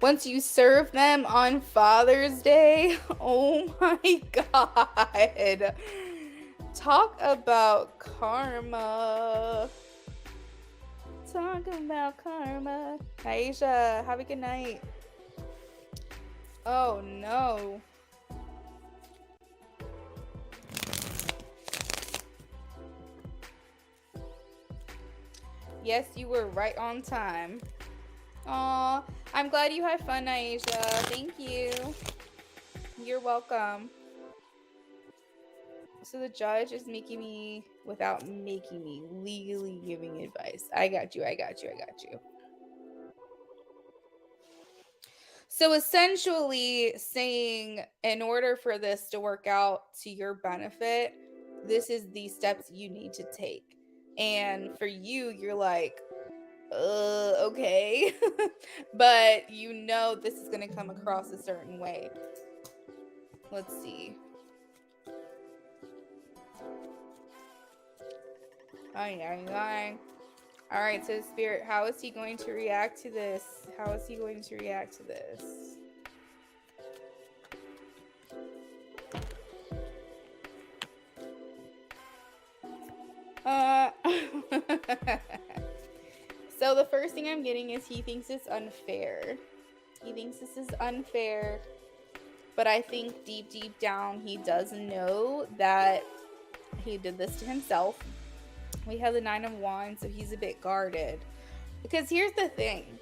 Once you serve them on Father's Day, oh my God. Talk about karma. Talk about karma. Aisha, have a good night. Oh no. Yes, you were right on time. Aw, I'm glad you had fun, Aisha. Thank you. You're welcome. So the judge is making me, without making me, legally giving advice. I got you. So essentially saying, in order for this to work out to your benefit, this is the steps you need to take. And for you, you're like, okay. But you know this is going to come across a certain way. Let's see. All right, so Spirit, how is he going to react to this? How is he going to react to this? So the first thing I'm getting is he thinks it's unfair. He thinks this is unfair, but I think deep down he does know that he did this to himself. We have the 9 of Wands, so he's a bit guarded. Because here's the thing.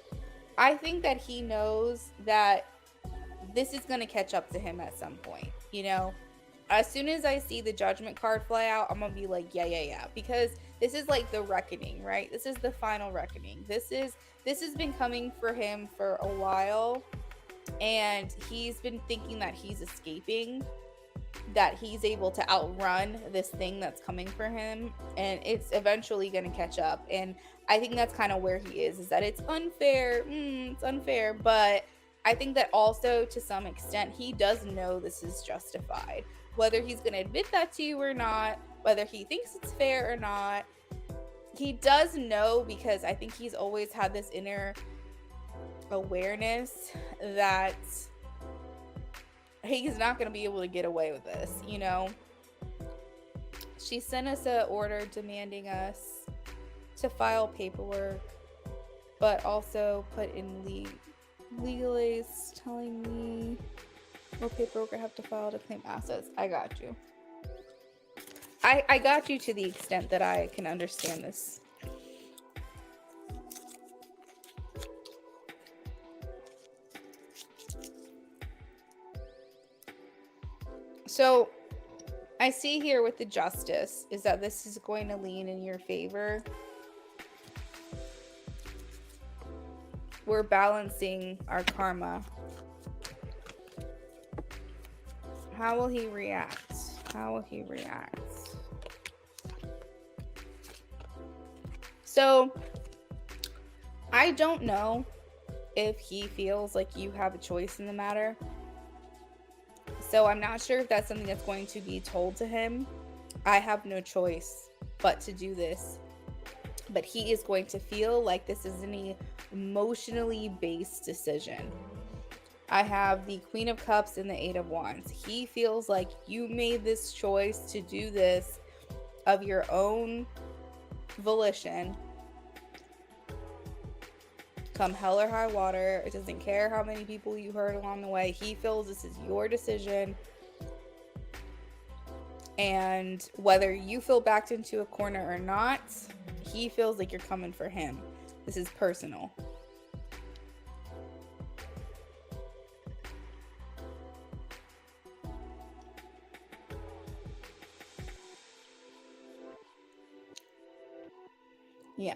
I think that he knows that this is going to catch up to him at some point, you know? As soon as I see the Judgment card fly out, I'm going to be like, yeah. Because this is like the reckoning, right? This is the final reckoning. This has been coming for him for a while. And he's been thinking that he's escaping, that he's able to outrun this thing that's coming for him, and it's eventually going to catch up. And I think that's kind of where he is that it's unfair. It's unfair, but I think that also to some extent he does know this is justified. Whether he's going to admit that to you or not, whether he thinks it's fair or not, he does know, because I think he's always had this inner awareness that he's not going to be able to get away with this, you know? She sent us an order demanding us to file paperwork, but also put in legalese telling me what paperwork I have to file to claim assets. I got you. I got you to the extent that I can understand this. So I see here with the Justice is that this is going to lean in your favor. We're balancing our karma. How will he react? How will he react? So I don't know if he feels like you have a choice in the matter. So I'm not sure if that's something that's going to be told to him. I have no choice but to do this. But he is going to feel like this is any emotionally based decision. I have the Queen of Cups and the Eight of Wands. He feels like you made this choice to do this of your own volition. Come hell or high water. It doesn't care how many people you hurt along the way. He feels this is your decision. And whether you feel backed into a corner or not, he feels like you're coming for him. This is personal. Yeah.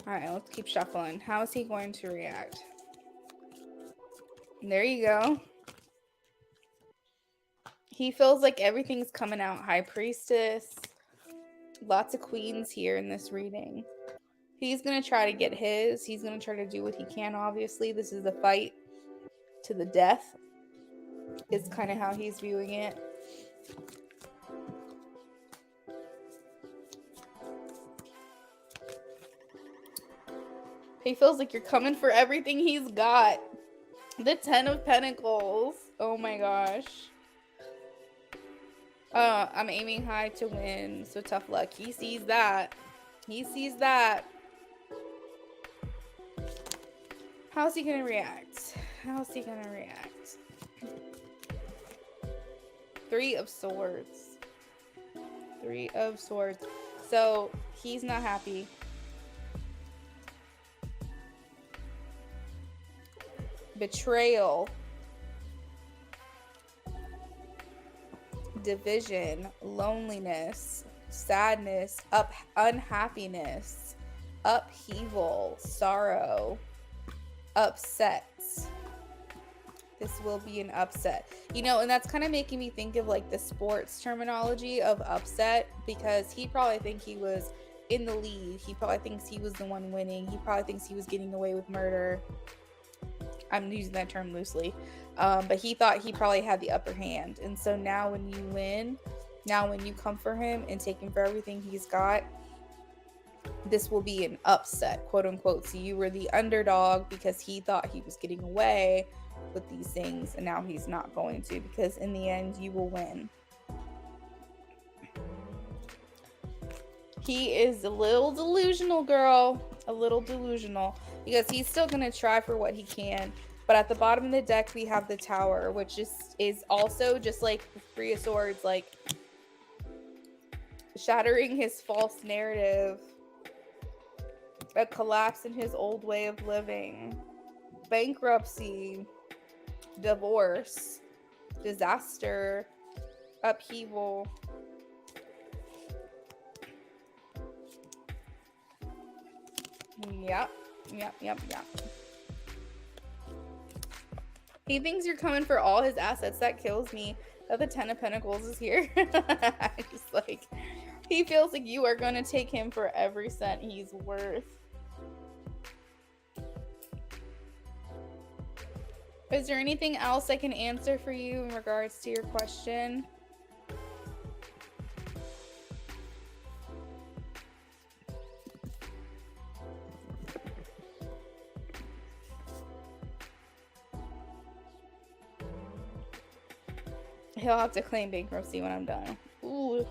All right, let's keep shuffling. How is he going to react? There you go. He feels like everything's coming out. High Priestess. Lots of queens here in this reading. He's going to try to get his. He's going to try to do what he can, obviously. This is a fight to the death. Is kind of how he's viewing it. He feels like you're coming for everything he's got. The 10 of Pentacles. Oh my gosh. I'm aiming high to win, so tough luck. He sees that. He sees that. How's he gonna react? How's he gonna react? 3 of Swords. 3 of Swords. So he's not happy. Betrayal. Division. Loneliness. Sadness. Unhappiness. Upheaval. Sorrow. Upset. This will be an upset. You know, and that's kind of making me think of like the sports terminology of upset, because he probably thinks he was in the lead. He probably thinks he was the one winning. He probably thinks he was getting away with murder. I'm using that term loosely. But he thought he probably had the upper hand. And so now when you win, now when you come for him and take him for everything he's got, this will be an upset, quote unquote. So you were the underdog because he thought he was getting away with these things, and now he's not going to, because in the end you will win. He is a little delusional, girl. A little delusional, because he's still going to try for what he can. But at the bottom of the deck, we have the Tower, which is also just like the 3 of Swords, like shattering his false narrative, a collapse in his old way of living, bankruptcy, divorce, disaster, upheaval. Yep. He thinks you're coming for all his assets. That kills me that the 10 of Pentacles is here. Just like, he feels like you are going to take him for every cent he's worth. Is there anything else I can answer for you in regards to your question? He'll have to claim bankruptcy when I'm done. Ooh.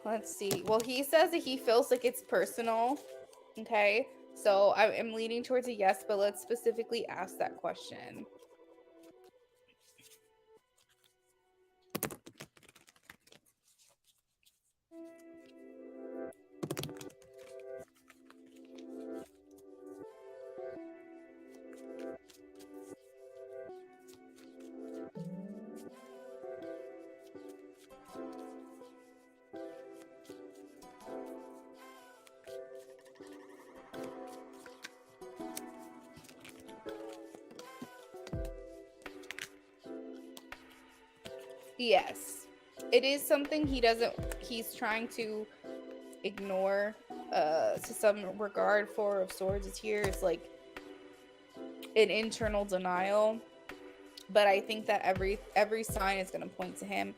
Let's see. Well, he says that he feels like it's personal. Okay. So I'm leaning towards a yes, but let's specifically ask that question. Yes. It is something he's trying to ignore to some regard. Four of Swords is here. It's like an internal denial. But I think that every sign is going to point to him,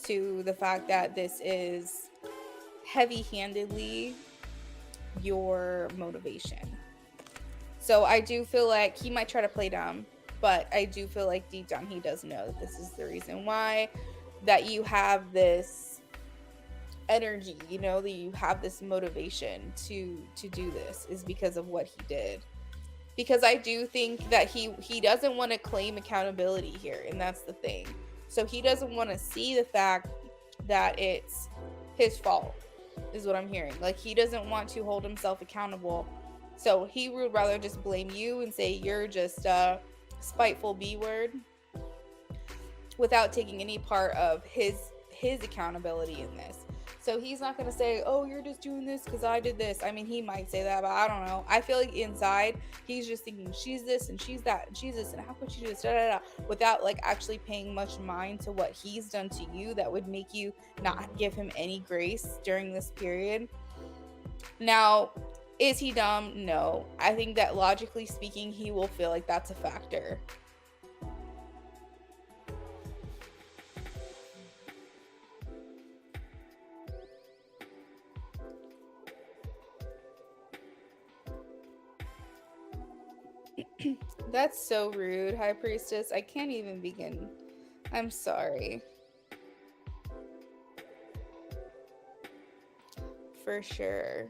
to the fact that this is heavy-handedly your motivation. So I do feel like he might try to play dumb, but I do feel like deep down he does know that this is the reason why, that you have this energy, you know, that you have this motivation to do this, is because of what he did. Because I do think that he doesn't want to claim accountability here, and that's the thing. So he doesn't want to see the fact that it's his fault, is what I'm hearing. Like, he doesn't want to hold himself accountable. So he would rather just blame you and say you're just a spiteful B word, without taking any part of his accountability in this. So he's not going to say, oh, you're just doing this because I did this. I mean, he might say that, but I don't know. I feel like inside, he's just thinking, she's this and she's that and she's this and how could you do this, da, da, da, without like actually paying much mind to what he's done to you that would make you not give him any grace during this period. Now, is he dumb? No. I think that logically speaking, he will feel like that's a factor. That's so rude, High Priestess. I can't even begin. I'm sorry. For sure.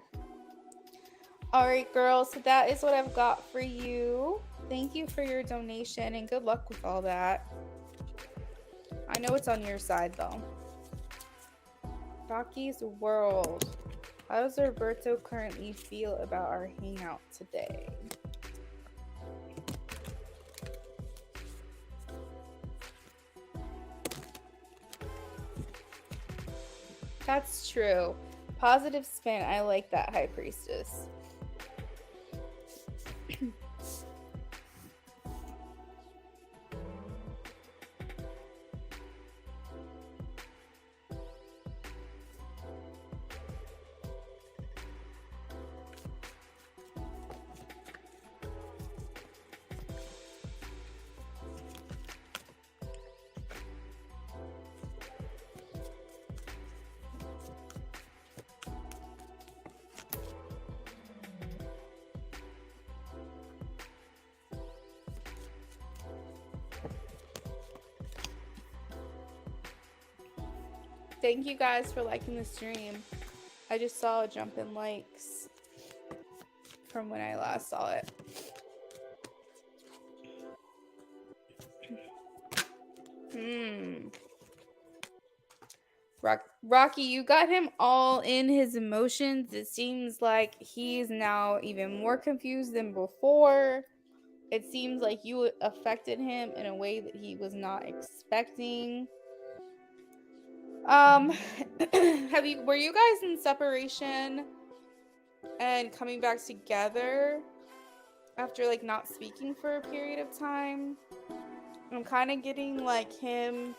Alright, girls. So that is what I've got for you. Thank you for your donation and good luck with all that. I know it's on your side, though. Rocky's World. How does Roberto currently feel about our hangout today? That's true. Positive spin. I like that, High Priestess. Thank you guys for liking the stream. I just saw a jump in likes from when I last saw it. Rocky, you got him all in his emotions. It seems like he's now even more confused than before. It seems like you affected him in a way that he was not expecting. Were you guys in separation and coming back together after like not speaking for a period of time? I'm kind of getting like him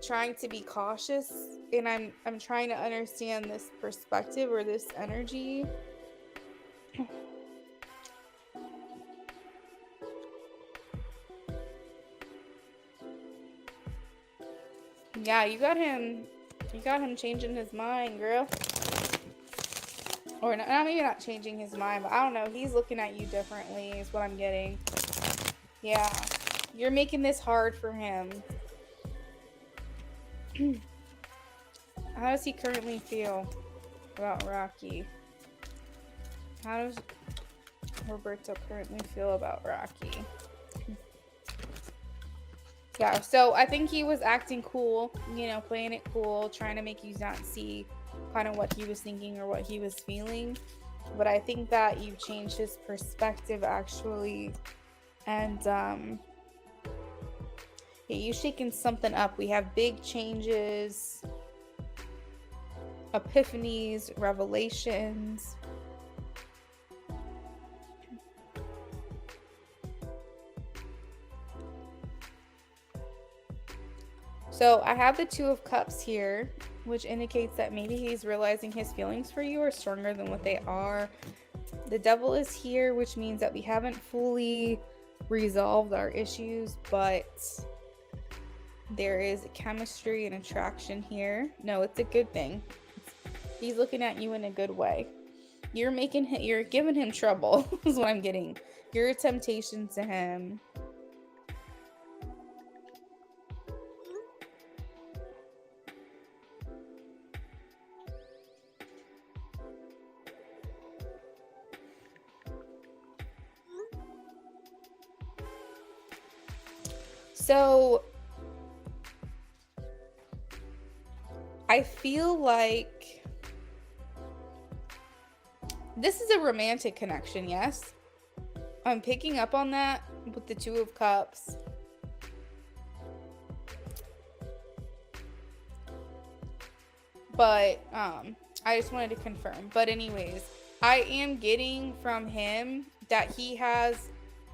trying to be cautious, and I'm trying to understand this perspective or this energy. Yeah, you got him changing his mind, girl. Or not, maybe not changing his mind, but I don't know. He's looking at you differently is what I'm getting. Yeah, you're making this hard for him. How does he currently feel about Rocky? How does Roberto currently feel about Rocky? Yeah, so I think he was acting cool, you know, playing it cool, trying to make you not see kind of what he was thinking or what he was feeling. But I think that you changed his perspective actually. And yeah, you've shaken something up. We have big changes, epiphanies, revelations. So I have the Two of Cups here, which indicates that maybe he's realizing his feelings for you are stronger than what they are. The Devil is here, which means that we haven't fully resolved our issues, but there is chemistry and attraction here. No, it's a good thing. He's looking at you in a good way. You're giving him trouble is what I'm getting. You're a temptation to him. So I feel like this is a romantic connection, yes? I'm picking up on that with the Two of Cups. But I just wanted to confirm. But anyways, I am getting from him that he has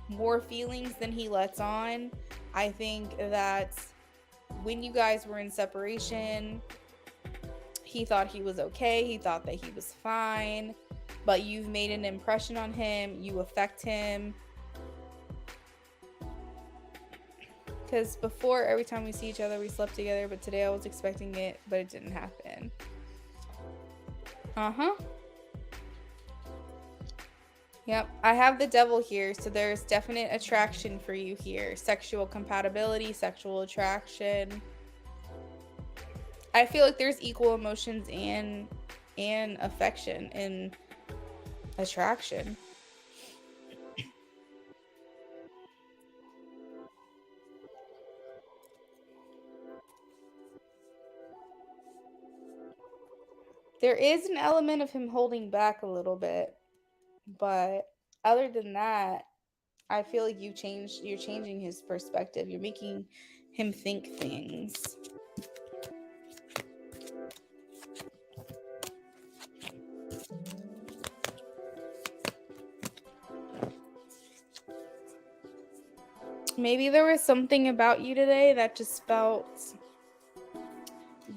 more feelings than he lets on. I think that when you guys were in separation, he thought he was okay. He thought that he was fine. But you've made an impression on him. You affect him. Because before, every time we see each other, we slept together. But today I was expecting it, but it didn't happen. Yep, I have the Devil here, so there's definite attraction for you here. Sexual compatibility, sexual attraction. I feel like there's equal emotions and affection and attraction. There is an element of him holding back a little bit. But other than that, I feel like you're changing his perspective. You're making him think things. Maybe there was something about you today that just felt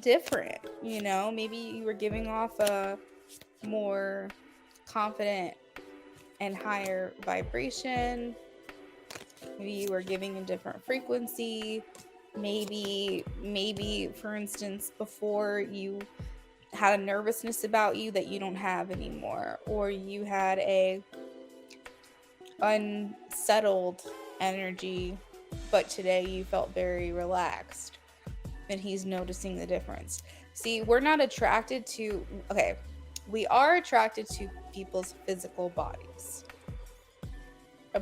different, you know? Maybe you were giving off a more confident and higher vibration. Maybe you were giving a different frequency. Maybe for instance, before you had a nervousness about you that you don't have anymore, or you had a unsettled energy, but today you felt very relaxed, and he's noticing the difference. See, we're not attracted to, okay, we are attracted to people's physical bodies,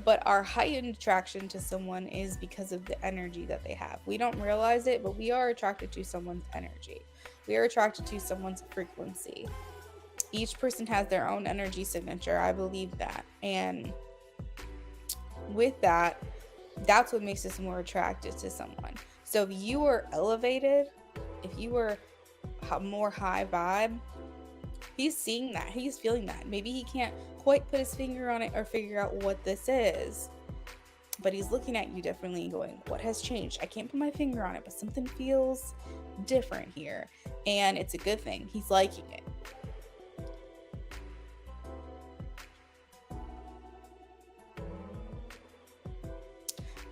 but our heightened attraction to someone is because of the energy that they have. We don't realize it, but we are attracted to someone's energy. We are attracted to someone's frequency. Each person has their own energy signature. I believe that. And with that, that's what makes us more attracted to someone. So if you were elevated, if you were more high vibe, he's seeing that. He's feeling that. Maybe he can't quite put his finger on it or figure out what this is, but he's looking at you differently and going, what has changed? I can't put my finger on it, but something feels different here, and it's a good thing. He's liking it.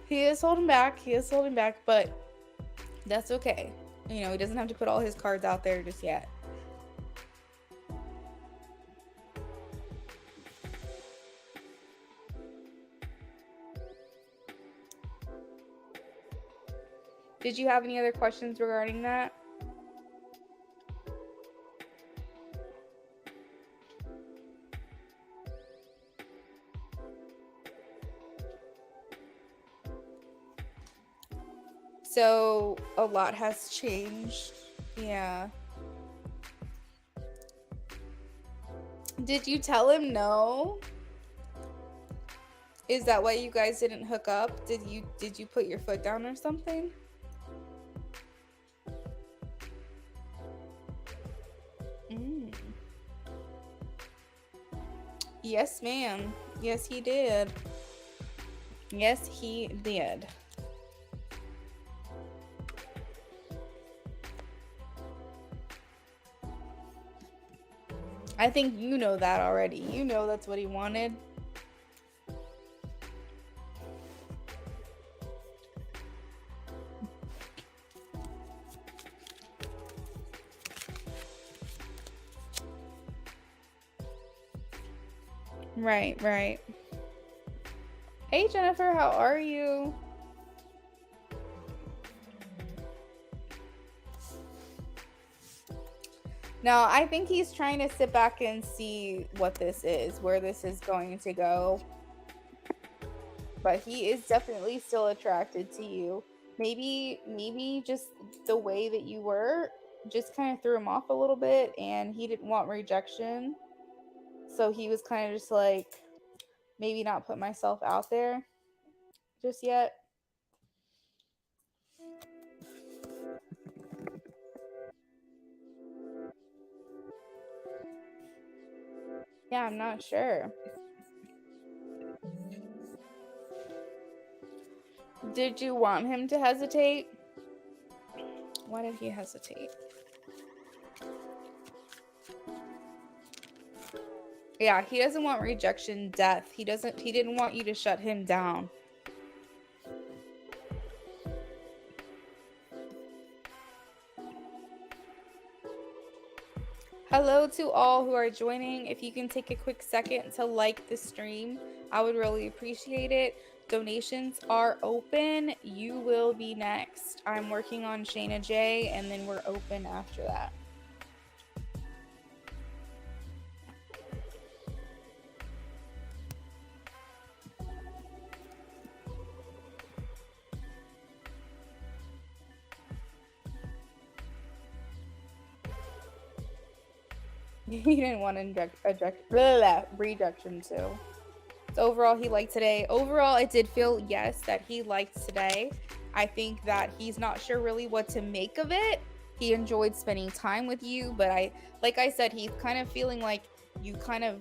He is holding back, but that's okay. You know, he doesn't have to put all his cards out there just yet. Did you have any other questions regarding that? So a lot has changed. Yeah. Did you tell him no? Is that why you guys didn't hook up? Did you put your foot down or something? Yes, ma'am. Yes, he did. Yes, he did. I think you know that already. You know that's what he wanted. Right, right. Hey Jennifer, how are you? Now, I think he's trying to sit back and see what this is, where this is going to go. But he is definitely still attracted to you. Maybe just the way that you were just kind of threw him off a little bit, and he didn't want rejection. So he was kind of just like, maybe not put myself out there just yet. Yeah, I'm not sure. Did you want him to hesitate? Why did he hesitate? Yeah, he doesn't want rejection, death. He didn't want you to shut him down. Hello to all who are joining. If you can take a quick second to like the stream, I would really appreciate it. Donations are open. You will be next. I'm working on Shayna J, and then we're open after that. He didn't want rejection too. So overall, he liked today. Overall, it did feel, yes, that he liked today. I think that he's not sure really what to make of it. He enjoyed spending time with you, but like I said, he's kind of feeling like you kind of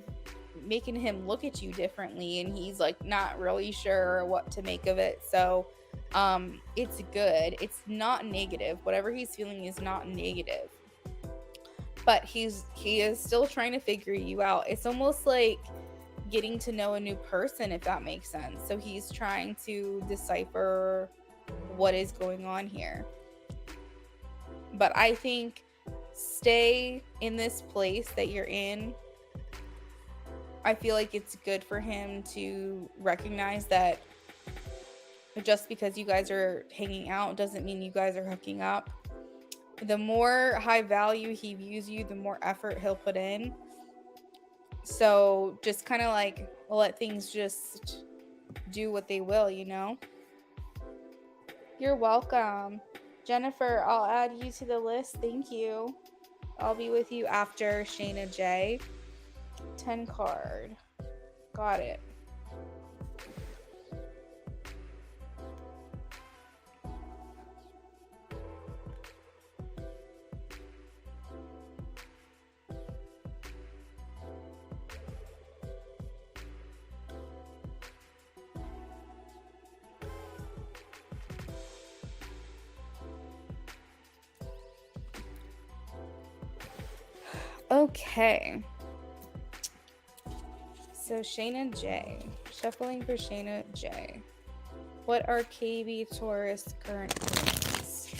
making him look at you differently, and he's like not really sure what to make of it. So it's good. It's not negative. Whatever he's feeling is not negative. But he is still trying to figure you out. It's almost like getting to know a new person, if that makes sense. So he's trying to decipher what is going on here. But I think stay in this place that you're in. I feel like it's good for him to recognize that just because you guys are hanging out doesn't mean you guys are hooking up. The more high value he views you, the more effort he'll put in. So just kind of like let things just do what they will, you know? You're welcome. Jennifer, I'll add you to the list. Thank you. I'll be with you after Shayna J. 10 card. Got it. Okay. So Shayna J. Shuffling for Shayna J. What are KB Taurus current feelings?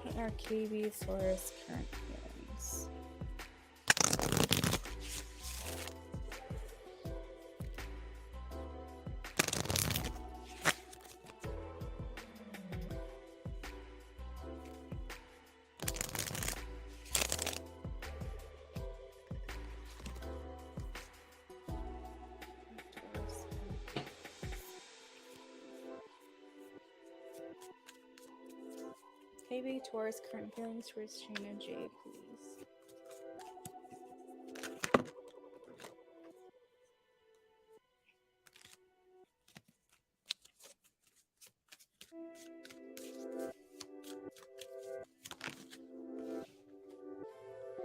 What are KB Taurus current feelings? KB Taurus current feelings towards Shayna J, please.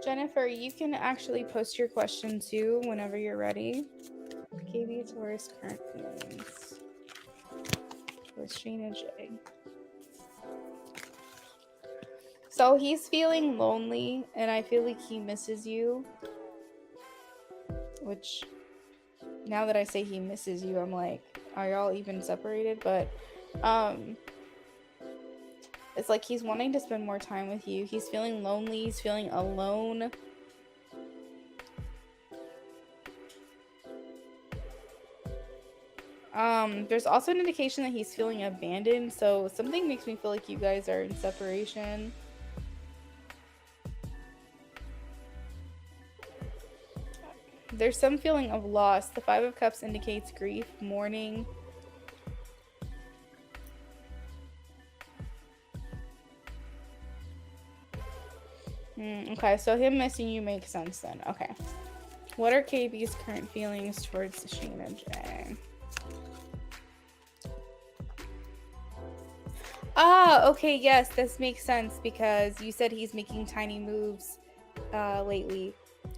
Jennifer, you can actually post your question too whenever you're ready. KB Taurus current feelings towards Shayna J. So he's feeling lonely, and I feel like he misses you. Which, now that I say he misses you, I'm like, are y'all even separated? But it's like he's wanting to spend more time with you. He's feeling lonely. He's feeling alone. There's also an indication that he's feeling abandoned. So something makes me feel like you guys are in separation. There's some feeling of loss. The Five of Cups indicates grief, mourning. Okay, so him missing you makes sense then. Okay. What are KB's current feelings towards Sheena J? Ah, okay, yes, this makes sense because you said he's making tiny moves lately.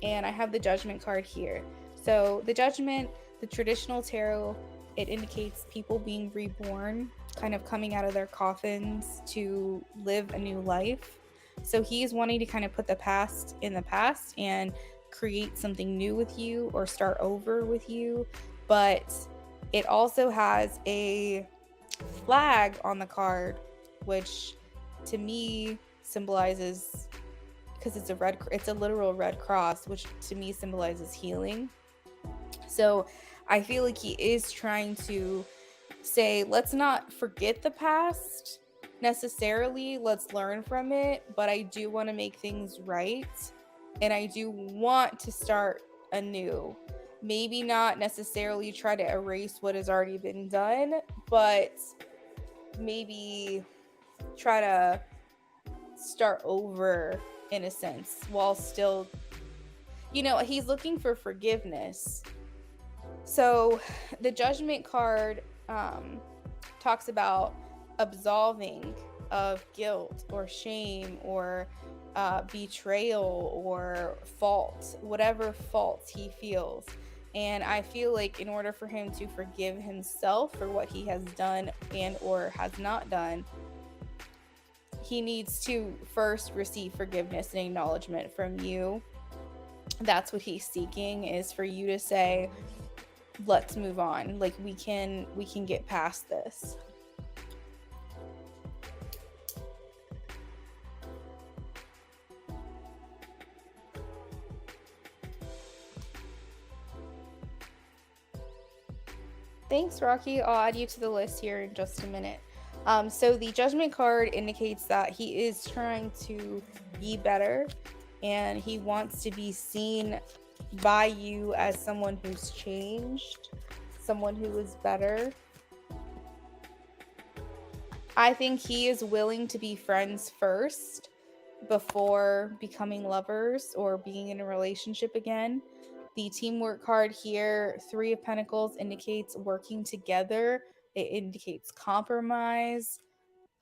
And I have the Judgment card here. So the Judgment, the traditional tarot, it indicates people being reborn, kind of coming out of their coffins to live a new life. So he's wanting to kind of put the past in the past and create something new with you or start over with you. But it also has a flag on the card, which to me symbolizes, because it's a literal red cross, which to me symbolizes healing. So I feel like he is trying to say, let's not forget the past necessarily, let's learn from it, but I do want to make things right, and I do want to start anew. Maybe not necessarily try to erase what has already been done, but maybe try to start over in a sense, while still, he's looking for forgiveness. So the Judgment card talks about absolving of guilt or shame or betrayal or fault, whatever faults he feels. And I feel like in order for him to forgive himself for what he has done and or has not done, he needs to first receive forgiveness and acknowledgement from you. That's what he's seeking, is for you to say, let's move on. Like, we can get past this. Thanks, Rocky. I'll add you to the list here in just a minute. So the Judgment card indicates that he is trying to be better, and he wants to be seen by you as someone who's changed, someone who is better. I think he is willing to be friends first before becoming lovers or being in a relationship again. The teamwork card here, Three of Pentacles, indicates working together. It indicates compromise,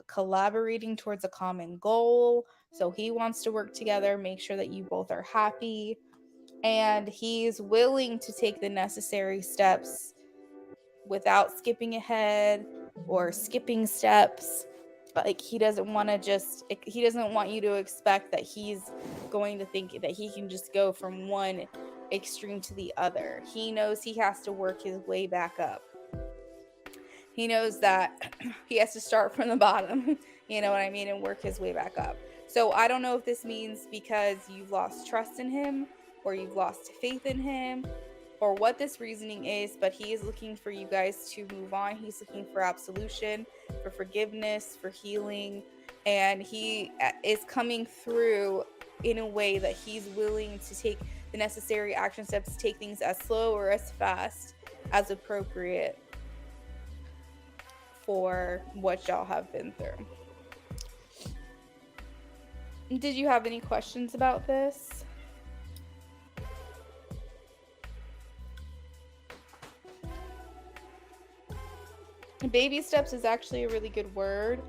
collaborating towards a common goal. So he wants to work together, make sure that you both are happy, and he's willing to take the necessary steps without skipping ahead or skipping steps. Like, he doesn't want you to expect that he's going to think that he can just go from one extreme to the other. He knows he has to work his way back up. He knows that he has to start from the bottom, you know what I mean, and work his way back up. So I don't know if this means because you've lost trust in him or you've lost faith in him or what this reasoning is, but he is looking for you guys to move on. He's looking for absolution, for forgiveness, for healing, and he is coming through in a way that he's willing to take the necessary action steps, take things as slow or as fast as appropriate for what y'all have been through. Did you have any questions about this? Baby steps is actually a really good word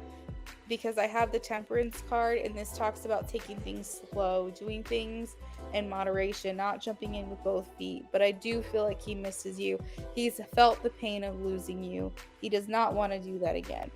because I have the Temperance card, and this talks about taking things slow, doing things in moderation, not jumping in with both feet. But I do feel like he misses you. He's felt the pain of losing you. He does not want to do that again.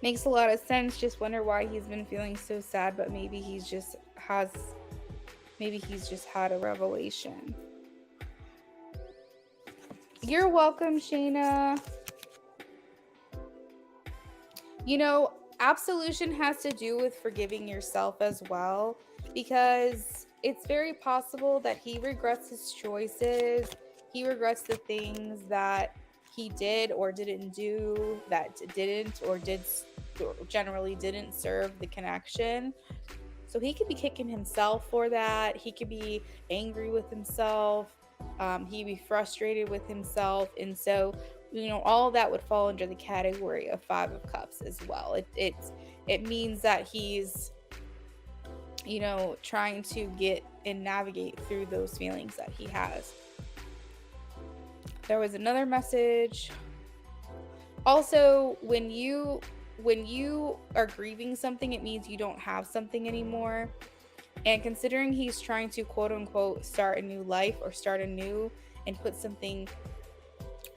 Makes a lot of sense. Just wonder why he's been feeling so sad, but maybe he's just had a revelation. You're welcome, Shayna. You know, absolution has to do with forgiving yourself as well, because it's very possible that he regrets his choices. He regrets the things that he did or didn't do, that didn't or did or generally didn't serve the connection. So he could be kicking himself for that. He could be angry with himself. He'd be frustrated with himself. And so, you know, all of that would fall under the category of Five of Cups as well. It means that he's, you know, trying to get and navigate through those feelings that he has. There was another message. Also, when you are grieving something, it means you don't have something anymore. And considering he's trying to quote unquote start a new life or start anew and put something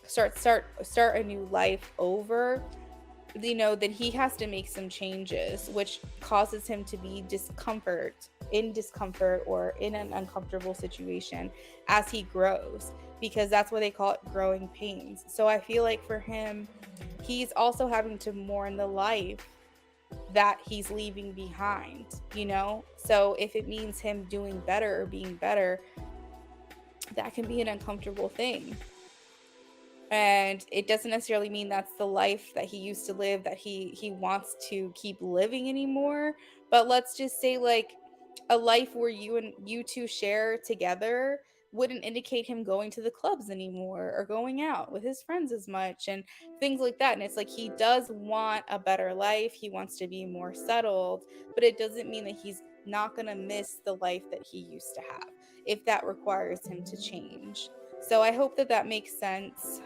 start a new life over, you know, then he has to make some changes, which causes him to be in discomfort or in an uncomfortable situation as he grows, because that's what they call it, growing pains. So I feel like for him, he's also having to mourn the life that he's leaving behind, you know? So if it means him doing better or being better, that can be an uncomfortable thing. And it doesn't necessarily mean that's the life that he used to live that he wants to keep living anymore. But let's just say, like, a life where you two share together wouldn't indicate him going to the clubs anymore or going out with his friends as much and things like that. And it's like, he does want a better life. He wants to be more settled, but it doesn't mean that he's not going to miss the life that he used to have if that requires him to change. So I hope that makes sense.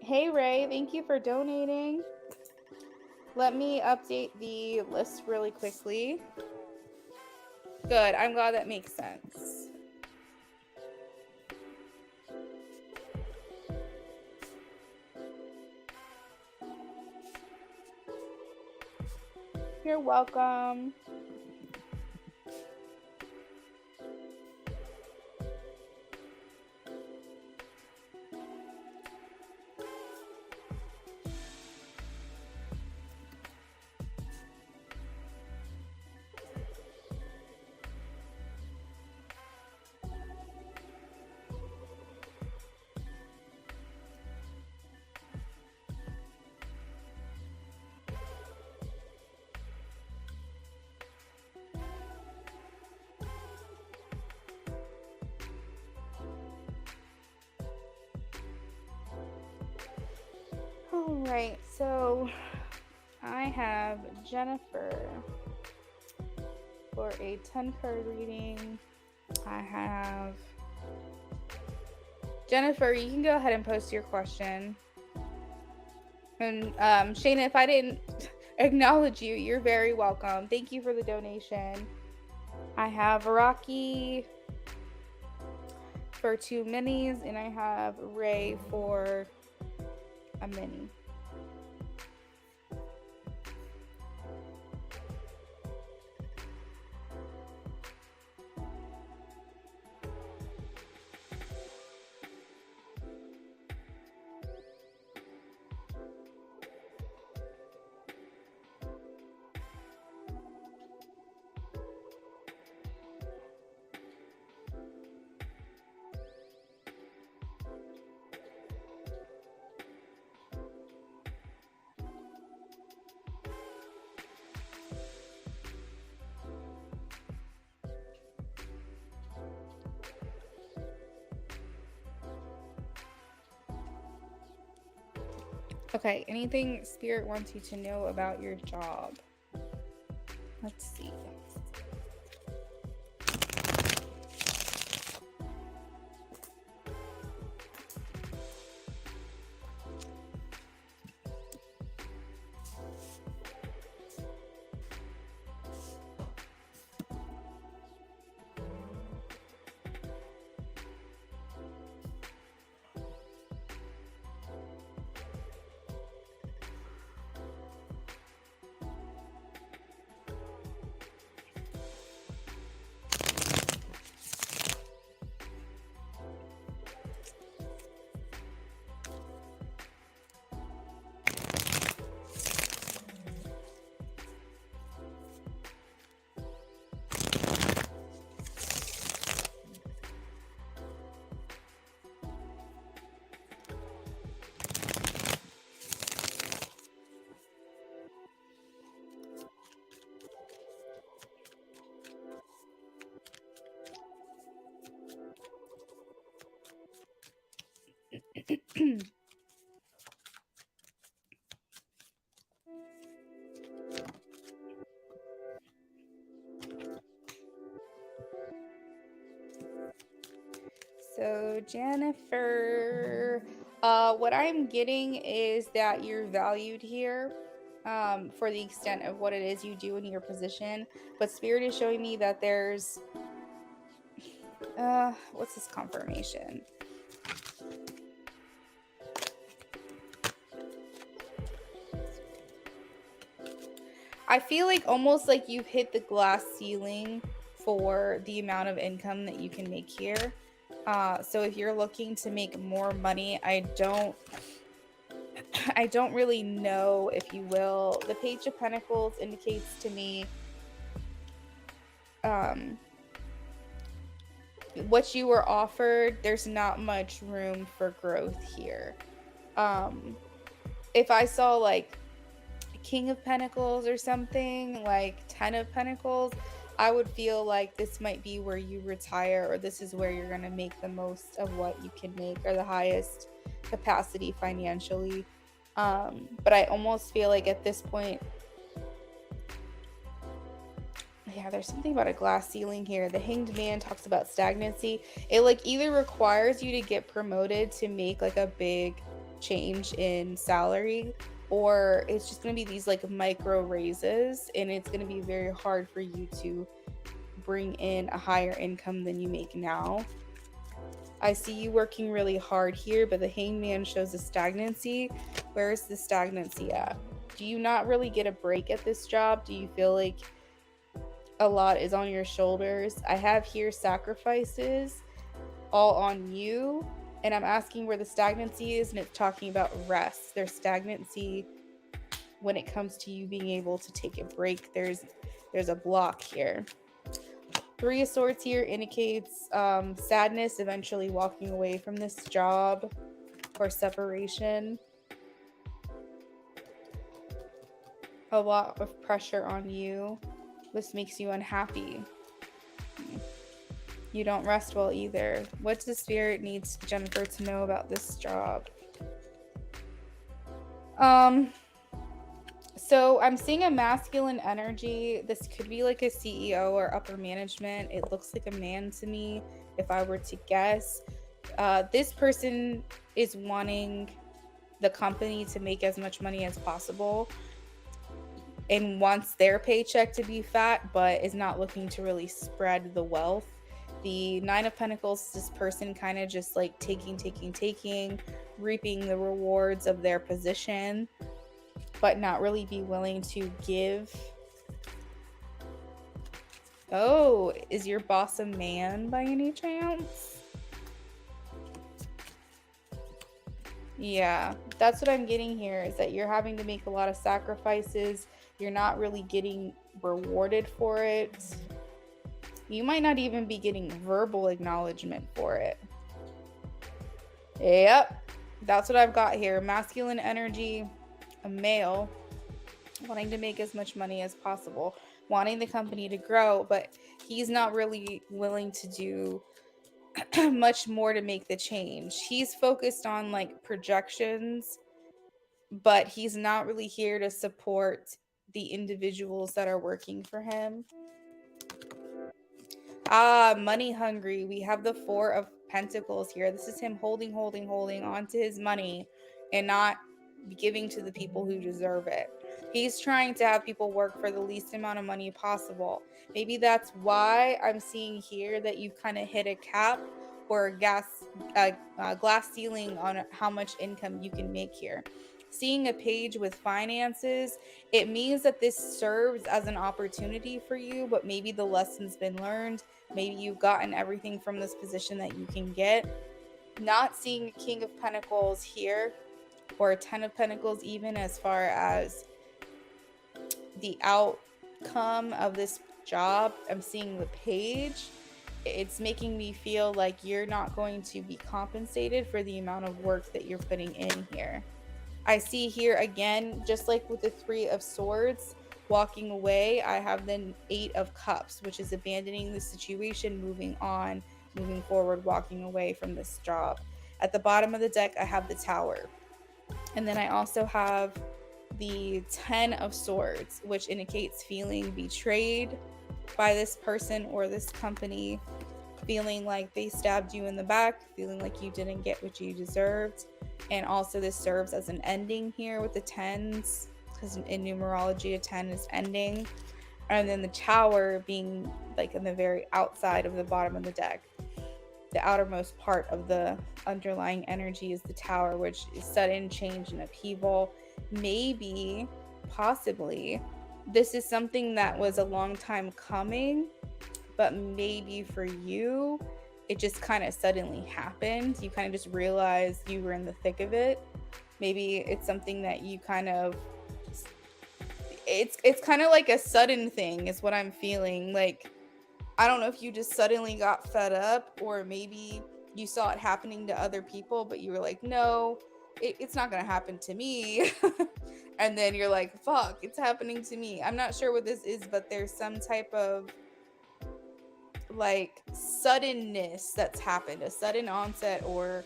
Hey Ray, thank you for donating. Let me update the list really quickly. Good, I'm glad that makes sense. You're welcome. All right, so I have Jennifer for a 10-card reading. I have Jennifer, you can go ahead and post your question. And Shayna, if I didn't acknowledge you, you're very welcome. Thank you for the donation. I have Rocky for 2 minis, and I have Ray for a mini. Okay, anything Spirit wants you to know about your job? Let's see. So Jennifer, what I'm getting is that you're valued here for the extent of what it is you do in your position, but Spirit is showing me that there's what's this confirmation? I feel like almost like you've hit the glass ceiling for the amount of income that you can make here. So if you're looking to make more money, I don't really know, if you will. The Page of Pentacles indicates to me what you were offered, there's not much room for growth here. If I saw like King of Pentacles or something, like 10 of Pentacles, I would feel like this might be where you retire, or this is where you're going to make the most of what you can make, or the highest capacity financially. But I almost feel like at this point, yeah, there's something about a glass ceiling here. The Hanged Man talks about stagnancy. It like either requires you to get promoted to make like a big change in salary, or it's just going to be these like micro raises, and it's going to be very hard for you to bring in a higher income than you make now. I see you working really hard here, but the Hanged Man shows a stagnancy. Where is the stagnancy at? Do you not really get a break at this job? Do you feel like a lot is on your shoulders? I have here sacrifices all on you, and I'm asking where the stagnancy is, and it's talking about rest. There's stagnancy when it comes to you being able to take a break. There's a block here. Three of Swords here indicates sadness, eventually walking away from this job, or separation. A lot of pressure on you. This makes you unhappy. You don't rest well either. What does Spirit needs Jennifer to know about this job? So I'm seeing a masculine energy. This could be like a CEO or upper management. It looks like a man to me, if I were to guess. This person is wanting the company to make as much money as possible and wants their paycheck to be fat, but is not looking to really spread the wealth. The Nine of Pentacles, this person kind of just like taking, reaping the rewards of their position, but not really be willing to give. Oh, is your boss a man by any chance? Yeah, that's what I'm getting here, is that you're having to make a lot of sacrifices. You're not really getting rewarded for it. You might not even be getting verbal acknowledgement for it. Yep, that's what I've got here. Masculine energy, a male, wanting to make as much money as possible, wanting the company to grow, but he's not really willing to do much more to make the change. He's focused on like projections, but he's not really here to support the individuals that are working for him. Money hungry. We have the Four of Pentacles here. This is him holding on to his money and not giving to the people who deserve it. He's trying to have people work for the least amount of money possible. Maybe that's why I'm seeing here that you kind of hit a cap or a glass ceiling on how much income you can make here. Seeing a page with finances, it means that this serves as an opportunity for you, but maybe the lesson's been learned. Maybe you've gotten everything from this position that you can get. Not seeing a King of Pentacles here, or a Ten of Pentacles, even as far as the outcome of this job. I'm seeing the page. It's making me feel like you're not going to be compensated for the amount of work that you're putting in here. I see here again, just like with the Three of Swords, walking away, I have the Eight of Cups, which is abandoning the situation, moving on, moving forward, walking away from this job. At the bottom of the deck, I have the Tower. And then I also have the Ten of Swords, which indicates feeling betrayed by this person or this company. feeling like they stabbed you in the back, feeling like you didn't get what you deserved. And also this serves as an ending here with the 10s, because in numerology a 10 is ending. And then the Tower being like in the very outside of the bottom of the deck. The outermost part of the underlying energy is the Tower, which is sudden change and upheaval. Maybe, possibly, this is something that was a long time coming, but maybe for you, it just kind of suddenly happened. You kind of just realized you were in the thick of it. Maybe it's something that you kind of, it's kind of like a sudden thing is what I'm feeling. Like, I don't know if you just suddenly got fed up, or maybe you saw it happening to other people, but you were like, no, it's not going to happen to me. And then you're like, fuck, it's happening to me. I'm not sure what this is, but there's some type of like suddenness that's happened, a sudden onset, or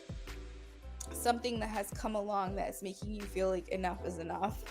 something that has come along that's making you feel like enough is enough.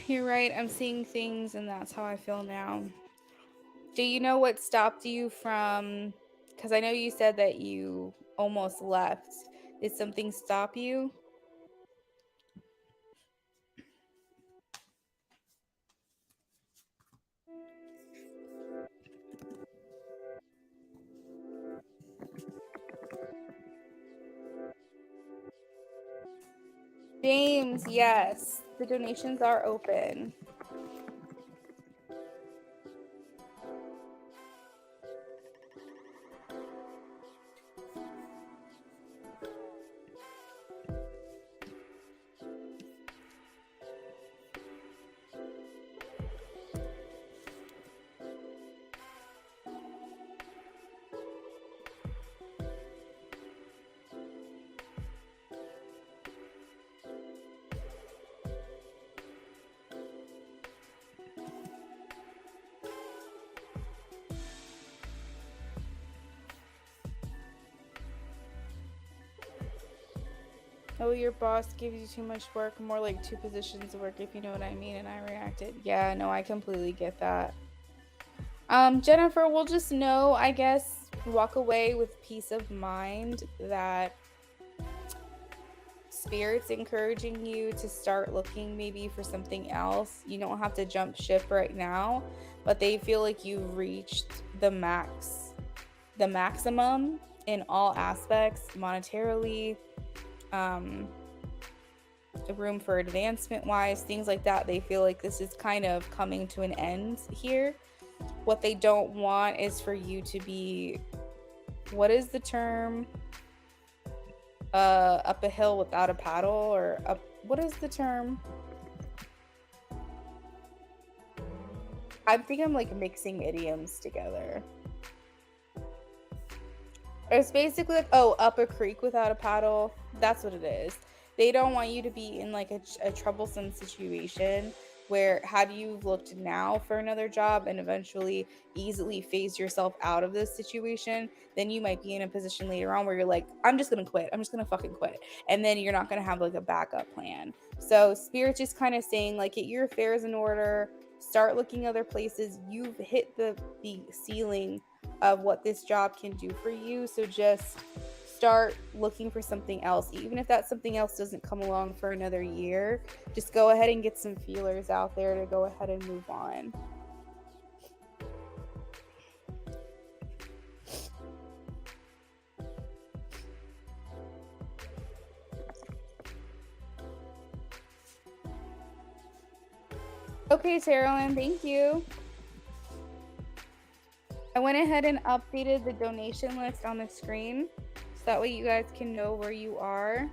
You're right. I'm seeing things, and that's how I feel now. Do you know what stopped you from? Because I know you said that you almost left. Did something stop you? James, yes. The donations are open. Oh, your boss gives you too much work, more like 2 positions of work, if you know what I mean. And I reacted, yeah, no, I completely get that. Jennifer, we'll just know, I guess, walk away with peace of mind that Spirit's encouraging you to start looking maybe for something else. You don't have to jump ship right now, but they feel like you've reached the maximum in all aspects, monetarily, room for advancement wise, things like that. They feel like this is kind of coming to an end here. What they don't want is for you to be, what is the term, up a hill without a paddle, or up, what is the term? I think I'm like mixing idioms together. It's basically like, oh, up a creek without a paddle. That's what it is. They don't want you to be in like a troublesome situation where, had you looked now for another job and eventually easily phase yourself out of this situation, then you might be in a position later on where you're like, I'm just gonna quit. I'm just gonna fucking quit. And then you're not gonna have like a backup plan. So Spirit's just kind of saying, like, get your affairs in order, start looking other places. You've hit the ceiling of what this job can do for you. So just start looking for something else. Even if that something else doesn't come along for another year, just go ahead and get some feelers out there to go ahead and move on. Okay, Carolyn, thank you. I went ahead and updated the donation list on the screen so that way you guys can know where you are.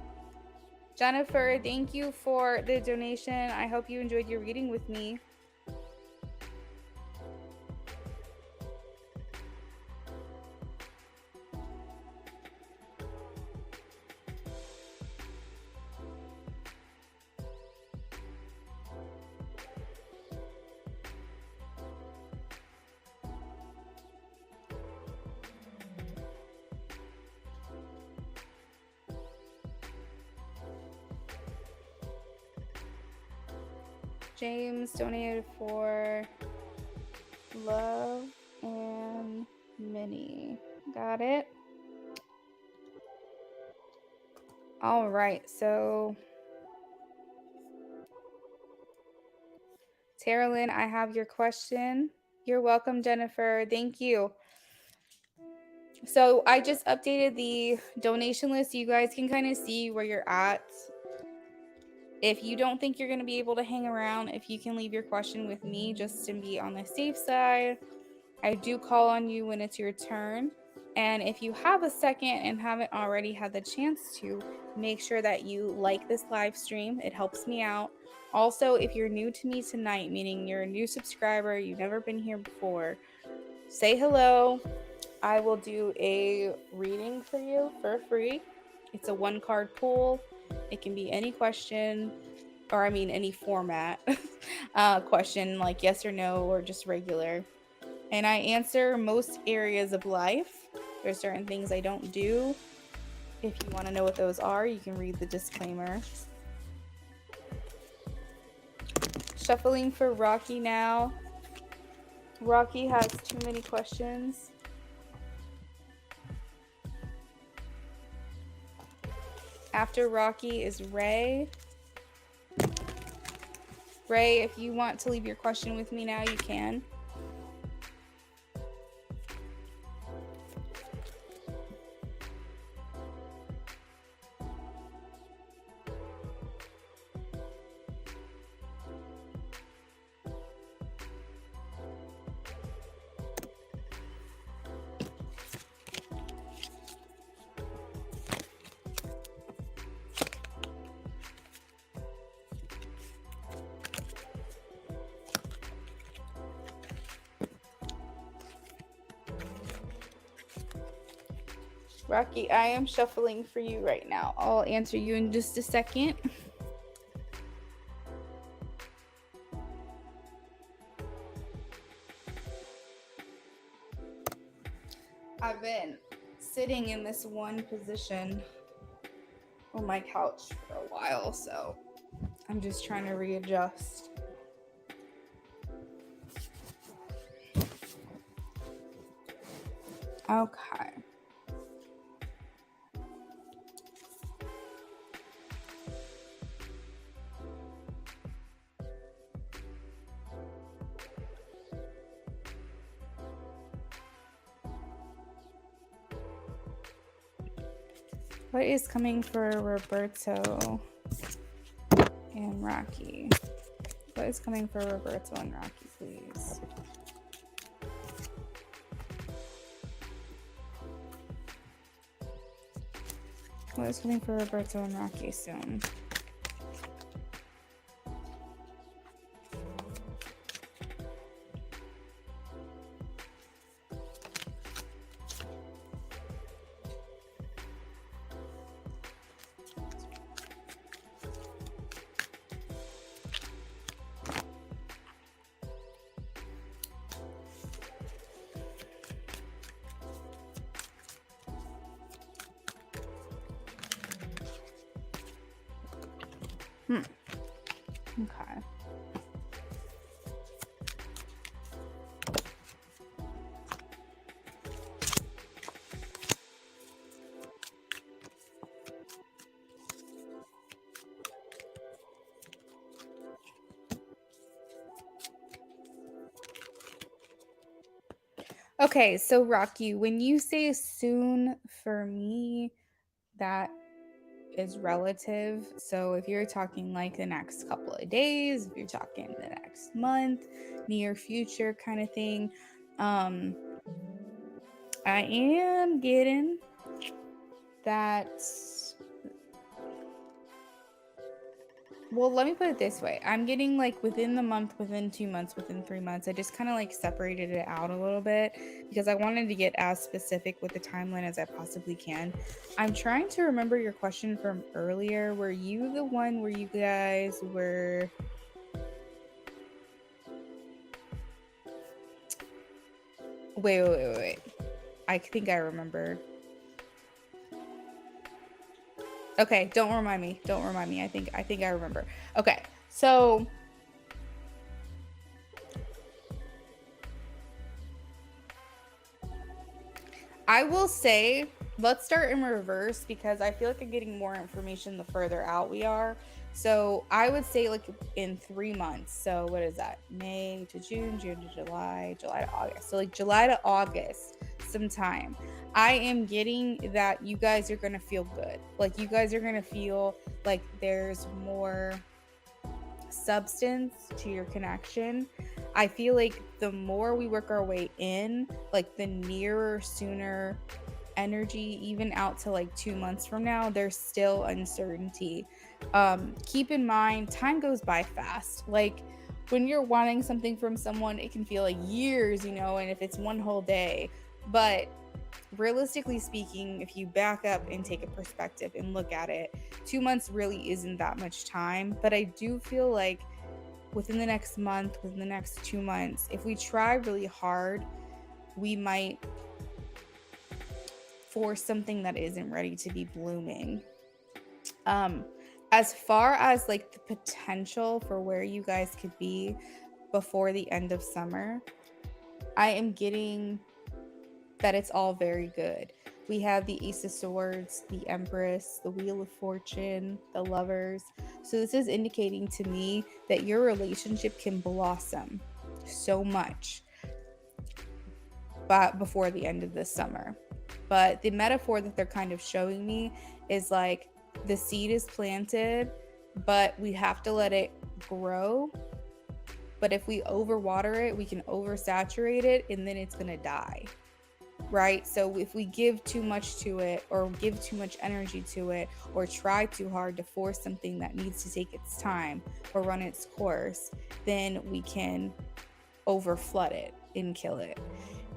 Jennifer, thank you for the donation. I hope you enjoyed your reading with me. James donated for Love and Minnie. Got it. All right, so Carolyn, I have your question. You're welcome, Jennifer. Thank you. So I just updated the donation list so you guys can kind of see where you're at. If you don't think you're going to be able to hang around, if you can leave your question with me just to be on the safe side, I do call on you when it's your turn. And if you have a second and haven't already had the chance to, make sure that you like this live stream. It helps me out. Also, if you're new to me tonight, meaning you're a new subscriber, you've never been here before, say hello. I will do a reading for you for free. It's a 1-card pool. It can be any question, or I mean any format question, like yes or no, or just regular. And I answer most areas of life. There's certain things I don't do. If you want to know what those are, you can read the disclaimer. Shuffling for Rocky now. Rocky has too many questions. After Rocky is Ray. Ray, if you want to leave your question with me now, you can. Rocky, I am shuffling for you right now. I'll answer you in just a second. I've been sitting in this one position on my couch for a while, so I'm just trying to readjust. Okay. What is coming for Roberto and Rocky? What is coming for Roberto and Rocky, please? What is coming for Roberto and Rocky soon? Okay. Okay, so Rocky, when you say soon for me, that is relative. So if you're talking like the next couple of days, if you're talking the next month, near future kind of thing, I am getting that. Well, let me put it this way. I'm getting like within the month, within 2 months, within 3 months. I just kind of like separated it out a little bit because I wanted to get as specific with the timeline as I possibly can. I'm trying to remember your question from earlier. Were you the one where you guys were... Wait. I think I remember. Okay, don't remind me. I think I remember. Okay, so I will say, let's start in reverse because I feel like I'm getting more information the further out we are. So I would say like in 3 months. So what is that? May to June, June to July, July to August. So like July to August sometime. I am getting that you guys are going to feel good. Like you guys are going to feel like there's more substance to your connection. I feel like the more we work our way in, like the nearer, sooner energy, even out to like 2 months from now, there's still uncertainty. Keep in mind, time goes by fast. Like when you're wanting something from someone, it can feel like years, you know, and if it's one whole day. But realistically speaking, if you back up and take a perspective and look at it, 2 months really isn't that much time. But I do feel like within the next month, within the next 2 months, if we try really hard, we might force something that isn't ready to be blooming. As far as like the potential for where you guys could be before the end of summer, I am getting that it's all very good. We have the Ace of Swords, the Empress, the Wheel of Fortune, the Lovers. So this is indicating to me that your relationship can blossom so much but before the end of this summer. But the metaphor that they're kind of showing me is like the seed is planted, but we have to let it grow. But if we overwater it, we can oversaturate it, and then it's going to die. Right? So if we give too much to it or give too much energy to it or try too hard to force something that needs to take its time or run its course, then we can overflood it and kill it.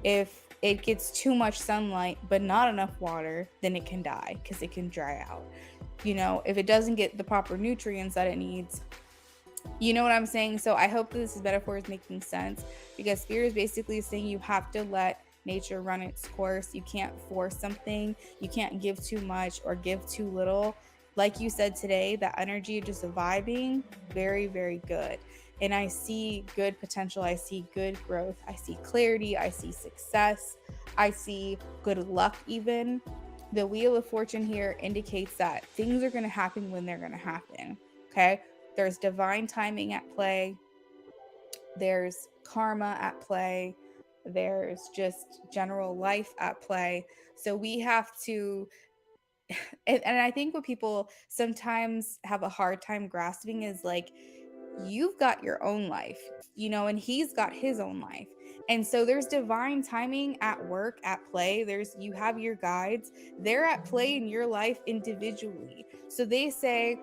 If it gets too much sunlight but not enough water, then it can die because it can dry out. You know, if it doesn't get the proper nutrients that it needs, you know what I'm saying? So I hope that this metaphor is making sense, because Spirit is basically saying you have to let nature run its course. You can't force something. You can't give too much or give too little. Like you said today, that energy of just vibing, very, very good. And I see good potential. I see good growth. I see clarity. I see success. I see good luck even. The Wheel of Fortune here indicates that things are going to happen when they're going to happen. Okay? There's divine timing at play. There's karma at play. There's just general life at play. So we have to, and I think what people sometimes have a hard time grasping is like, you've got your own life, you know, and he's got his own life. And so there's divine timing at work, at play. You have your guides, they're at play in your life individually. So they say,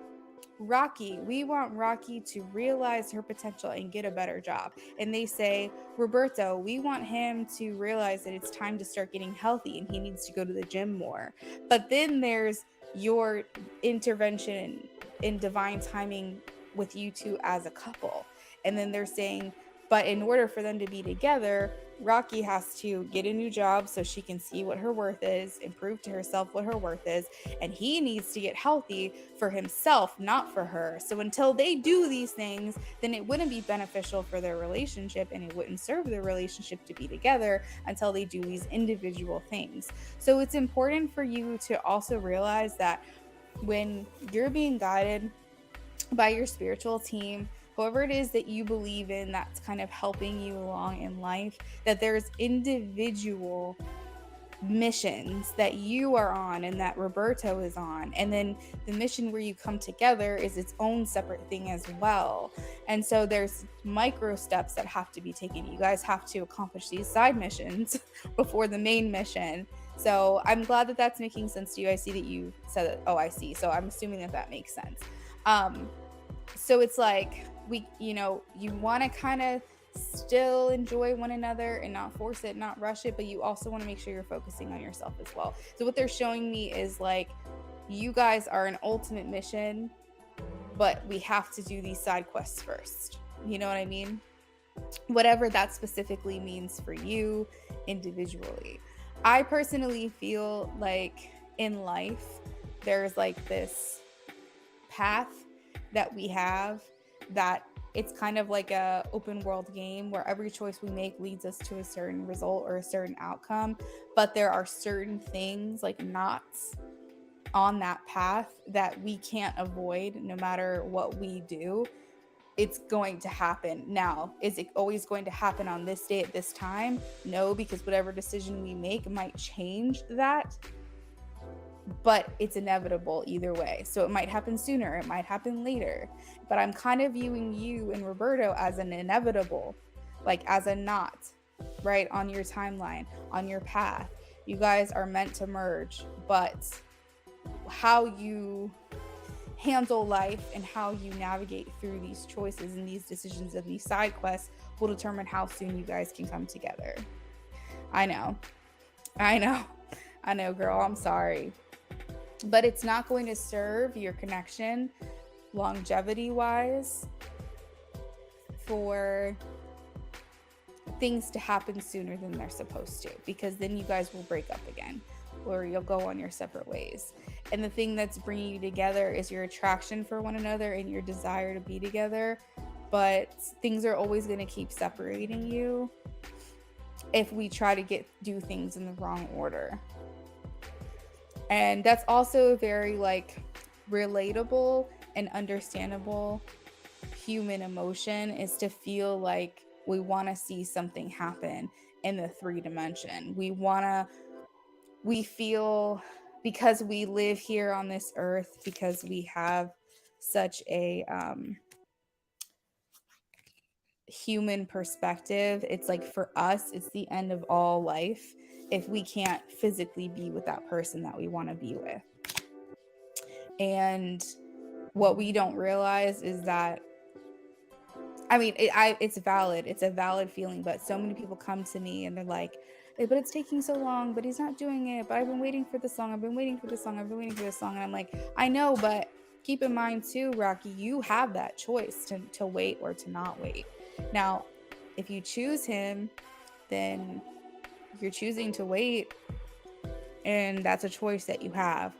Rocky, we want Rocky to realize her potential and get a better job. And they say, Roberto, we want him to realize that it's time to start getting healthy and he needs to go to the gym more. But then there's your intervention in divine timing with you two as a couple. And then they're saying, but in order for them to be together, Rocky has to get a new job so she can see what her worth is and prove to herself what her worth is. And he needs to get healthy for himself, not for her. So until they do these things, then it wouldn't be beneficial for their relationship and it wouldn't serve their relationship to be together until they do these individual things. So it's important for you to also realize that when you're being guided by your spiritual team, whoever it is that you believe in that's kind of helping you along in life, that there's individual missions that you are on and that Roberto is on, and then the mission where you come together is its own separate thing as well. And so there's micro steps that have to be taken. You guys have to accomplish these side missions before the main mission. So I'm glad that that's making sense to you. I see that you said that. Oh, I see. So I'm assuming that that makes sense. So it's like you want to kind of still enjoy one another and not force it, not rush it, but you also want to make sure you're focusing on yourself as well. So what they're showing me is like, you guys are an ultimate mission, but we have to do these side quests first. You know what I mean? Whatever that specifically means for you individually. I personally feel like in life, there's like this path that we have that it's kind of like a open world game where every choice we make leads us to a certain result or a certain outcome, but there are certain things like knots on that path that we can't avoid no matter what we do. It's going to happen. Now, is it always going to happen on this day at this time? No, because whatever decision we make might change that, but it's inevitable either way. So it might happen sooner, it might happen later, but I'm kind of viewing you and Roberto as an inevitable, like as a knot, right, on your timeline, on your path. You guys are meant to merge, but how you handle life and how you navigate through these choices and these decisions and these side quests will determine how soon you guys can come together. I know, girl, I'm sorry. But it's not going to serve your connection longevity wise for things to happen sooner than they're supposed to, because then you guys will break up again or you'll go on your separate ways. And the thing that's bringing you together is your attraction for one another and your desire to be together. But things are always going to keep separating you if we try to do things in the wrong order. And that's also very like relatable and understandable human emotion, is to feel like we want to see something happen in the 3D. We feel, because we live here on this earth, because we have such a human perspective, it's like for us, it's the end of all life if we can't physically be with that person that we want to be with. And what we don't realize is that, I mean, it's valid. It's a valid feeling, but so many people come to me and they're like, but it's taking so long, but he's not doing it. But I've been waiting for the song. I've been waiting for the song. I've been waiting for the song. And I'm like, I know, but keep in mind too, Rocky, you have that choice to wait or to not wait. Now, if you choose him, then you're choosing to wait, and that's a choice that you have.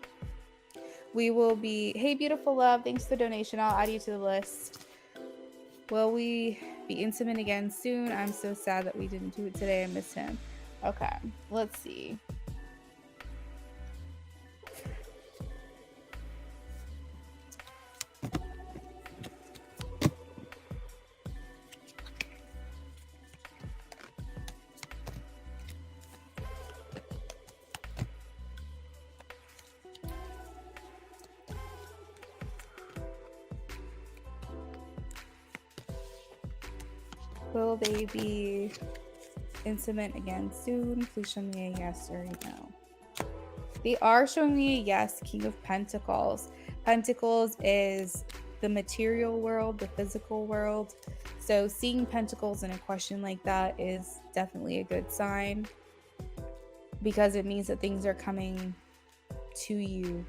We will be, hey, beautiful love, thanks for the donation. I'll add you to the list. Will we be intimate again soon? I'm so sad that we didn't do it today. I miss him. Okay, let's see. Will they be intimate again soon? Please show me a yes or a no. They are showing me a yes. King of Pentacles. Pentacles is the material world, the physical world. So seeing pentacles in a question like that is definitely a good sign, because it means that things are coming to you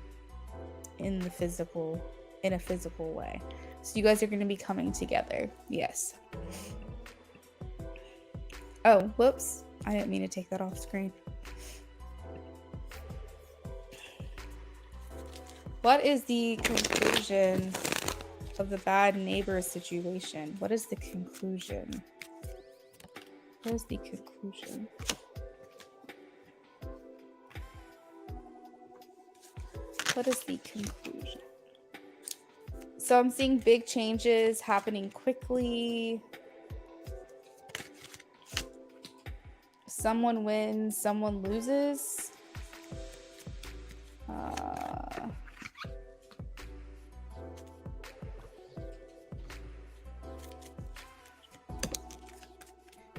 in a physical way. So you guys are going to be coming together. Yes. Oh, whoops. I didn't mean to take that off screen. What is the conclusion of the bad neighbor situation? What is the conclusion? What is the conclusion? What is the conclusion? So I'm seeing big changes happening quickly. Someone wins, someone loses.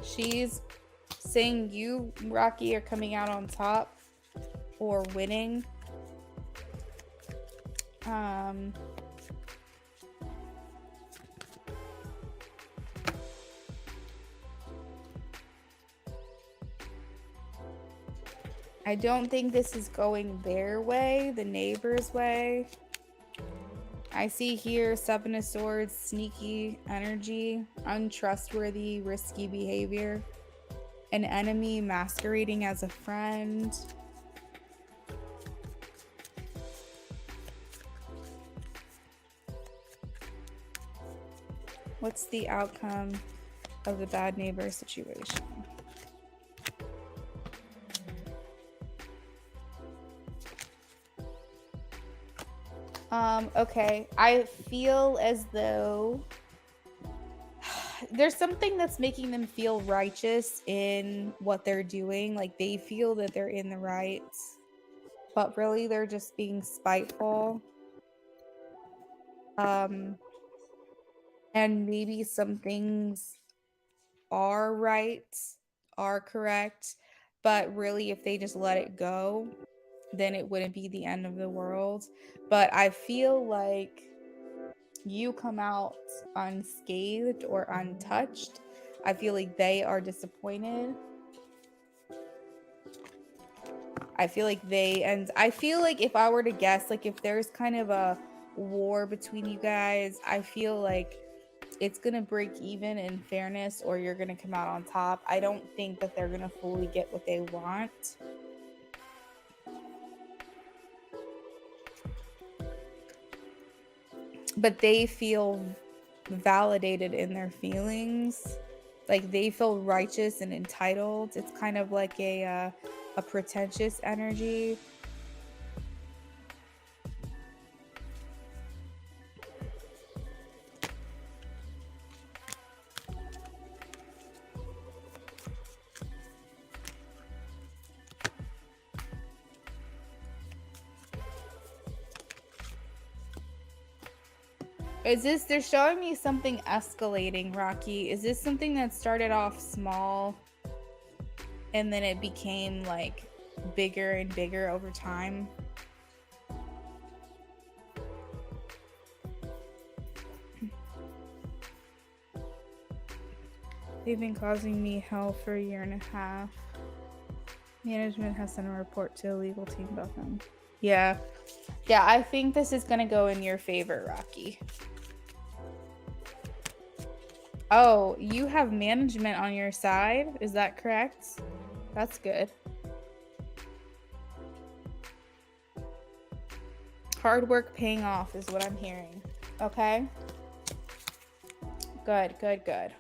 She's saying you, Rocky, are coming out on top or winning. I don't think this is going their way, the neighbor's way. I see here 7 of Swords, sneaky energy, untrustworthy, risky behavior, an enemy masquerading as a friend. What's the outcome of the bad neighbor situation? Okay, I feel as though there's something that's making them feel righteous in what they're doing. Like they feel that they're in the right, but really they're just being spiteful. And maybe some things are right, are correct, but really if they just let it go, then it wouldn't be the end of the world. But I feel like you come out unscathed or untouched. I feel like they are disappointed. I feel like I feel like if I were to guess, like if there's kind of a war between you guys, I feel like it's gonna break even in fairness, or you're gonna come out on top. I don't think that they're gonna fully get what they want. But they feel validated in their feelings. Like they feel righteous and entitled. It's kind of like a pretentious energy. Is this, they're showing me something escalating, Rocky. Is this something that started off small and then it became like bigger and bigger over time? They've been causing me hell for a year and a half. Management has sent a report to a legal team about them. Yeah. Yeah, I think this is gonna go in your favor, Rocky. Oh, you have management on your side? Is that correct? That's good. Hard work paying off is what I'm hearing. Okay. Good, good, good.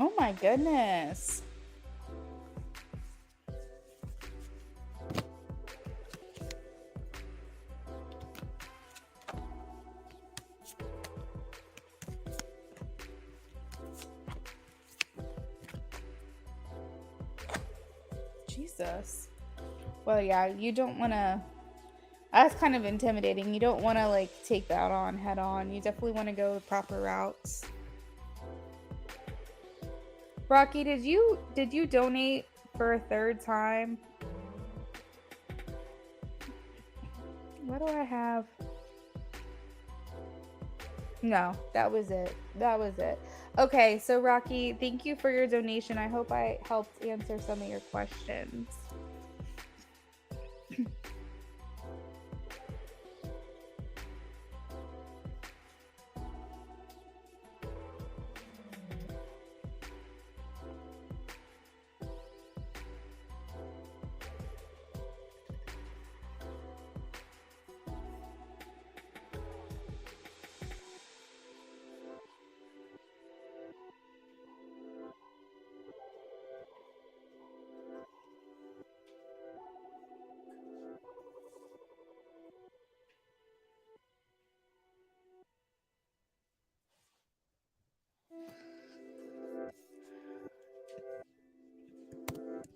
Oh my goodness. Jesus. Well, yeah, you don't want to, that's kind of intimidating. You don't want to like take that on head on. You definitely want to go the proper routes. Rocky, did you donate for a third time? What do I have? No, that was it. That was it. Okay, so Rocky, thank you for your donation. I hope I helped answer some of your questions.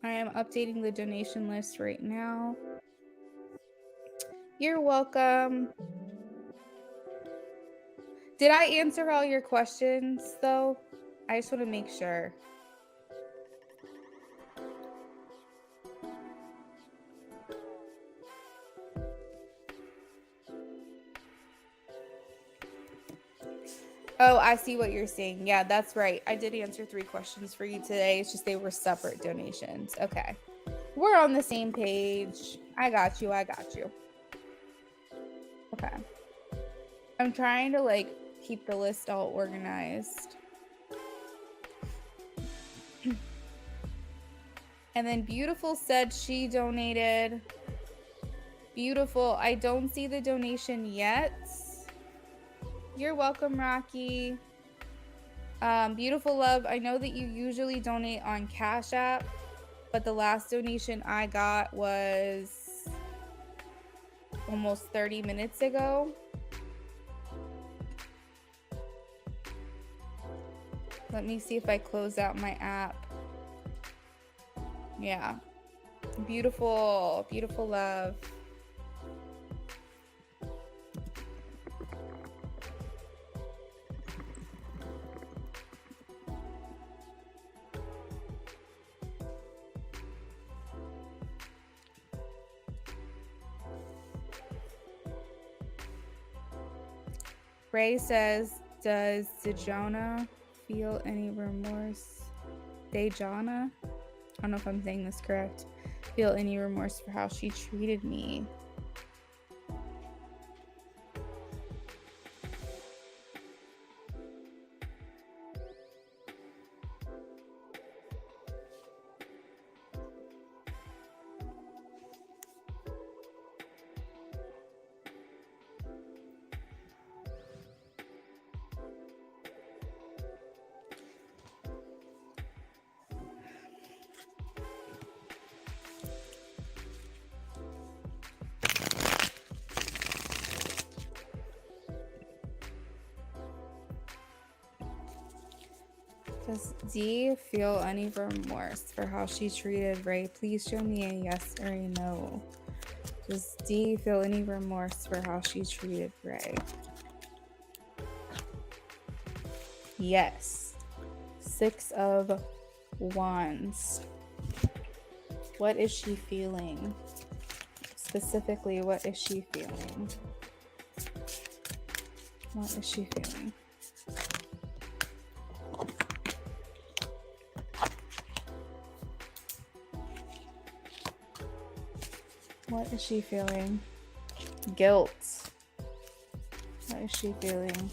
I am updating the donation list right now. You're welcome. Did I answer all your questions though? I just want to make sure. Oh, I see what you're saying. Yeah, that's right. I did answer 3 questions for you today. It's just they were separate donations. Okay. We're on the same page. I got you. I got you. Okay. I'm trying to like keep the list all organized. And then Beautiful said she donated. Beautiful. I don't see the donation yet. You're welcome, Rocky. Beautiful Love, I know that you usually donate on Cash App, but the last donation I got was almost 30 minutes ago. Let me see if I close out my app. Yeah. Beautiful, Beautiful Love. Ray says, does Dejana feel any remorse? Dejana? I don't know if I'm saying this correct. Feel any remorse for how she treated me? Does D feel any remorse for how she treated Ray? Please show me a yes or a no. Does D feel any remorse for how she treated Ray? Yes. 6 of Wands. What is she feeling? Specifically, what is she feeling? What is she feeling? What is she feeling? Guilt. What is she feeling?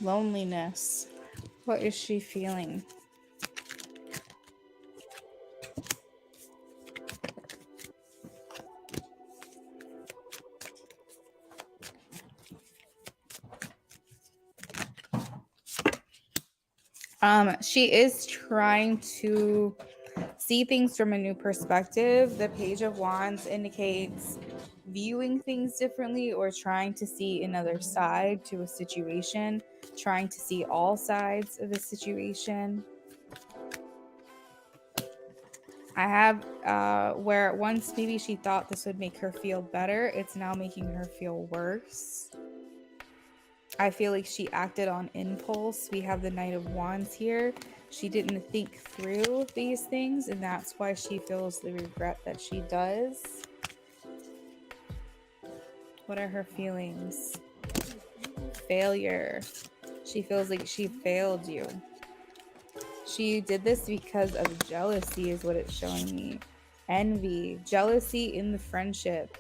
Loneliness. What is she feeling? She is trying to see things from a new perspective. The Page of Wands indicates viewing things differently or trying to see another side to a situation, trying to see all sides of a situation. I have where once maybe she thought this would make her feel better, it's now making her feel worse. I feel like she acted on impulse. We have the Knight of Wands here. She didn't think through these things, and that's why she feels the regret that she does. What are her feelings? Failure. She feels like she failed you. She did this because of jealousy is what it's showing me. Envy. Jealousy in the friendship.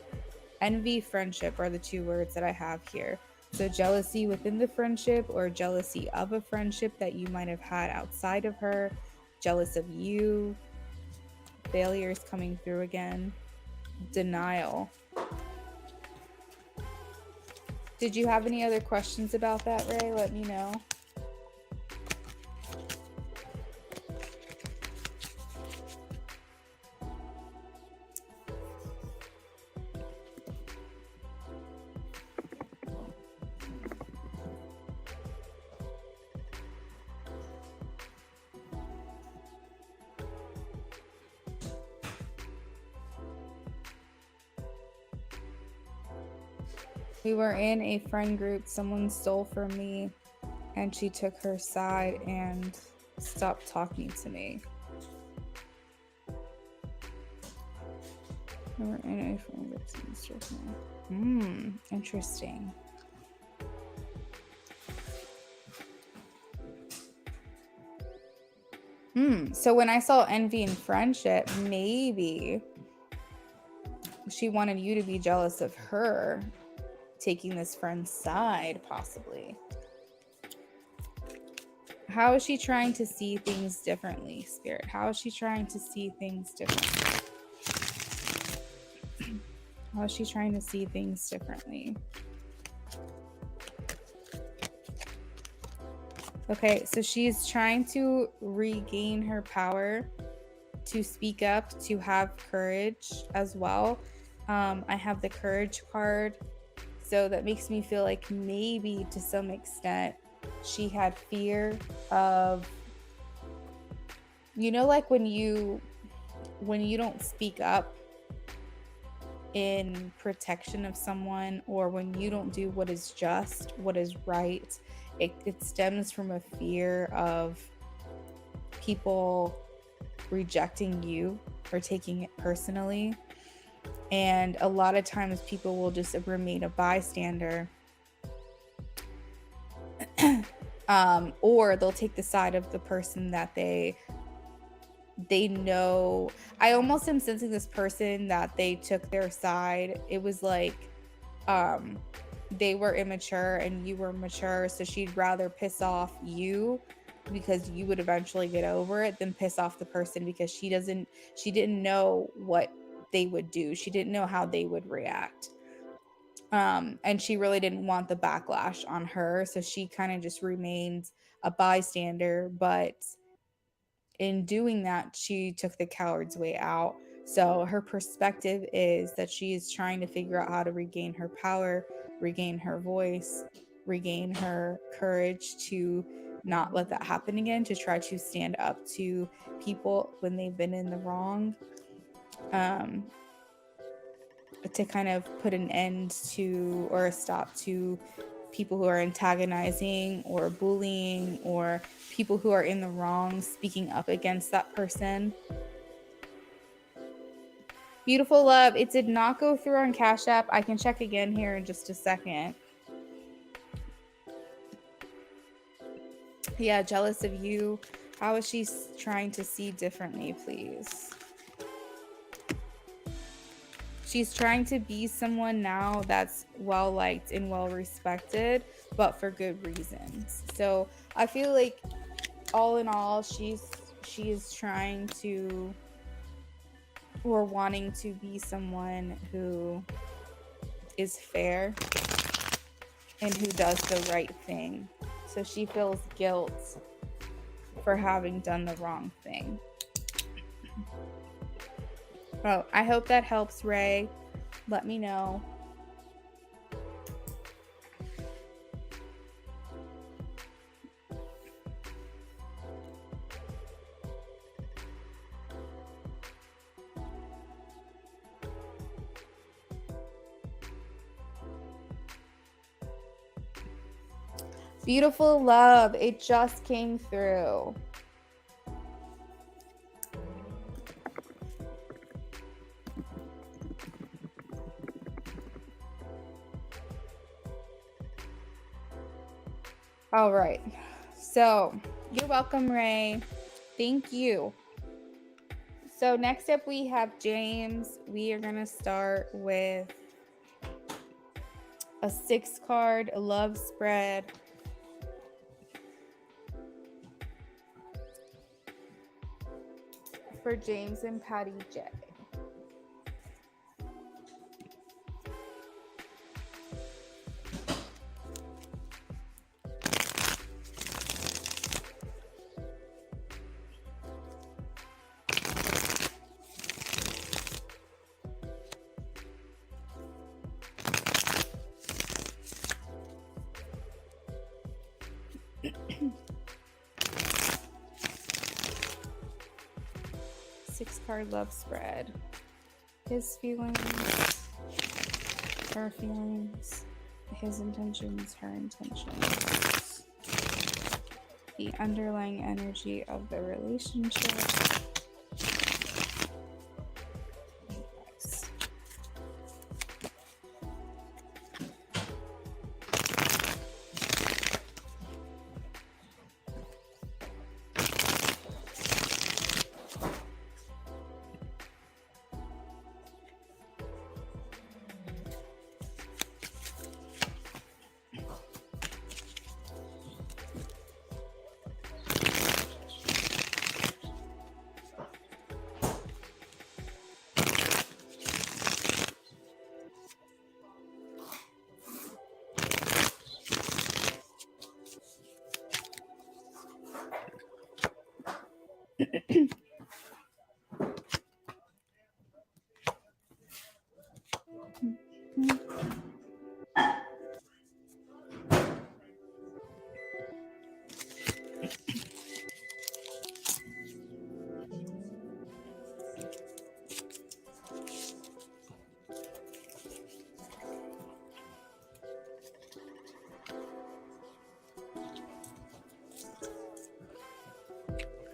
Envy, friendship are the 2 words that I have here. So jealousy within the friendship or jealousy of a friendship that you might have had outside of her. Jealous of you. Failure is coming through again. Denial. Did you have any other questions about that, Ray? Let me know. We were in a friend group. Someone stole from me and she took her side and stopped talking to me. We were in a friend group. Someone stole from me. Interesting. So when I saw envy and friendship, maybe she wanted you to be jealous of her taking this friend's side, possibly. How is she trying to see things differently, Spirit? How is she trying to see things differently? How is she trying to see things differently? Okay, so she's trying to regain her power, to speak up, to have courage as well. I have the courage card, so that makes me feel like maybe to some extent she had fear of, you know, like when you don't speak up in protection of someone, or when you don't do what is just, what is right, it stems from a fear of people rejecting you or taking it personally. And a lot of times people will just remain a bystander, or they'll take the side of the person that they know. I almost am sensing this person that they took their side. It was like they were immature and you were mature, so she'd rather piss off you because you would eventually get over it than piss off the person, because she didn't know what they would do. She didn't know how they would react. And she really didn't want the backlash on her, so she kind of just remained a bystander. But in doing that, she took the coward's way out. So her perspective is that she is trying to figure out how to regain her power, regain her voice, regain her courage to not let that happen again, to try to stand up to people when they've been in the wrong, to kind of put an end to, or a stop to, people who are antagonizing or bullying, or people who are in the wrong speaking up against that person. Beautiful love. It did not go through on Cash App. I can check again here in just a second. Yeah, jealous of you. How is she trying to see differently, please? She's trying to be someone now that's well liked and well respected, but for good reasons. So I feel like all in all, she is trying to, or wanting to be someone who is fair and who does the right thing. So she feels guilt for having done the wrong thing. Oh, I hope that helps, Ray. Let me know. Beautiful love. It just came through. All right. So you're welcome, Ray. Thank you. So next up we have James. We are going to start with a 6-card love spread. For James and Patty J. Six-card love spread. His feelings, her feelings, his intentions, her intentions, the underlying energy of the relationship. Nice.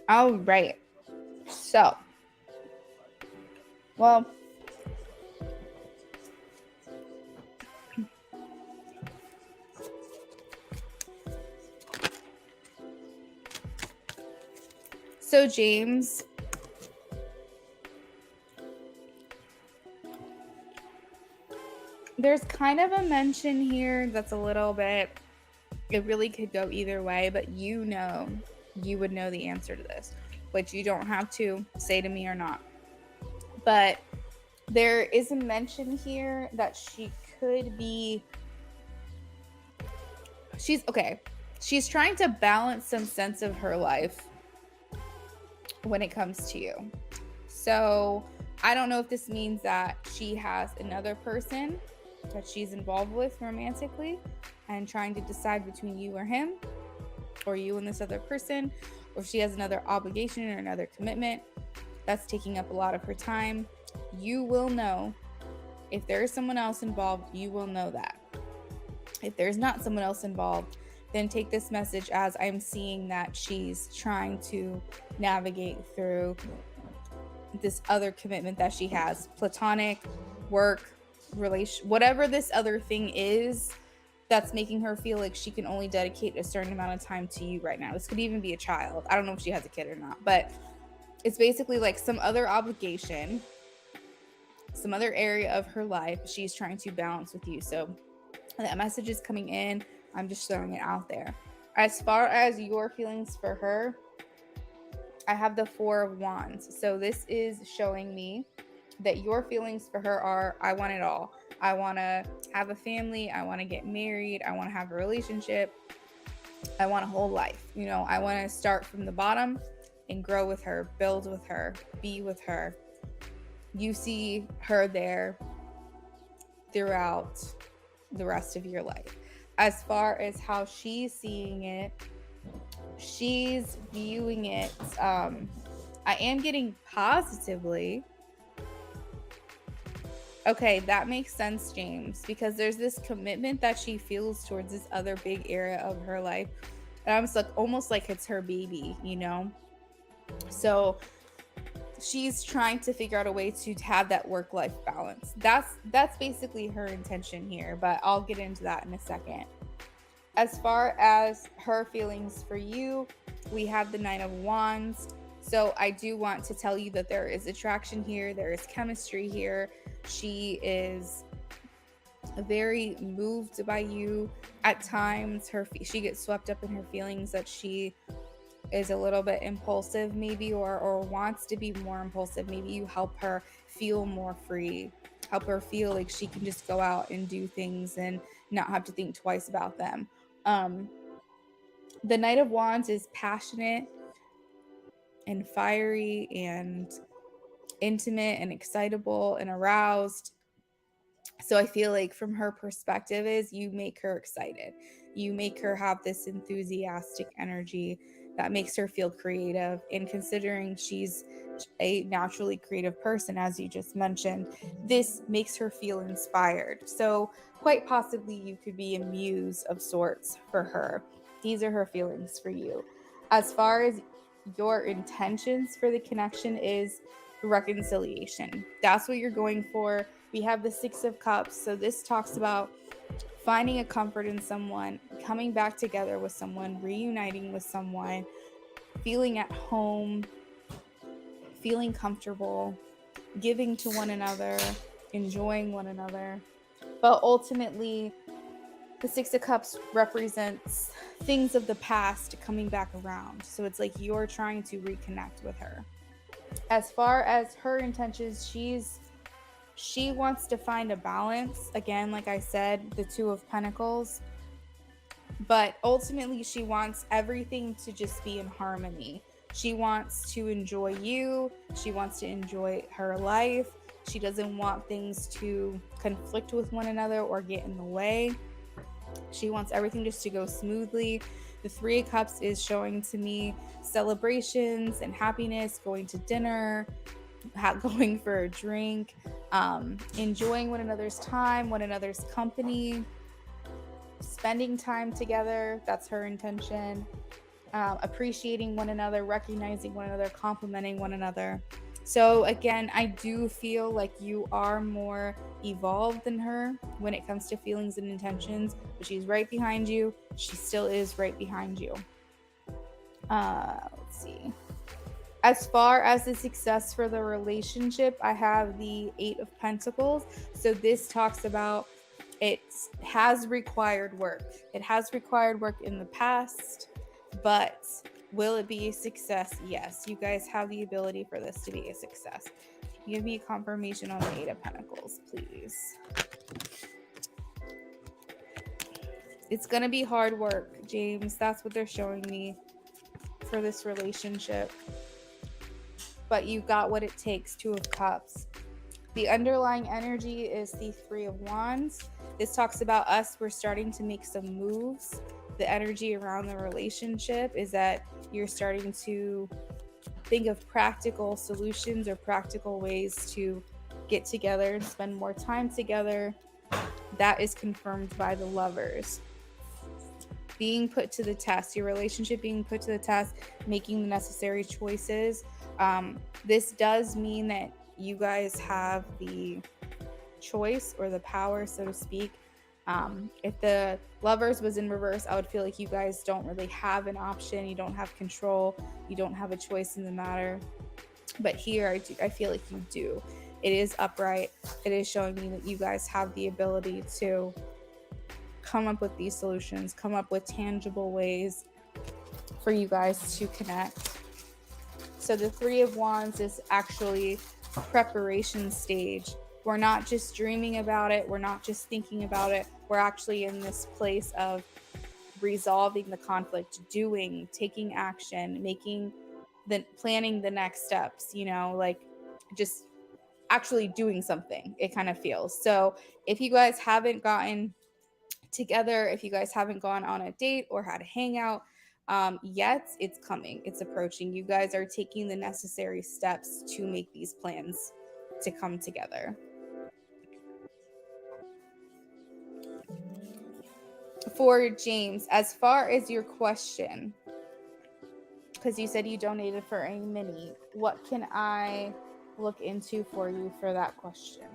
All right. So, well, so James, there's kind of a mention here that's a little bit, it really could go either way, but you would know the answer to this, which you don't have to say to me or not. But there is a mention here that she could be, she's trying to balance some sense of her life when it comes to you. So I don't know if this means that she has another person that she's involved with romantically and trying to decide between you or him, or you and this other person, or she has another obligation or another commitment that's taking up a lot of her time. You will know if there is someone else involved. You will know that. If there's not someone else involved, then take this message as I'm seeing that she's trying to navigate through this other commitment that she has, platonic, work, relation, whatever this other thing is that's making her feel like she can only dedicate a certain amount of time to you right now. This could even be a child. I don't know if she has a kid or not, but it's basically like some other obligation, some other area of her life she's trying to balance with you. So that message is coming in. I'm just throwing it out there. As far as your feelings for her, I have the 4 of Wands. So this is showing me that your feelings for her are, I want it all. I want to have a family. I want to get married. I want to have a relationship. I want a whole life. You know, I want to start from the bottom and grow with her, build with her, be with her. You see her there throughout the rest of your life. As far as how she's seeing it, she's viewing it, I am getting positively. Okay, that makes sense, James, because there's this commitment that she feels towards this other big area of her life. And I'm like, almost like it's her baby, you know? So she's trying to figure out a way to have that work-life balance. That's basically her intention here, but I'll get into that in a second. As far as her feelings for you, we have the 9 of Wands. So I do want to tell you that there is attraction here. There is chemistry here. She is very moved by you. At times, she gets swept up in her feelings that she is a little bit impulsive maybe, or wants to be more impulsive. Maybe you help her feel more free, help her feel like she can just go out and do things and not have to think twice about them. The Knight of Wands is passionate and fiery and intimate and excitable and aroused. So I feel like from her perspective is you make her excited. You make her have this enthusiastic energy that makes her feel creative. And considering she's a naturally creative person, as you just mentioned, this makes her feel inspired. So quite possibly you could be a muse of sorts for her. These are her feelings for you. As far as your intentions for the connection is reconciliation. That's what you're going for. We have the Six of Cups. So this talks about finding a comfort in someone, coming back together with someone, reuniting with someone, feeling at home, feeling comfortable, giving to one another, enjoying one another. But ultimately, the Six of Cups represents things of the past coming back around. So it's like you're trying to reconnect with her. As far as her intentions, she wants to find a balance. Again, like I said, the Two of Pentacles. But ultimately, she wants everything to just be in harmony. She wants to enjoy you. She wants to enjoy her life. She doesn't want things to conflict with one another or get in the way. She wants everything just to go smoothly. The Three of Cups is showing to me celebrations and happiness, going to dinner, going for a drink, enjoying one another's time, one another's company, spending time together. That's her intention. Appreciating one another, recognizing one another, complimenting one another. So again, I do feel like you are more evolved than her when it comes to feelings and intentions, but she's right behind you. She still is right behind you. Let's see. As far as the success for the relationship, I have the Eight of Pentacles. So this talks about it has required work. It has required work in the past, but will it be a success? Yes. You guys have the ability for this to be a success. Give me a confirmation on the Eight of Pentacles, please. It's going to be hard work, James. That's what they're showing me for this relationship. But you got what it takes. Two of Cups. The underlying energy is the Three of Wands. This talks about us. We're starting to make some moves. The energy around the relationship is that you're starting to think of practical solutions or practical ways to get together and spend more time together. That is confirmed by the Lovers. Being put to the test, your relationship being put to the test, making the necessary choices. This does mean that you guys have the choice or the power, so to speak. If the Lovers was in reverse, I would feel like you guys don't really have an option. You don't have control. You don't have a choice in the matter. But here, I feel like you do. It is upright. It is showing me that you guys have the ability to come up with these solutions, come up with tangible ways for you guys to connect. So the Three of Wands is actually preparation stage. We're not just dreaming about it. We're not just thinking about it. We're actually in this place of resolving the conflict, taking action, planning the next steps, like just actually doing something. It kind of feels. So if you guys haven't gotten together, if you guys haven't gone on a date or had a hangout yet, it's coming. It's approaching. You guys are taking the necessary steps to make these plans to come together. For James, as far as your question, because you said you donated for a mini, what can I look into for you for that question?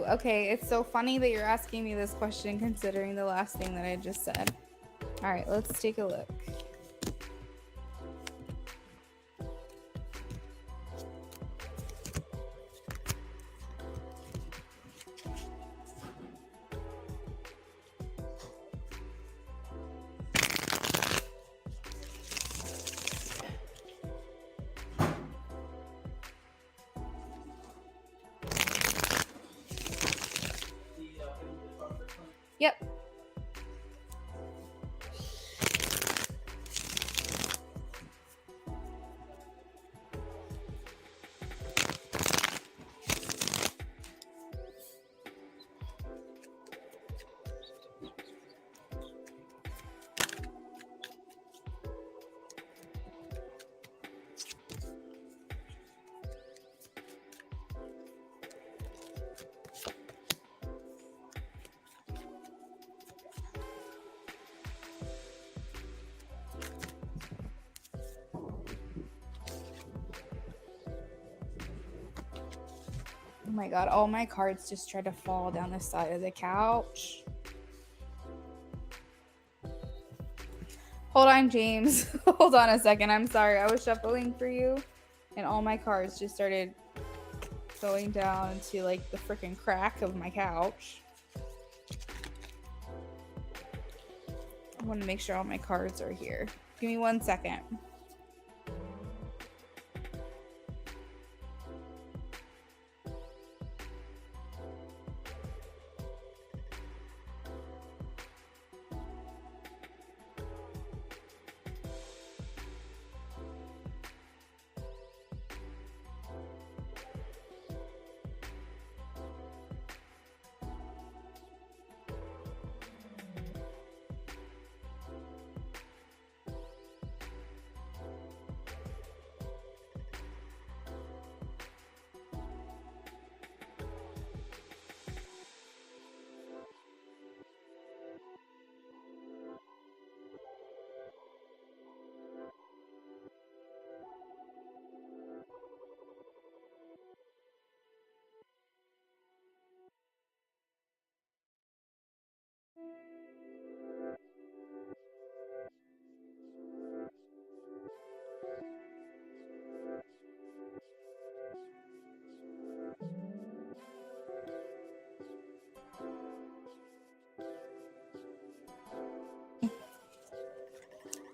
Okay, it's so funny that you're asking me this question considering the last thing that I just said. All right, let's take a look. Yep. Oh my god, all my cards just tried to fall down the side of the couch. Hold on, James. Hold on a second. I'm sorry. I was shuffling for you, and all my cards just started going down to like the freaking crack of my couch. I want to make sure all my cards are here. Give me 1 second.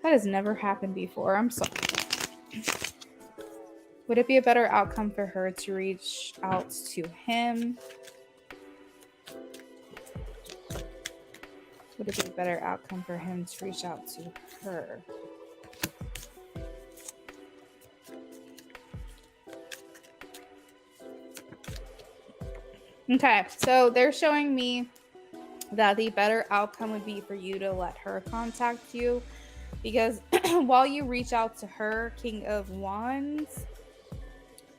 That has never happened before. I'm sorry. Would it be a better outcome for her to reach out to him? Would it be a better outcome for him to reach out to her? Okay, so they're showing me that the better outcome would be for you to let her contact you, because while you reach out to her, King of Wands,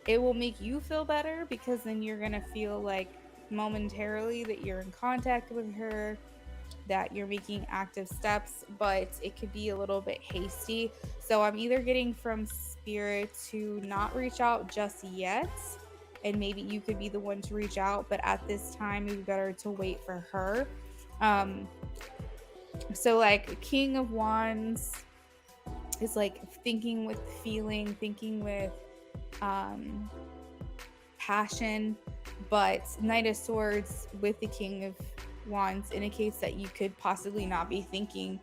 it will make you feel better, because then you're going to feel like momentarily that you're in contact with her, that you're making active steps, but it could be a little bit hasty. So I'm either getting from Spirit to not reach out just yet, and maybe you could be the one to reach out, but at this time it would be better to wait for her. So like King of Wands is like thinking with feeling, thinking with passion, but Knight of Swords with the King of Wands indicates that you could possibly not be thinking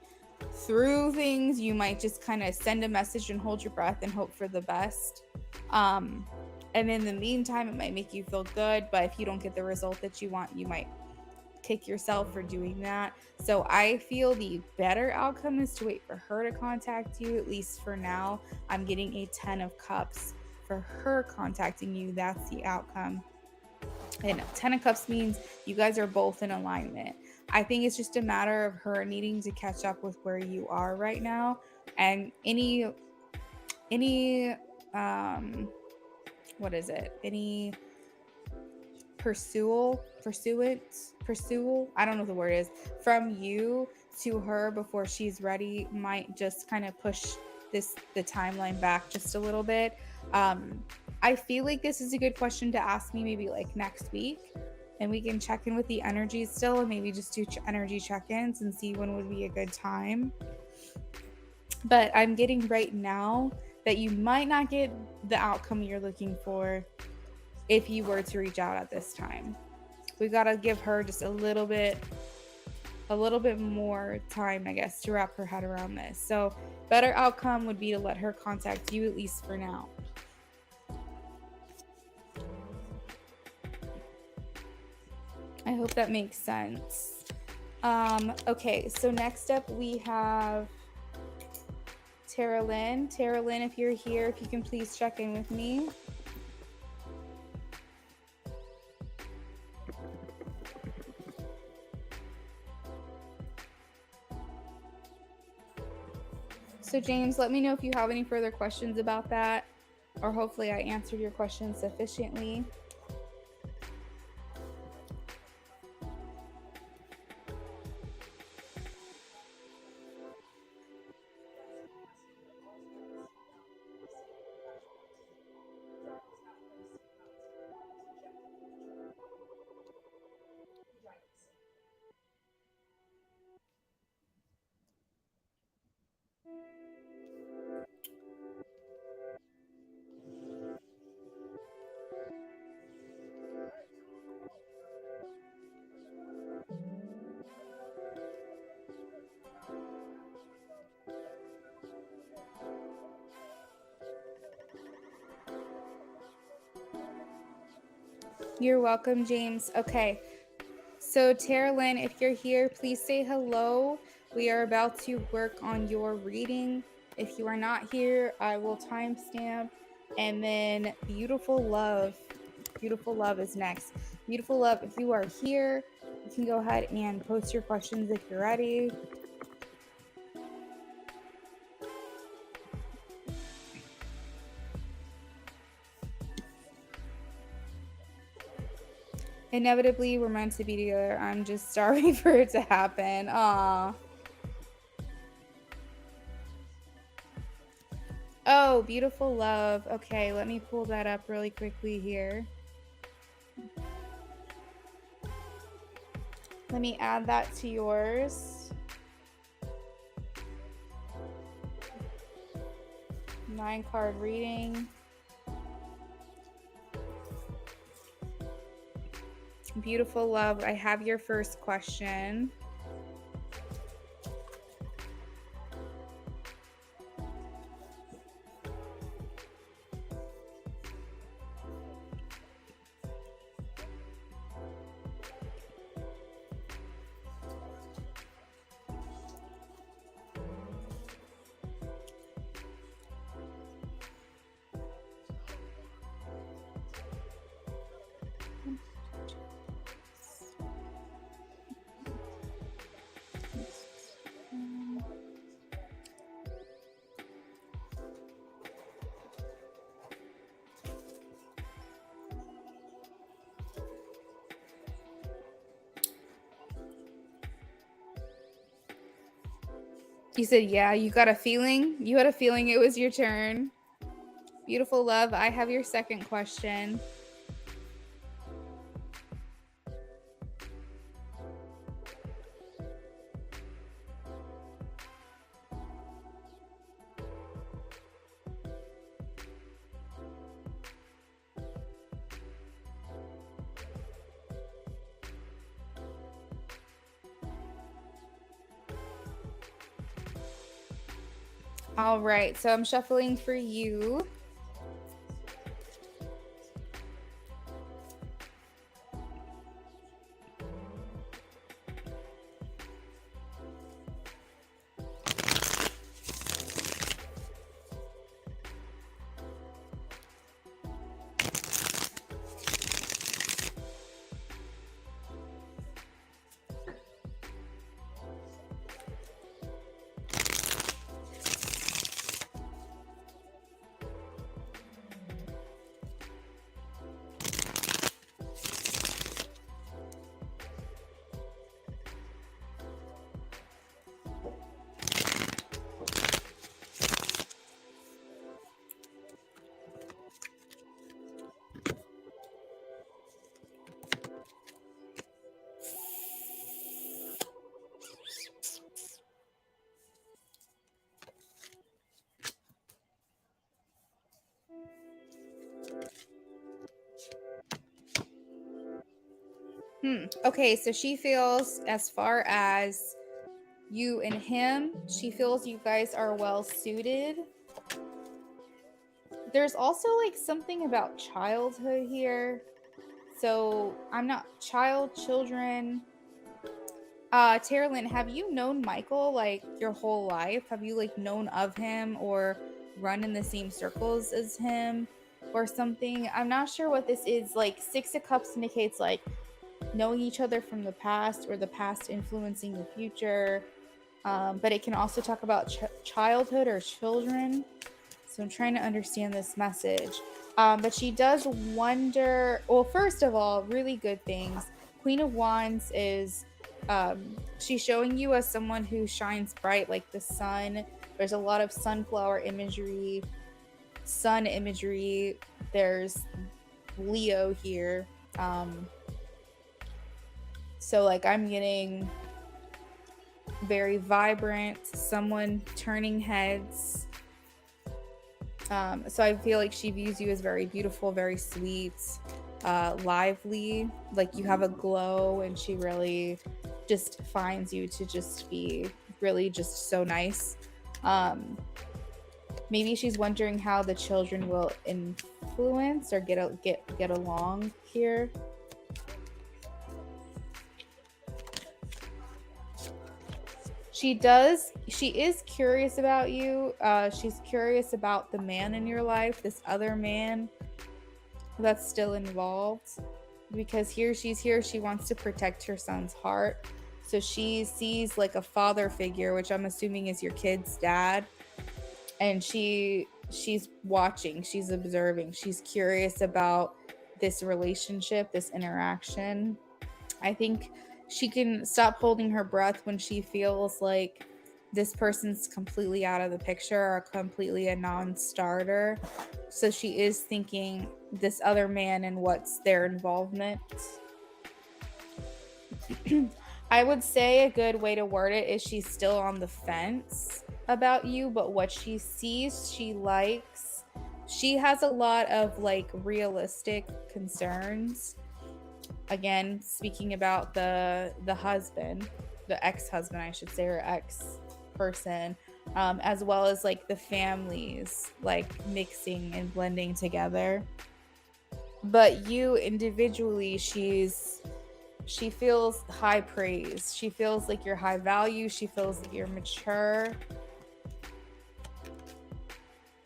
through things. You might just kind of send a message and hold your breath and hope for the best. And in the meantime, it might make you feel good, but if you don't get the result that you want, you might kick yourself for doing that. So I feel the better outcome is to wait for her to contact you, at least for now. I'm getting a 10 of Cups for her contacting you. That's the outcome. And 10 of Cups means you guys are both in alignment. I think it's just a matter of her needing to catch up with where you are right now. And any what is it? Any pursual, I don't know what the word is, from you to her before she's ready might just kind of push the timeline back just a little bit. I feel like this is a good question to ask me maybe like next week and we can check in with the energies still and maybe just do energy check-ins and see when would be a good time. But I'm getting right now that you might not get the outcome you're looking for if you were to reach out at this time. We got to give her just a little bit more time, I guess, to wrap her head around this. So better outcome would be to let her contact you, at least for now. I hope that makes sense. Okay, so next up we have Tara Lynn. Tara Lynn, if you're here, if you can please check in with me. So James, let me know if you have any further questions about that, or hopefully I answered your question sufficiently. You're welcome, James. Okay, so Tara Lynn, if you're here, please say hello. We are about to work on your reading. If you are not here, I will timestamp. And then Beautiful Love is next. Beautiful Love, if you are here, you can go ahead and post your questions if you're ready. Inevitably, we're meant to be together. I'm just sorry for it to happen. Aw. Oh, Beautiful Love. Okay, let me pull that up really quickly here. Let me add that to yours. 9-card reading. Beautiful Love, I have your first question. You said, yeah, you got a feeling? You had a feeling it was your turn. Beautiful Love, I have your second question. All right, so I'm shuffling for you. Okay, so she feels, as far as you and him, she feels you guys are well suited. There's also like something about childhood here. So I'm not children. Terilyn, have you known Michael like your whole life? Have you like known of him or run in the same circles as him or something? I'm not sure what this is. Like Six of Cups indicates like knowing each other from the past or the past influencing the future. But it can also talk about childhood or children. So I'm trying to understand this message. But she does wonder, well, first of all, really good things. Queen of Wands is, she's showing you as someone who shines bright like the sun. There's a lot of sunflower imagery, sun imagery. There's Leo here. So like I'm getting very vibrant, someone turning heads. So I feel like she views you as very beautiful, very sweet, lively, like you have a glow, and she really just finds you to just be really just so nice. Maybe she's wondering how the children will influence or get along here. She is curious about you. She's curious about the man in your life, this other man that's still involved, because she's here, she wants to protect her son's heart. So she sees like a father figure, which I'm assuming is your kid's dad, and she's watching, she's observing, she's curious about this relationship, this interaction. I think she can stop holding her breath when she feels like this person's completely out of the picture or completely a non-starter. So she is thinking this other man and what's their involvement. I would say a good way to word it is she's still on the fence about you, but what she sees, she likes. She has a lot of like realistic concerns. Again, speaking about the husband, the ex-husband, I should say, or ex-person, as well as like the families like mixing and blending together. But you individually, she feels high praise. She feels like you're high value. She feels like you're mature.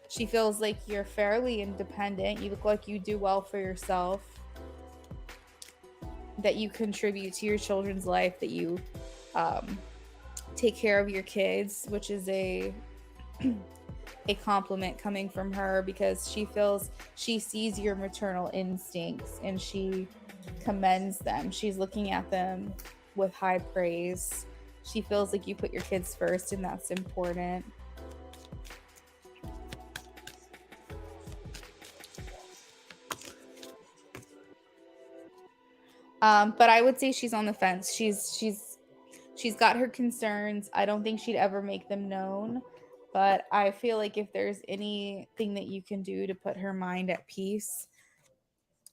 She feels like you're fairly independent. You look like you do well for yourself, that you contribute to your children's life, that you take care of your kids, which is a compliment coming from her, because she sees your maternal instincts and she commends them. She's looking at them with high praise. She feels like you put your kids first, and that's important. But I would say she's on the fence. She's got her concerns. I don't think she'd ever make them known, but I feel like if there's anything that you can do to put her mind at peace,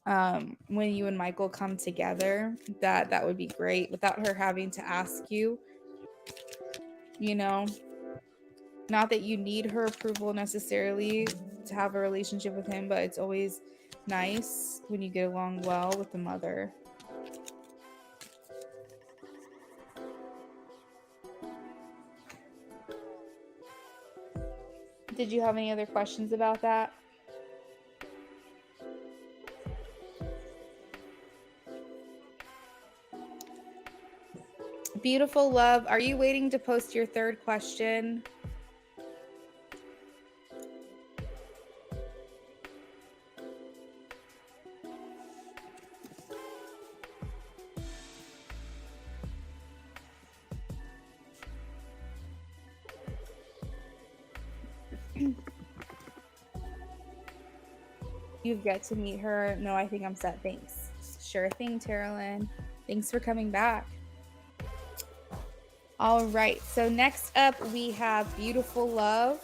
when you and Michael come together, that would be great, without her having to ask you. You know, not that you need her approval necessarily to have a relationship with him, but it's always nice when you get along well with the mother. Did you have any other questions about that? Beautiful love, are you waiting to post your third question? You've yet to meet her. No, I think I'm set. Thanks. Sure thing, Terilyn. Thanks for coming back. All right. So next up, we have Beautiful Love.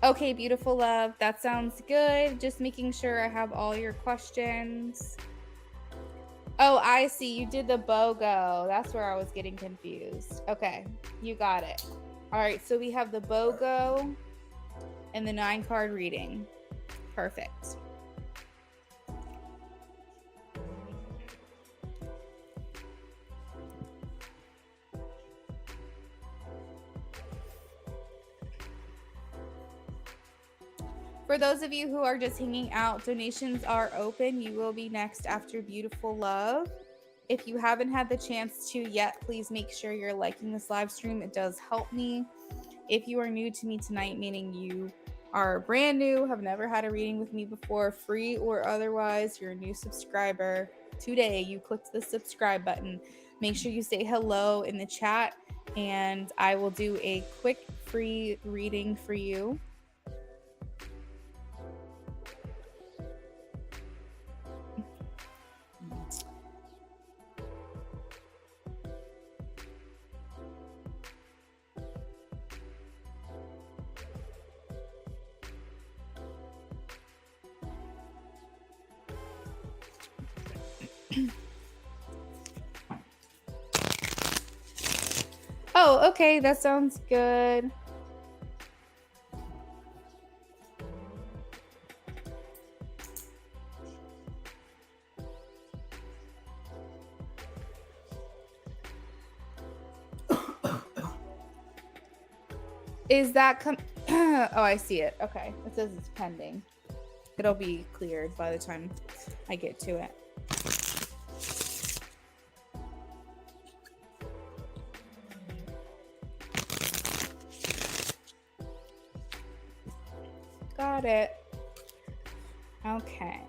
Okay, beautiful love. That sounds good. Just making sure I have all your questions. Oh, I see. You did the BOGO. That's where I was getting confused. Okay, you got it. All right, so we have the BOGO and the 9-card reading. Perfect. For those of you who are just hanging out, donations are open. You will be next after Beautiful Love. If you haven't had the chance to yet, please make sure you're liking this live stream. It does help me. If you are new to me tonight, meaning you are brand new, have never had a reading with me before, free or otherwise, you're a new subscriber. Today, you clicked the subscribe button. Make sure you say hello in the chat, and I will do a quick free reading for you. Oh, okay, that sounds good. Is that oh, I see it. Okay, it says it's pending. It'll be cleared by the time I get to it. Got it. Okay.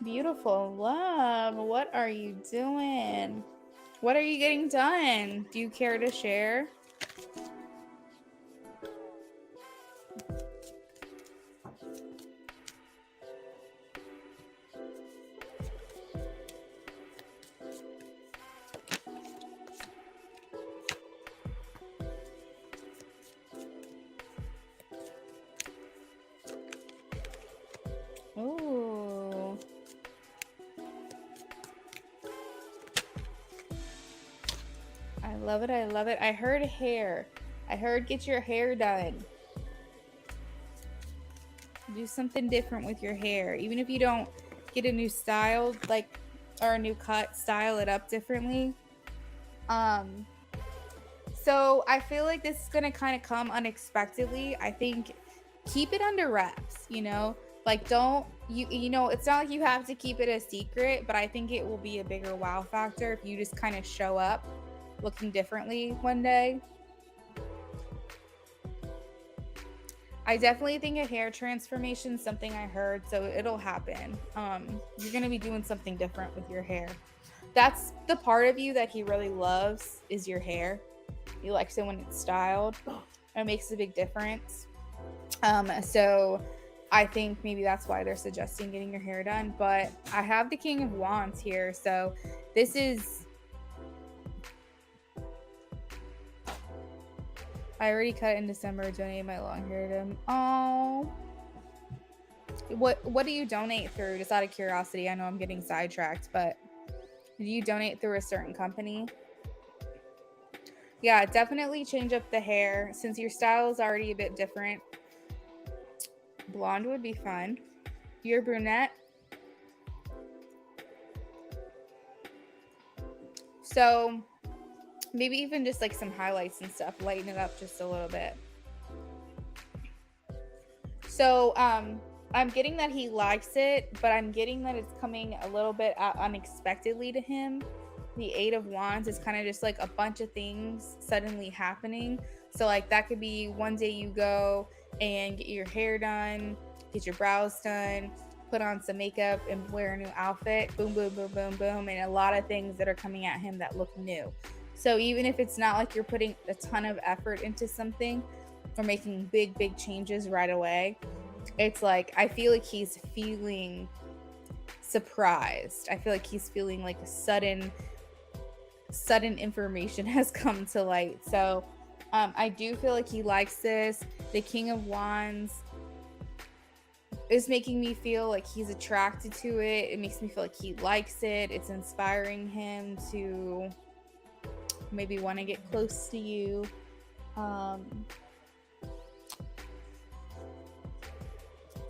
Beautiful love. What are you doing? What are you getting done? Do you care to share? Ooh. I love it. I love it. I heard hair. I heard get your hair done. Do something different with your hair. Even if you don't get a new style, like, or a new cut, style it up differently. So I feel like this is gonna kind of come unexpectedly. I think keep it under wraps, you know? Like, don't, you know, it's not like you have to keep it a secret, but I think it will be a bigger wow factor if you just kind of show up looking differently one day. I definitely think a hair transformation is something I heard, so it'll happen. You're gonna be doing something different with your hair. That's the part of you that he really loves, is your hair. He likes it when it's styled. It makes a big difference. So I think maybe that's why they're suggesting getting your hair done. But I have the King of Wands here, so this is, I already cut it in December, donated my long hair to him. Oh, what do you donate through? Just out of curiosity. I know I'm getting sidetracked, but do you donate through a certain company? Yeah, definitely change up the hair since your style is already a bit different. Blonde would be fun. You're brunette. So maybe even just like some highlights and stuff, lighten it up just a little bit. So I'm getting that he likes it, but I'm getting that it's coming a little bit unexpectedly to him. The Eight of Wands is kind of just like a bunch of things suddenly happening. So like that could be one day you go and get your hair done, get your brows done, put on some makeup and wear a new outfit. Boom, boom, boom, boom, boom. And a lot of things that are coming at him that look new. So even if it's not like you're putting a ton of effort into something or making big, big changes right away, it's like I feel like he's feeling surprised. I feel like he's feeling like a sudden information has come to light. So I do feel like he likes this. The King of Wands is making me feel like he's attracted to it. It makes me feel like he likes it. It's inspiring him to maybe want to get close to you.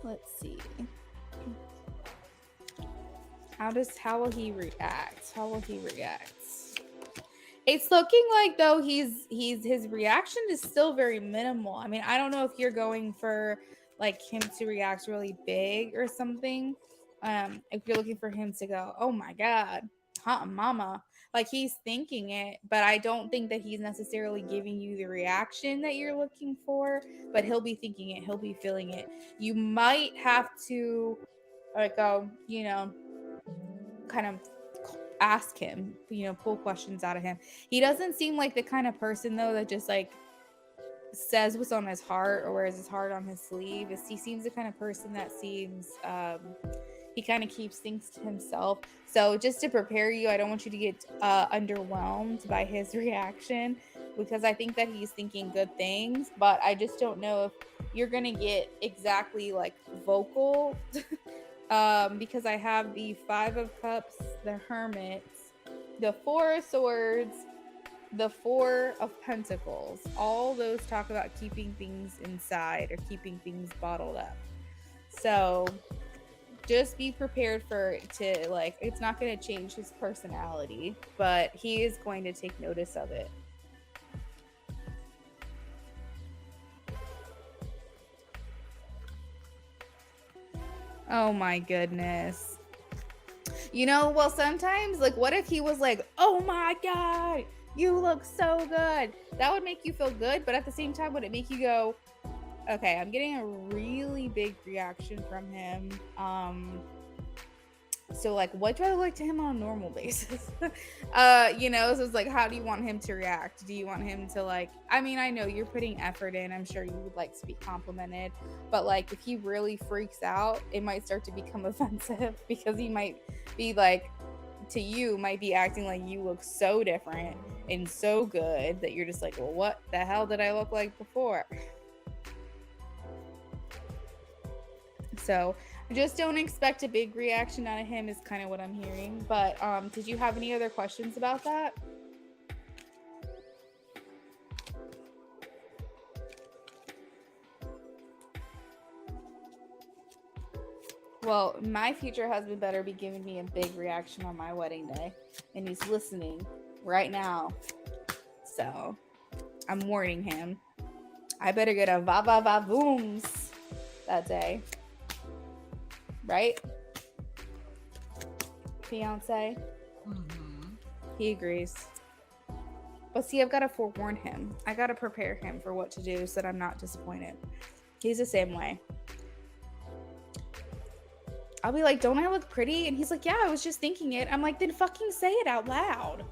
Let's see. How will he react? How will he react? It's looking like though his reaction is still very minimal. I mean, I don't know if you're going for like him to react really big or something. If you're looking for him to go, oh my God, hot mama. Like he's thinking it, but I don't think that he's necessarily giving you the reaction that you're looking for, but he'll be thinking it, he'll be feeling it. You might have to like go, you know, kind of ask him, you know, pull questions out of him. He doesn't seem like the kind of person though that just like says what's on his heart or wears his heart on his sleeve. He seems the kind of person that seems he kind of keeps things to himself. So just to prepare you, I don't want you to get underwhelmed by his reaction, because I think that he's thinking good things, but I just don't know if you're gonna get exactly like vocal because I have the Five of Cups, the Hermit, the Four of Swords, the Four of Pentacles. All those talk about keeping things inside or keeping things bottled up. So just be prepared for it to, like, it's not going to change his personality, but he is going to take notice of it. Oh my goodness. You know, well, sometimes, like, what if he was like, oh my God, you look so good? That would make you feel good, but at the same time, would it make you go, okay, I'm getting a really big reaction from him. So like, what do I look like to him on a normal basis? You know, so it's like, how do you want him to react? Do you want him to like, I mean, I know you're putting effort in, I'm sure you would like to be complimented, but like, if he really freaks out, it might start to become offensive, because he might be like, to you, might be acting like you look so different and so good that you're just like, well, what the hell did I look like before? So just don't expect a big reaction out of him is kind of what I'm hearing. But did you have any other questions about that? Well, my future husband better be giving me a big reaction on my wedding day. And he's listening right now. So I'm warning him. I better get a va-va-va-booms that day. Right? Fiance? Mm-hmm. He agrees. But see, I've got to forewarn him. I got to prepare him for what to do so that I'm not disappointed. He's the same way. I'll be like, don't I look pretty? And he's like, yeah, I was just thinking it. I'm like, then fucking say it out loud.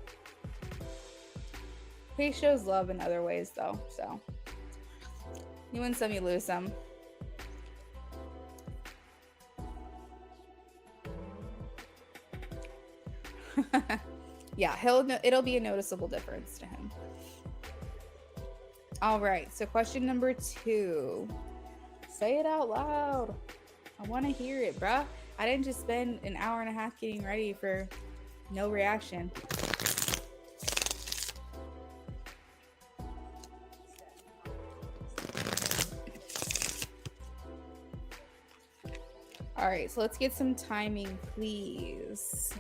He shows love in other ways, though. So you win some, you lose some. Yeah, it'll be a noticeable difference to him. All right, so question number 2. Say it out loud. I want to hear it, bruh. I didn't just spend an hour and a half getting ready for no reaction. All right, so let's get some timing, please.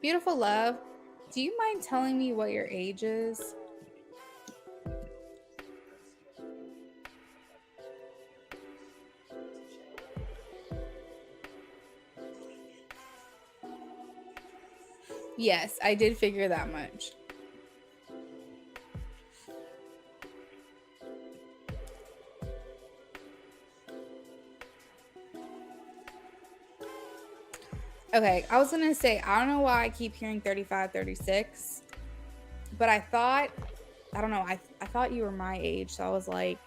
Beautiful love, do you mind telling me what your age is? Yes, I did figure that much. Okay, I was gonna say, I don't know why I keep hearing 35, 36, but I don't know, I thought you were my age, so I was like,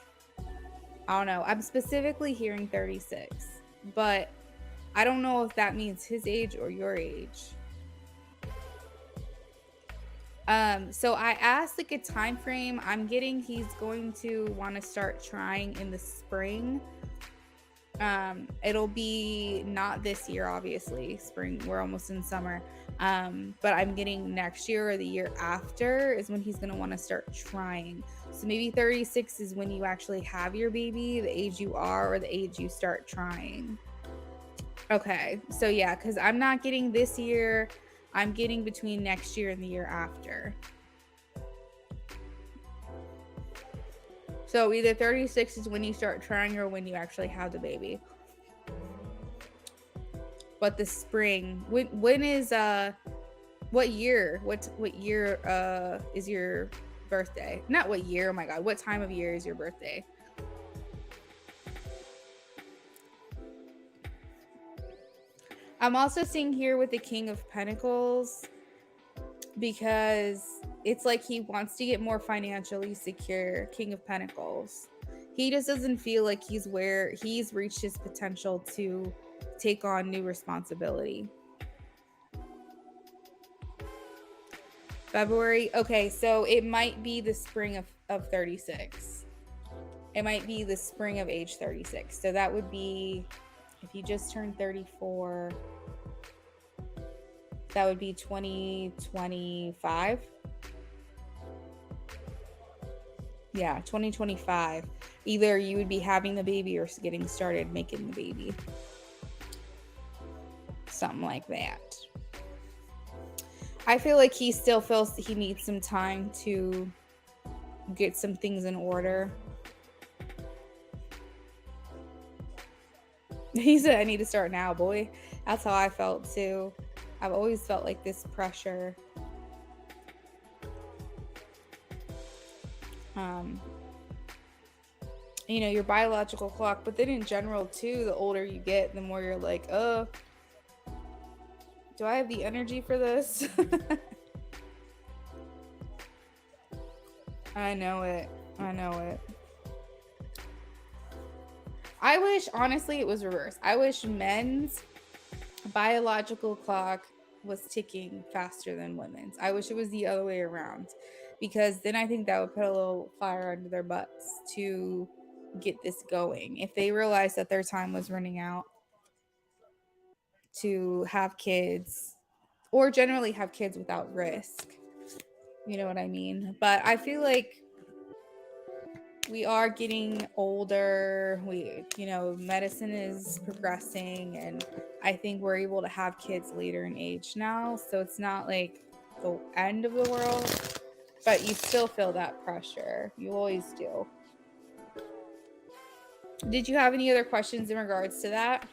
I don't know. I'm specifically hearing 36, but I don't know if that means his age or your age. So I asked like a time frame. I'm getting he's going to want to start trying in the spring. It'll be not this year, obviously. Spring, we're almost in summer. But I'm getting next year or the year after is when he's gonna want to start trying. So maybe 36 is when you actually have your baby, the age you are, or the age you start trying. Okay, so yeah, because I'm not getting this year. I'm getting between next year and the year after. So either 36 is when you start trying or when you actually have the baby. But the spring, when is what year? What year is your birthday? Not what year, oh my god. What time of year is your birthday? I'm also seeing here with the King of Pentacles, because it's like he wants to get more financially secure. King of Pentacles. He just doesn't feel like he's reached his potential to take on new responsibility. February. Okay, so it might be the spring of 36. It might be the spring of age 36. So that would be, if you just turned 34, that would be 2025. Yeah, 2025. Either you would be having the baby or getting started making the baby. Something like that. I feel like he still feels he needs some time to get some things in order. He said, I need to start now, boy. That's how I felt too. I've always felt like this pressure. You know, your biological clock, but then in general too, the older you get, the more you're like, do I have the energy for this? I know it. I know it. I wish, honestly, it was reversed. I wish men's biological clock was ticking faster than women's. I wish it was the other way around, because then I think that would put a little fire under their butts to get this going. If they realized that their time was running out to have kids, or generally have kids without risk. You know what I mean? But I feel like we are getting older. Medicine is progressing, and I think we're able to have kids later in age now. So it's not like the end of the world, but you still feel that pressure. You always do. Did you have any other questions in regards to that?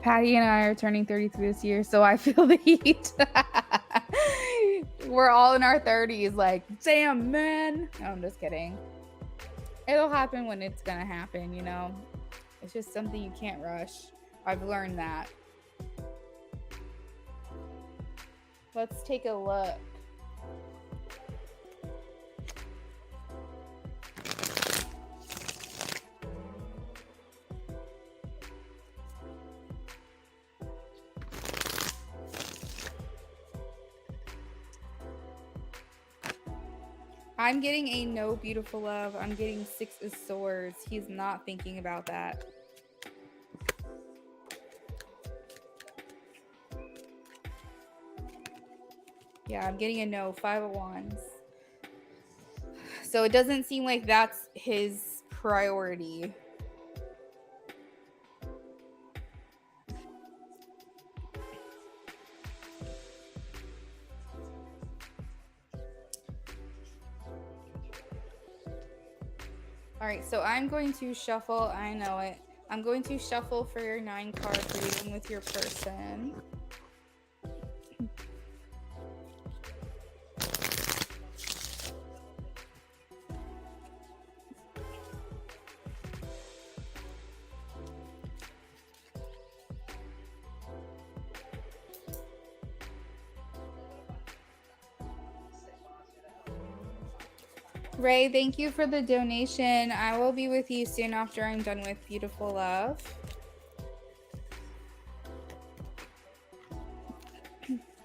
Patty and I are turning 33 this year, so I feel the heat. We're all in our 30s, like, damn, man. No, I'm just kidding. It'll happen when it's gonna happen, you know? It's just something you can't rush. I've learned that. Let's take a look. I'm getting a no, beautiful love. I'm getting 6 of swords. He's not thinking about that. Yeah, I'm getting a no, 5 of wands. So it doesn't seem like that's his priority. All right, so I'm going to shuffle. I know it. I'm going to shuffle for your 9 card reading with your person. Ray, thank you for the donation. I will be with you soon after I'm done with Beautiful Love.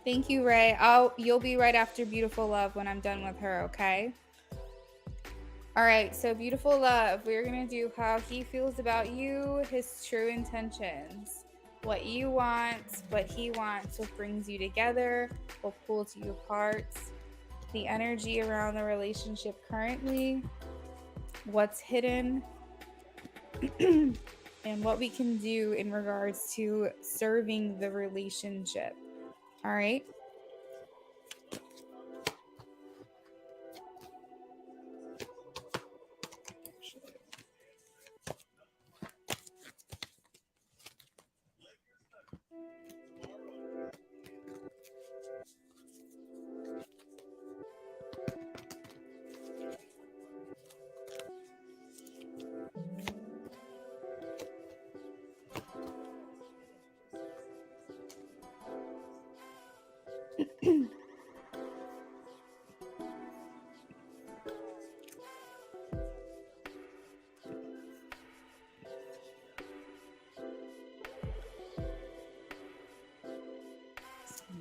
Thank you, Ray. You'll be right after Beautiful Love when I'm done with her, okay? All right, so Beautiful Love, we're going to do how he feels about you, his true intentions, what you want, what he wants, what brings you together, what pulls you apart, the energy around the relationship currently, what's hidden, and what we can do in regards to serving the relationship. All right.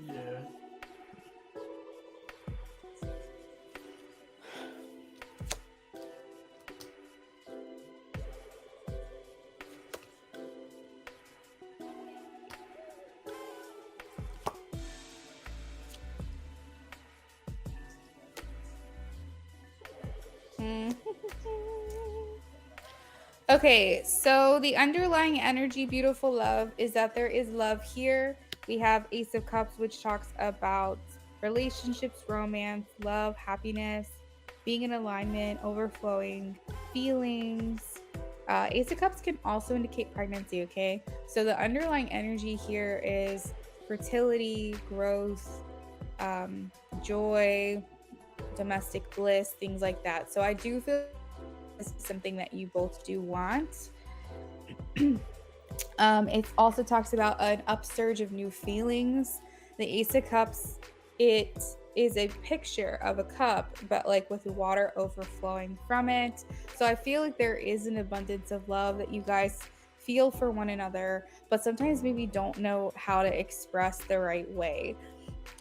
Yeah. Okay, so the underlying energy, Beautiful Love, is that there is love here. We have Ace of Cups, which talks about relationships, romance, love, happiness, being in alignment, overflowing feelings. Ace of Cups can also indicate pregnancy, okay? So the underlying energy here is fertility, growth, joy, domestic bliss, things like that. So I do feel this is something that you both do want. It also talks about an upsurge of new feelings. The Ace of Cups, it is a picture of a cup, but like with water overflowing from it. So I feel like there is an abundance of love that you guys feel for one another, but sometimes maybe don't know how to express the right way.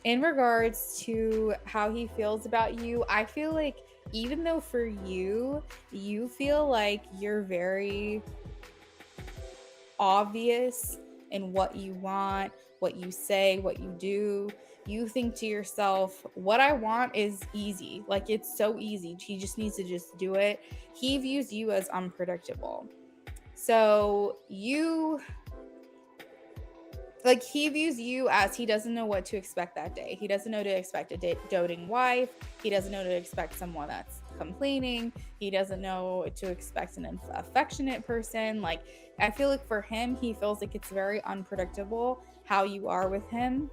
In regards to how he feels about you, I feel like even though for you, you feel like you're very obvious in what you want, what you say, what you do, you think to yourself, what I want is easy. Like it's so easy. He just needs to just do it. He views you as unpredictable. So he views you as he doesn't know what to expect that day. He doesn't know to expect a doting wife. He doesn't know to expect someone that's complaining. He doesn't know to expect an affectionate person. Like, I feel like for him, he feels like it's very unpredictable how you are with him.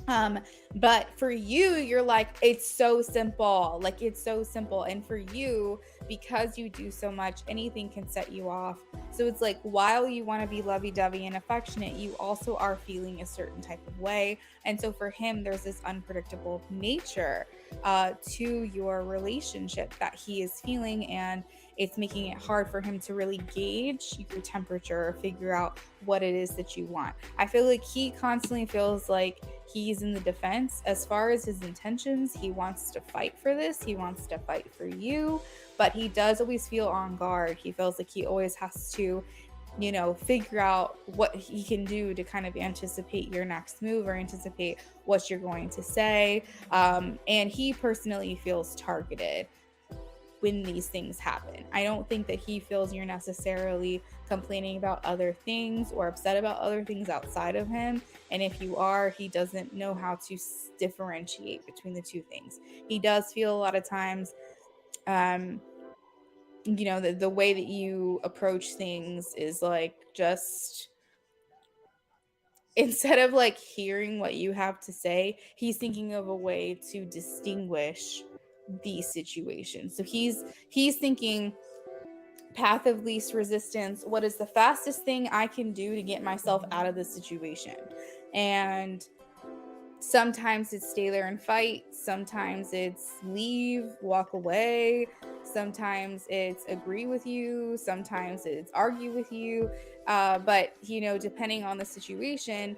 But for you, you're like, it's so simple. Like, it's so simple. And for you, because you do so much, anything can set you off. So it's like, while you want to be lovey-dovey and affectionate, you also are feeling a certain type of way. And so for him, there's this unpredictable nature to your relationship that he is feeling, and it's making it hard for him to really gauge your temperature or figure out what it is that you want. I feel like he constantly feels like he's in the defense. As far as his intentions, he wants to fight for this, he wants to fight for you, but he does always feel on guard. He feels like he always has to, figure out what he can do to kind of anticipate your next move or anticipate what you're going to say. And he personally feels targeted when these things happen. I don't think that he feels you're necessarily complaining about other things or upset about other things outside of him. And if you are, he doesn't know how to differentiate between the two things. He does feel a lot of times, the way that you approach things is like, just instead of like hearing what you have to say, he's thinking of a way to distinguish these situations. So he's thinking, path of least resistance. What is the fastest thing I can do to get myself out of this situation? And sometimes it's stay there and fight. Sometimes it's leave, walk away. Sometimes it's agree with you. Sometimes it's argue with you. But, depending on the situation,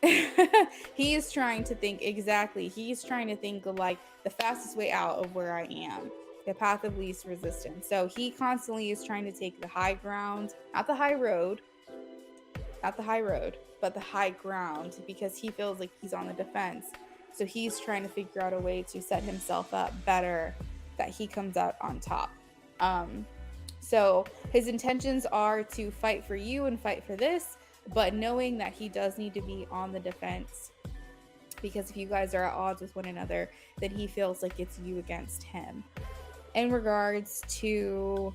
he is trying to think exactly. He's trying to think of like the fastest way out of where I am, the path of least resistance. So he constantly is trying to take the high ground, not the high road, but the high ground, because he feels like he's on the defense. So he's trying to figure out a way to set himself up better, that he comes out on top. So his intentions are to fight for you and fight for this, but knowing that he does need to be on the defense, because if you guys are at odds with one another, then he feels like it's you against him. In regards to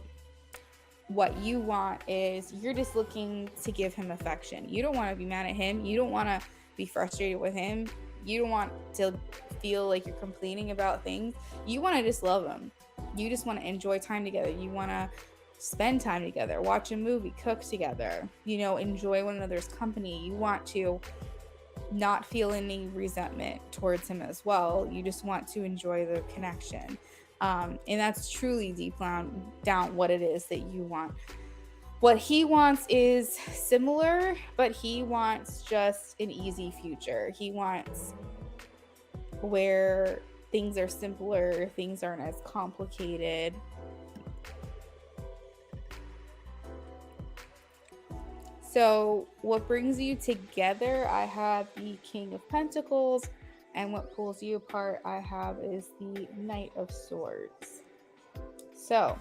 what you want, is you're just looking to give him affection. You don't want to be mad at him. You don't want to be frustrated with him. You don't want to feel like you're complaining about things. You want to just love him. You just want to enjoy time together. You want to spend time together, watch a movie, cook together, enjoy one another's company. You want to not feel any resentment towards him as well. You just want to enjoy the connection. And that's truly deep down what it is that you want. What he wants is similar, but he wants just an easy future. He wants where things are simpler, things aren't as complicated. So what brings you together, I have the King of Pentacles, and what pulls you apart, I have is the Knight of Swords. So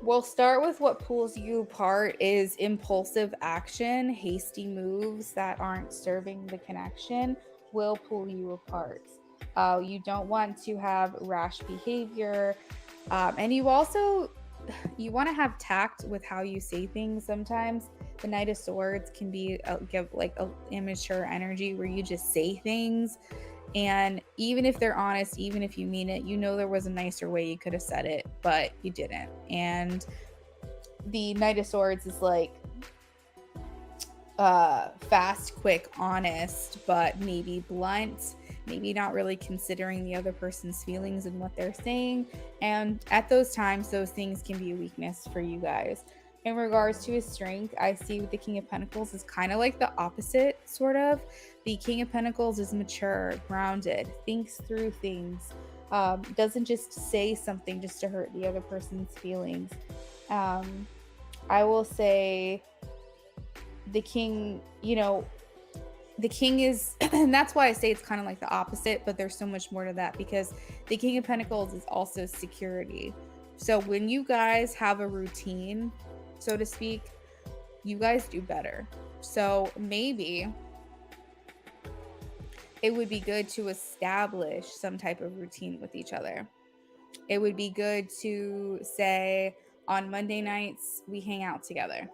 we'll start with what pulls you apart is impulsive action. Hasty moves that aren't serving the connection will pull you apart. You don't want to have rash behavior, and you want to have tact with how you say things. Sometimes the Knight of Swords can be give like a immature energy where you just say things, and even if they're honest, even if you mean it, there was a nicer way you could have said it, but you didn't. And the Knight of Swords is like fast, quick, honest, but maybe blunt, maybe not really considering the other person's feelings and what they're saying. And at those times, those things can be a weakness for you guys. In regards to his strength, I see with the King of Pentacles is kind of like the opposite, sort of. The King of Pentacles is mature, grounded, thinks through things, doesn't just say something just to hurt the other person's feelings. I will say the King, the King is, and that's why I say it's kind of like the opposite, but there's so much more to that, because the King of Pentacles is also security. So when you guys have a routine, so to speak, you guys do better. So maybe it would be good to establish some type of routine with each other. It would be good to say, on Monday nights, we hang out together.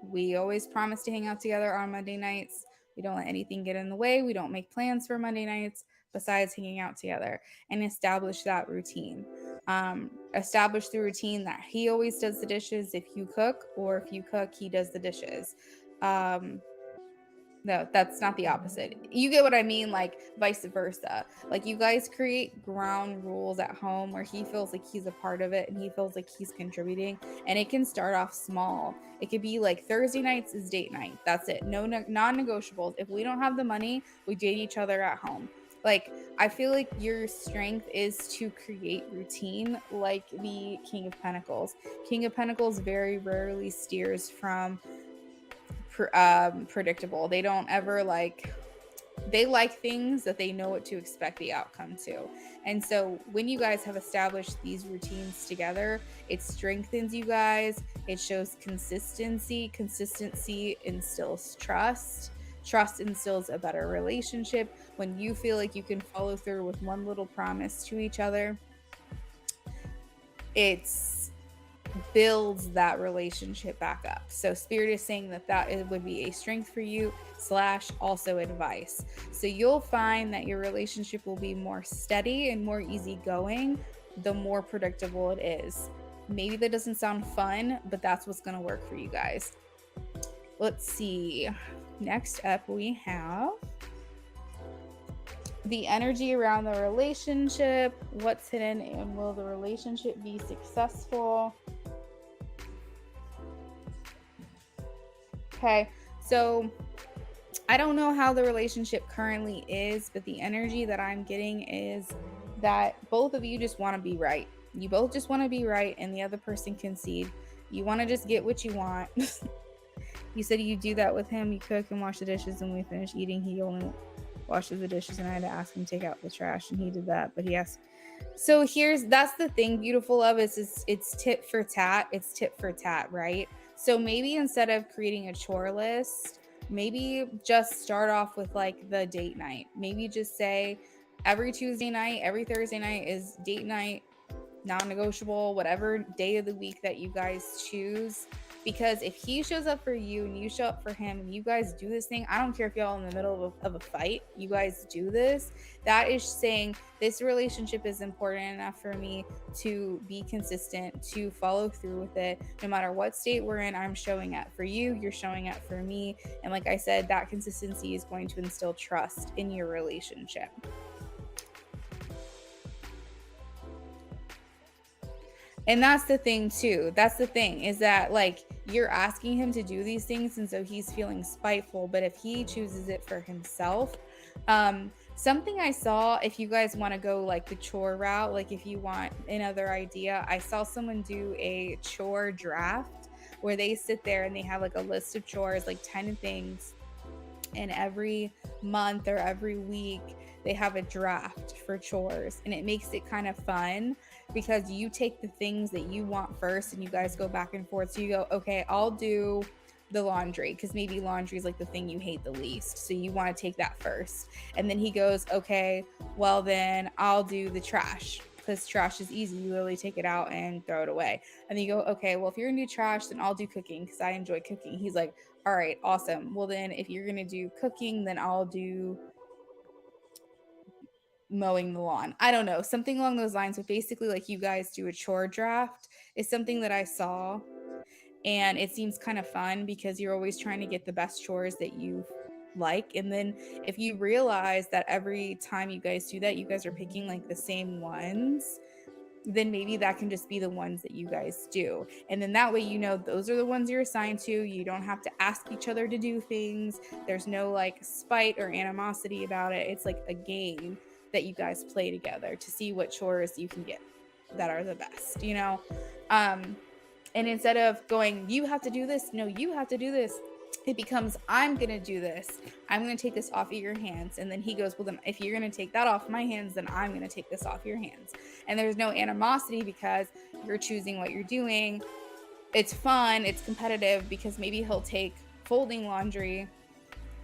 We always promise to hang out together on Monday nights. We don't let anything get in the way. We don't make plans for Monday nights besides hanging out together, and establish that routine. Establish the routine that he always does the dishes if you cook, or if you cook, he does the dishes. No, that's not the opposite. You get what I mean? Like vice versa. Like you guys create ground rules at home where he feels like he's a part of it and he feels like he's contributing. And it can start off small. It could be like Thursday nights is date night. That's it. No non-negotiables. If we don't have the money, we date each other at home. Like I feel like your strength is to create routine, like the King of Pentacles. King of Pentacles very rarely steers from predictable. They don't ever they like things that they know what to expect the outcome to. And so when you guys have established these routines together, it strengthens you guys. It shows consistency. Consistency instills trust. Trust instills a better relationship. When you feel like you can follow through with one little promise to each other, it's builds that relationship back up. So Spirit is saying that it would be a strength for you / also advice. So you'll find that your relationship will be more steady and more easygoing the more predictable it is. Maybe that doesn't sound fun, but that's what's going to work for you guys. Let's see. Next up we have the energy around the relationship. What's hidden, and will the relationship be successful? Okay, so I don't know how the relationship currently is, but the energy that I'm getting is that both of you just want to be right. You both just want to be right, and the other person concede. You want to just get what you want. You said you do that with him. You cook and wash the dishes, and when we finish eating, he only washes the dishes, and I had to ask him to take out the trash, and he did that, but he asked. So that's the thing beautiful of is it's tit for tat. It's tit for tat, right? So maybe instead of creating a chore list, maybe just start off with like the date night. Maybe just say every Tuesday night, every Thursday night is date night, non-negotiable, whatever day of the week that you guys choose. Because if he shows up for you and you show up for him and you guys do this thing, I don't care if y'all in the middle of a fight, you guys do this. That is saying this relationship is important enough for me to be consistent, to follow through with it. No matter what state we're in, I'm showing up for you, you're showing up for me. And like I said, that consistency is going to instill trust in your relationship. And that's the thing too. That's the thing is that like you're asking him to do these things, and so he's feeling spiteful. But if he chooses it for himself, something I saw, if you guys want to go like the chore route, like if you want another idea, I saw someone do a chore draft where they sit there and they have like a list of chores, like 10 things, and every month or every week they have a draft for chores, and it makes it kind of fun because you take the things that you want first and you guys go back and forth. So you go, okay, I'll do the laundry, because maybe laundry is like the thing you hate the least, so you want to take that first. And then he goes, okay, well then I'll do the trash, because trash is easy, you literally take it out and throw it away. And then you go, okay, well if you're gonna do trash, then I'll do cooking because I enjoy cooking. He's like, all right, awesome, well then if you're gonna do cooking, then I'll do mowing the lawn. I don't know, something along those lines. But basically like you guys do a chore draft is something that I saw, and it seems kind of fun because you're always trying to get the best chores that you like. And then if you realize that every time you guys do that, you guys are picking like the same ones, then maybe that can just be the ones that you guys do. And then that way, you know, those are the ones you're assigned to. You don't have to ask each other to do things. There's no like spite or animosity about it. It's like a game that you guys play together to see what chores you can get that are the best, you know? And instead of going, you have to do this, no, you have to do this, it becomes, I'm going to do this. I'm going to take this off of your hands. And then he goes, well, then if you're going to take that off my hands, then I'm going to take this off your hands. And there's no animosity because you're choosing what you're doing. It's fun. It's competitive because maybe he'll take folding laundry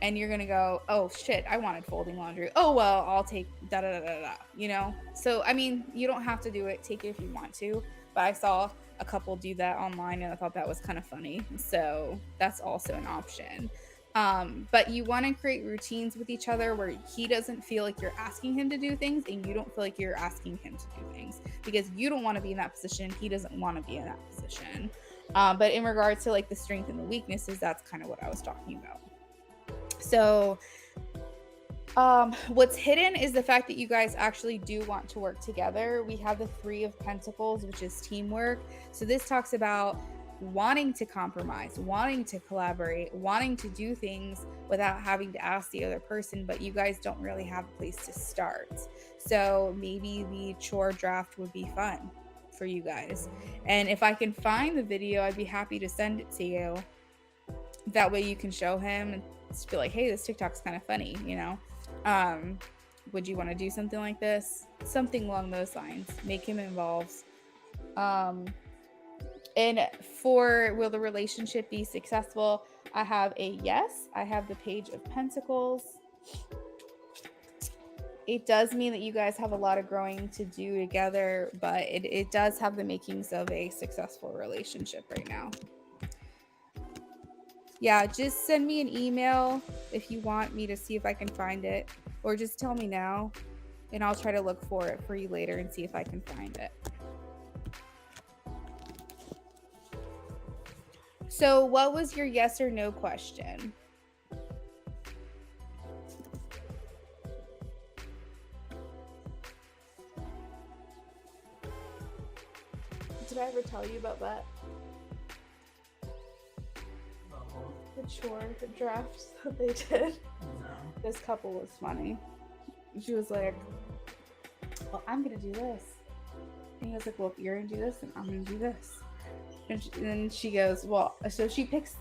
and you're going to go, oh shit, I wanted folding laundry. Oh, well, I'll take da da da da da, you know? So, I mean, you don't have to do it. Take it if you want to. But I saw a couple do that online and I thought that was kind of funny. So that's also an option. But you want to create routines with each other where he doesn't feel like you're asking him to do things and you don't feel like you're asking him to do things, because you don't want to be in that position. He doesn't want to be in that position. But in regards to like the strength and the weaknesses, that's kind of what I was talking about. So what's hidden is the fact that you guys actually do want to work together. We have the 3 of Pentacles, which is teamwork. So this talks about wanting to compromise, wanting to collaborate, wanting to do things without having to ask the other person, but you guys don't really have a place to start. So maybe the chore draft would be fun for you guys. And if I can find the video, I'd be happy to send it to you. That way you can show him and just be like, hey, this TikTok's kind of funny, you know? Would you want to do something like this? Something along those lines. Make him involved. And for will the relationship be successful? I have a yes. I have the Page of Pentacles. It does mean that you guys have a lot of growing to do together, but it does have the makings of a successful relationship right now. Yeah, just send me an email if you want me to see if I can find it, or just tell me now and I'll try to look for it for you later and see if I can find it. So what was your yes or no question? Did I ever tell you about that? The chore, the drafts that they did. No. This couple was funny. She was like, well, I'm gonna do this. And he was like, well, if you're gonna do this, then I'm gonna do this. And then she goes, well, so she picks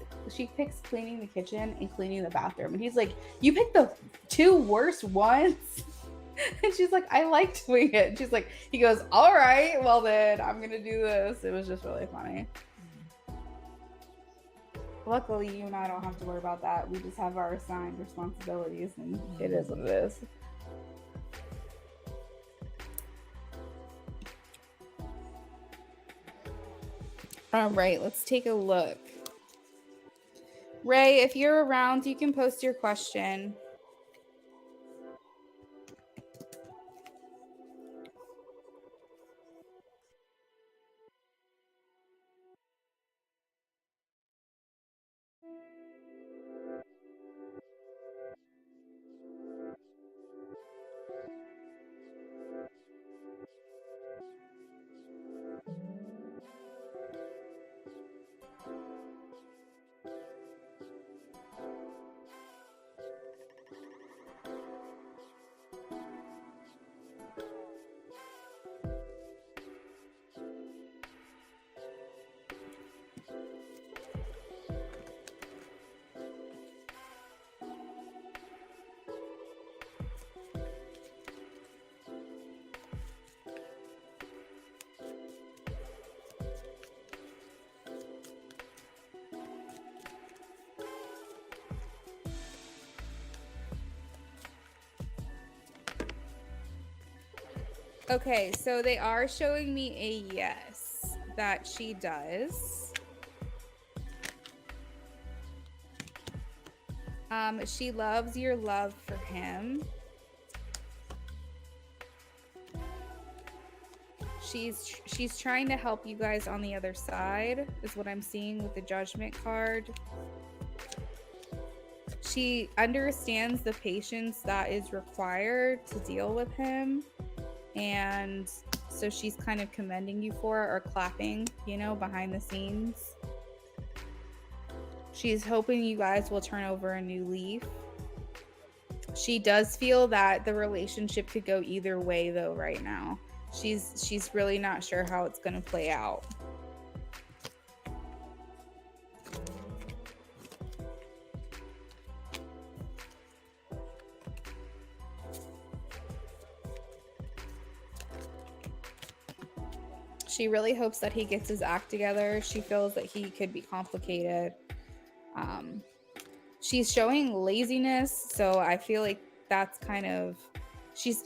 cleaning the kitchen and cleaning the bathroom. And he's like, you picked the 2 worst ones? And she's like, I like doing it. And she's like, he goes, all right, well then I'm gonna do this. It was just really funny. Luckily, you and I don't have to worry about that. We just have our assigned responsibilities, and it is what it is. All right, let's take a look. Ray, if you're around, you can post your question. Okay, so they are showing me a yes, that she does. She loves your love for him. She's trying to help you guys on the other side, is what I'm seeing with the Judgment card. She understands the patience that is required to deal with him. And so she's kind of commending you for it, or clapping, you know, behind the scenes. She's hoping you guys will turn over a new leaf. She does feel that the relationship could go either way though right now. She's really not sure how it's going to play out. She really hopes that he gets his act together. She feels that he could be complicated. She's showing laziness, so I feel like that's kind of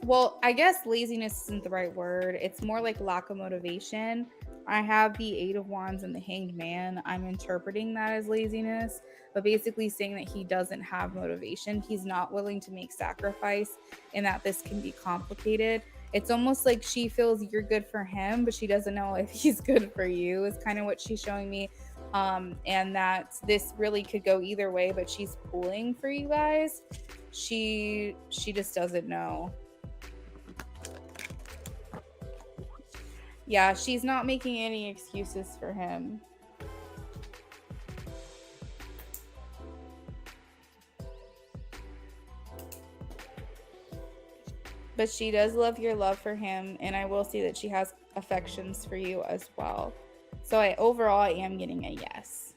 well, I guess laziness isn't the right word. It's more like lack of motivation. I have the Eight of Wands and the Hanged Man. I'm interpreting that as laziness, but basically saying that he doesn't have motivation. He's not willing to make sacrifice, and that this can be complicated. It's almost like she feels you're good for him, but she doesn't know if he's good for you, is kind of what she's showing me. And that this really could go either way, but she's pulling for you guys. She just doesn't know. Yeah, she's not making any excuses for him. But she does love your love for him, and I will say that she has affections for you as well. So overall, I am getting a yes.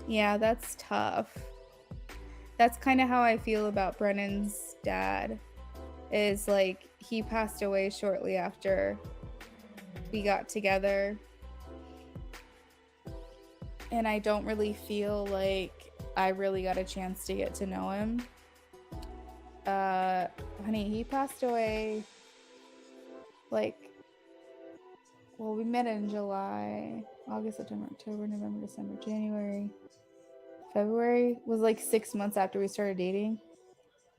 Yeah, that's tough. That's kind of how I feel about Brennan's dad. Is like, he passed away shortly after we got together. And I don't really feel like I really got a chance to get to know him. Honey, he passed away we met in July, August, September, October, November, December, January, February. Was like 6 months after we started dating.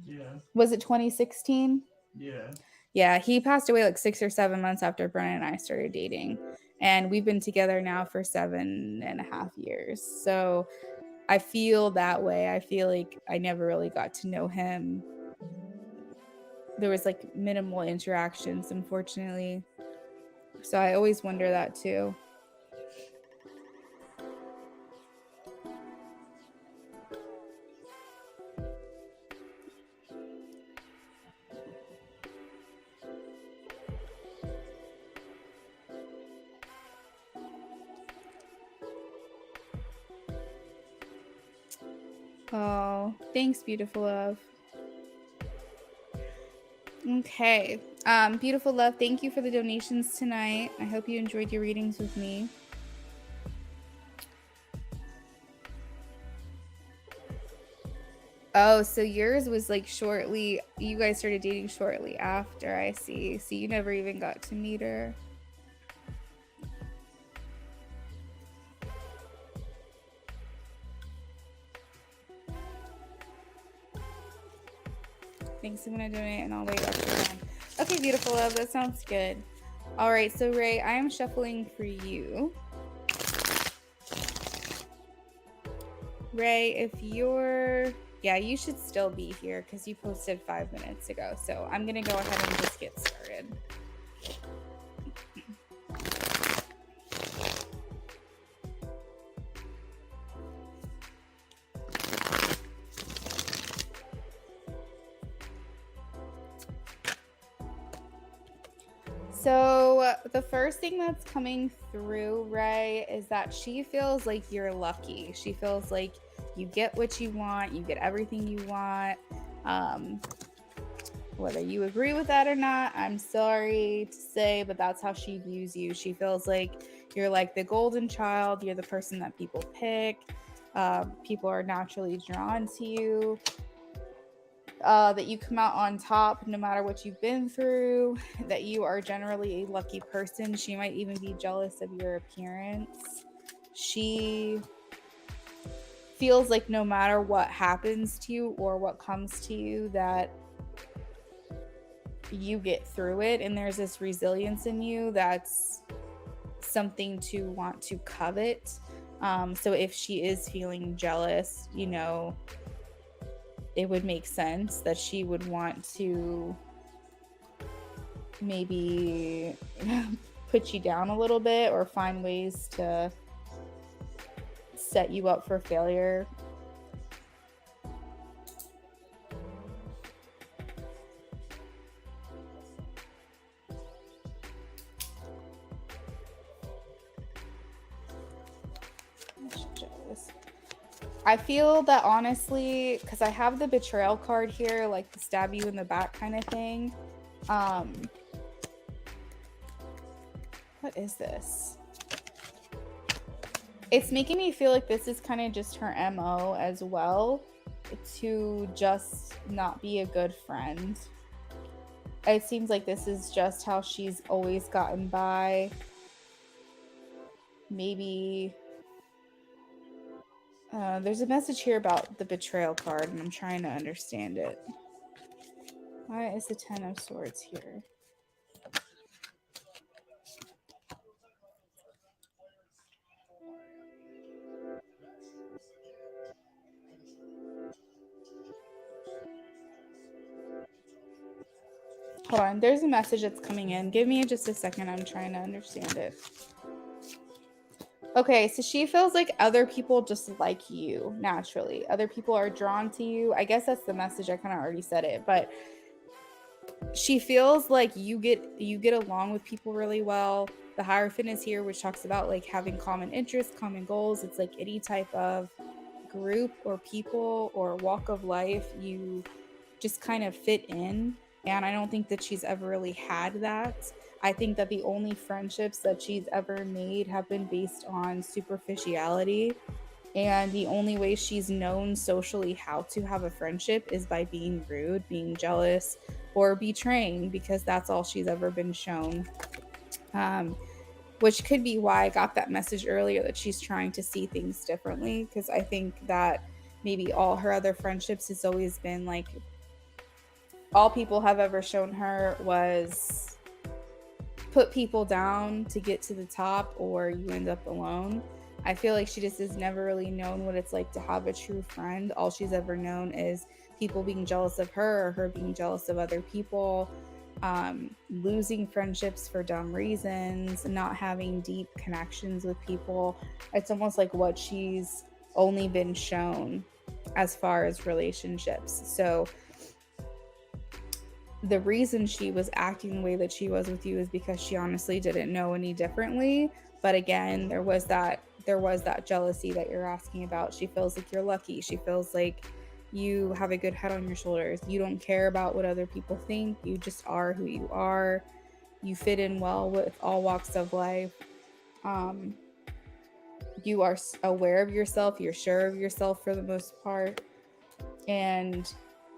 Yeah. Was it 2016? Yeah. Yeah, he passed away like 6 or 7 months after Brennan and I started dating. And we've been together now for 7.5 years. So I feel that way. I feel like I never really got to know him. There was like minimal interactions, unfortunately. So I always wonder that too. Oh, thanks, beautiful love. Okay. Beautiful love, thank you for the donations tonight. I hope you enjoyed your readings with me. Oh, so yours was like shortly, you guys started dating shortly after, I see. So you never even got to meet her. Thanks, I'm gonna donate and I'll wait after that. Okay, beautiful love, that sounds good. All right, so Ray, I am shuffling for you. Ray, if you're, yeah, you should still be here because you posted 5 minutes ago. So I'm gonna go ahead and just get started. So the first thing that's coming through, Ray, is that she feels like you're lucky. She feels like you get what you want, you get everything you want. Whether you agree with that or not, I'm sorry to say, but that's how she views you. She feels like you're like the golden child. You're the person that people pick. People are naturally drawn to you. That you come out on top no matter what you've been through, that you are generally a lucky person. She might even be jealous of your appearance. She feels like no matter what happens to you or what comes to you, that you get through it, and there's this resilience in you that's something to want to covet. So if she is feeling jealous, you know, it would make sense that she would want to maybe put you down a little bit or find ways to set you up for failure. I feel that honestly, because I have the betrayal card here, like the stab you in the back kind of thing. What is this? It's making me feel like this is kind of just her MO as well, to just not be a good friend. It seems like this is just how she's always gotten by. Maybe there's a message here about the betrayal card, and I'm trying to understand it. Why is the 10 of Swords here? Hold on, there's a message that's coming in. Give me just a second. I'm trying to understand it. Okay, so she feels like other people just like you naturally. Other people are drawn to you. I guess that's the message. I kind of already said it, but she feels like you get along with people really well. The Hierophant is here, which talks about like having common interests, common goals. It's like any type of group or people or walk of life, you just kind of fit in. And I don't think that she's ever really had that. I think that the only friendships that she's ever made have been based on superficiality. And the only way she's known socially how to have a friendship is by being rude, being jealous, or betraying, because that's all she's ever been shown. Which could be why I got that message earlier that she's trying to see things differently, because I think that maybe all her other friendships has always been like, all people have ever shown her was put people down to get to the top, or you end up alone. I feel like she just has never really known what it's like to have a true friend. All she's ever known is people being jealous of her, or her being jealous of other people, losing friendships for dumb reasons, not having deep connections with people. It's almost like what she's only been shown as far as relationships. So the reason she was acting the way that she was with you is because she honestly didn't know any differently. But again, there was that jealousy that you're asking about. She feels like you're lucky. She feels like you have a good head on your shoulders. You don't care about what other people think. You just are who you are. You fit in well with all walks of life. You are aware of yourself. You're sure of yourself for the most part. And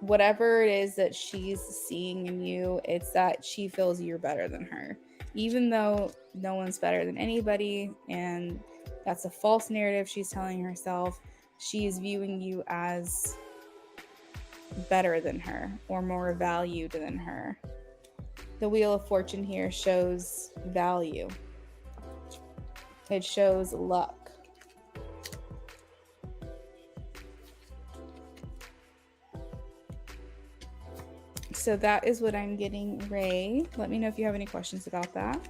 whatever it is that she's seeing in you, it's that she feels you're better than her, even though no one's better than anybody. And that's a false narrative she's telling herself. She's viewing you as better than her or more valued than her. The Wheel of Fortune here shows value. It shows luck. So that is what I'm getting, Ray. Let me know if you have any questions about that.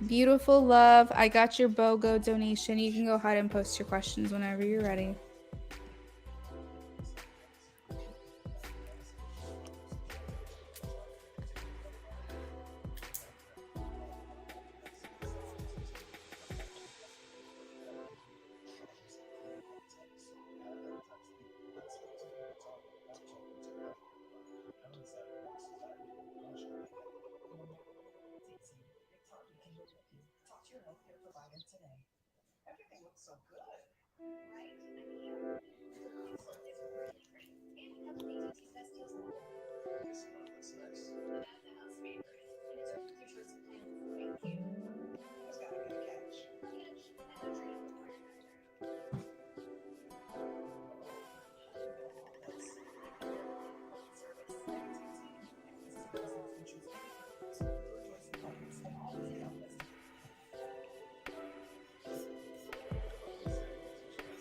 Beautiful love. I got your BOGO donation. You can go ahead and post your questions whenever you're ready.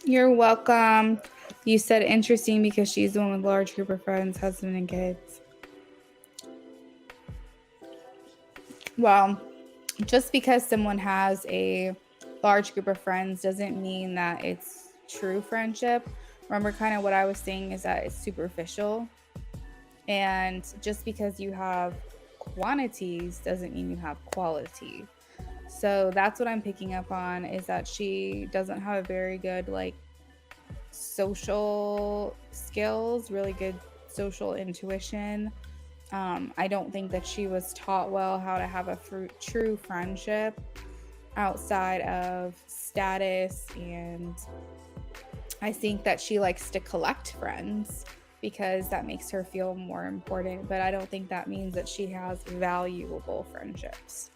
You're welcome. You said interesting because she's the one with a large group of friends, husband, and kids. Well, just because someone has a large group of friends doesn't mean that it's true friendship. Remember, kind of what I was saying is that it's superficial. And just because you have quantities doesn't mean you have quality. So that's what I'm picking up on, is that she doesn't have a very good like social skills, really good social intuition. I don't think that she was taught well how to have a true friendship outside of status, and I think that she likes to collect friends because that makes her feel more important, but I don't think that means that she has valuable friendships.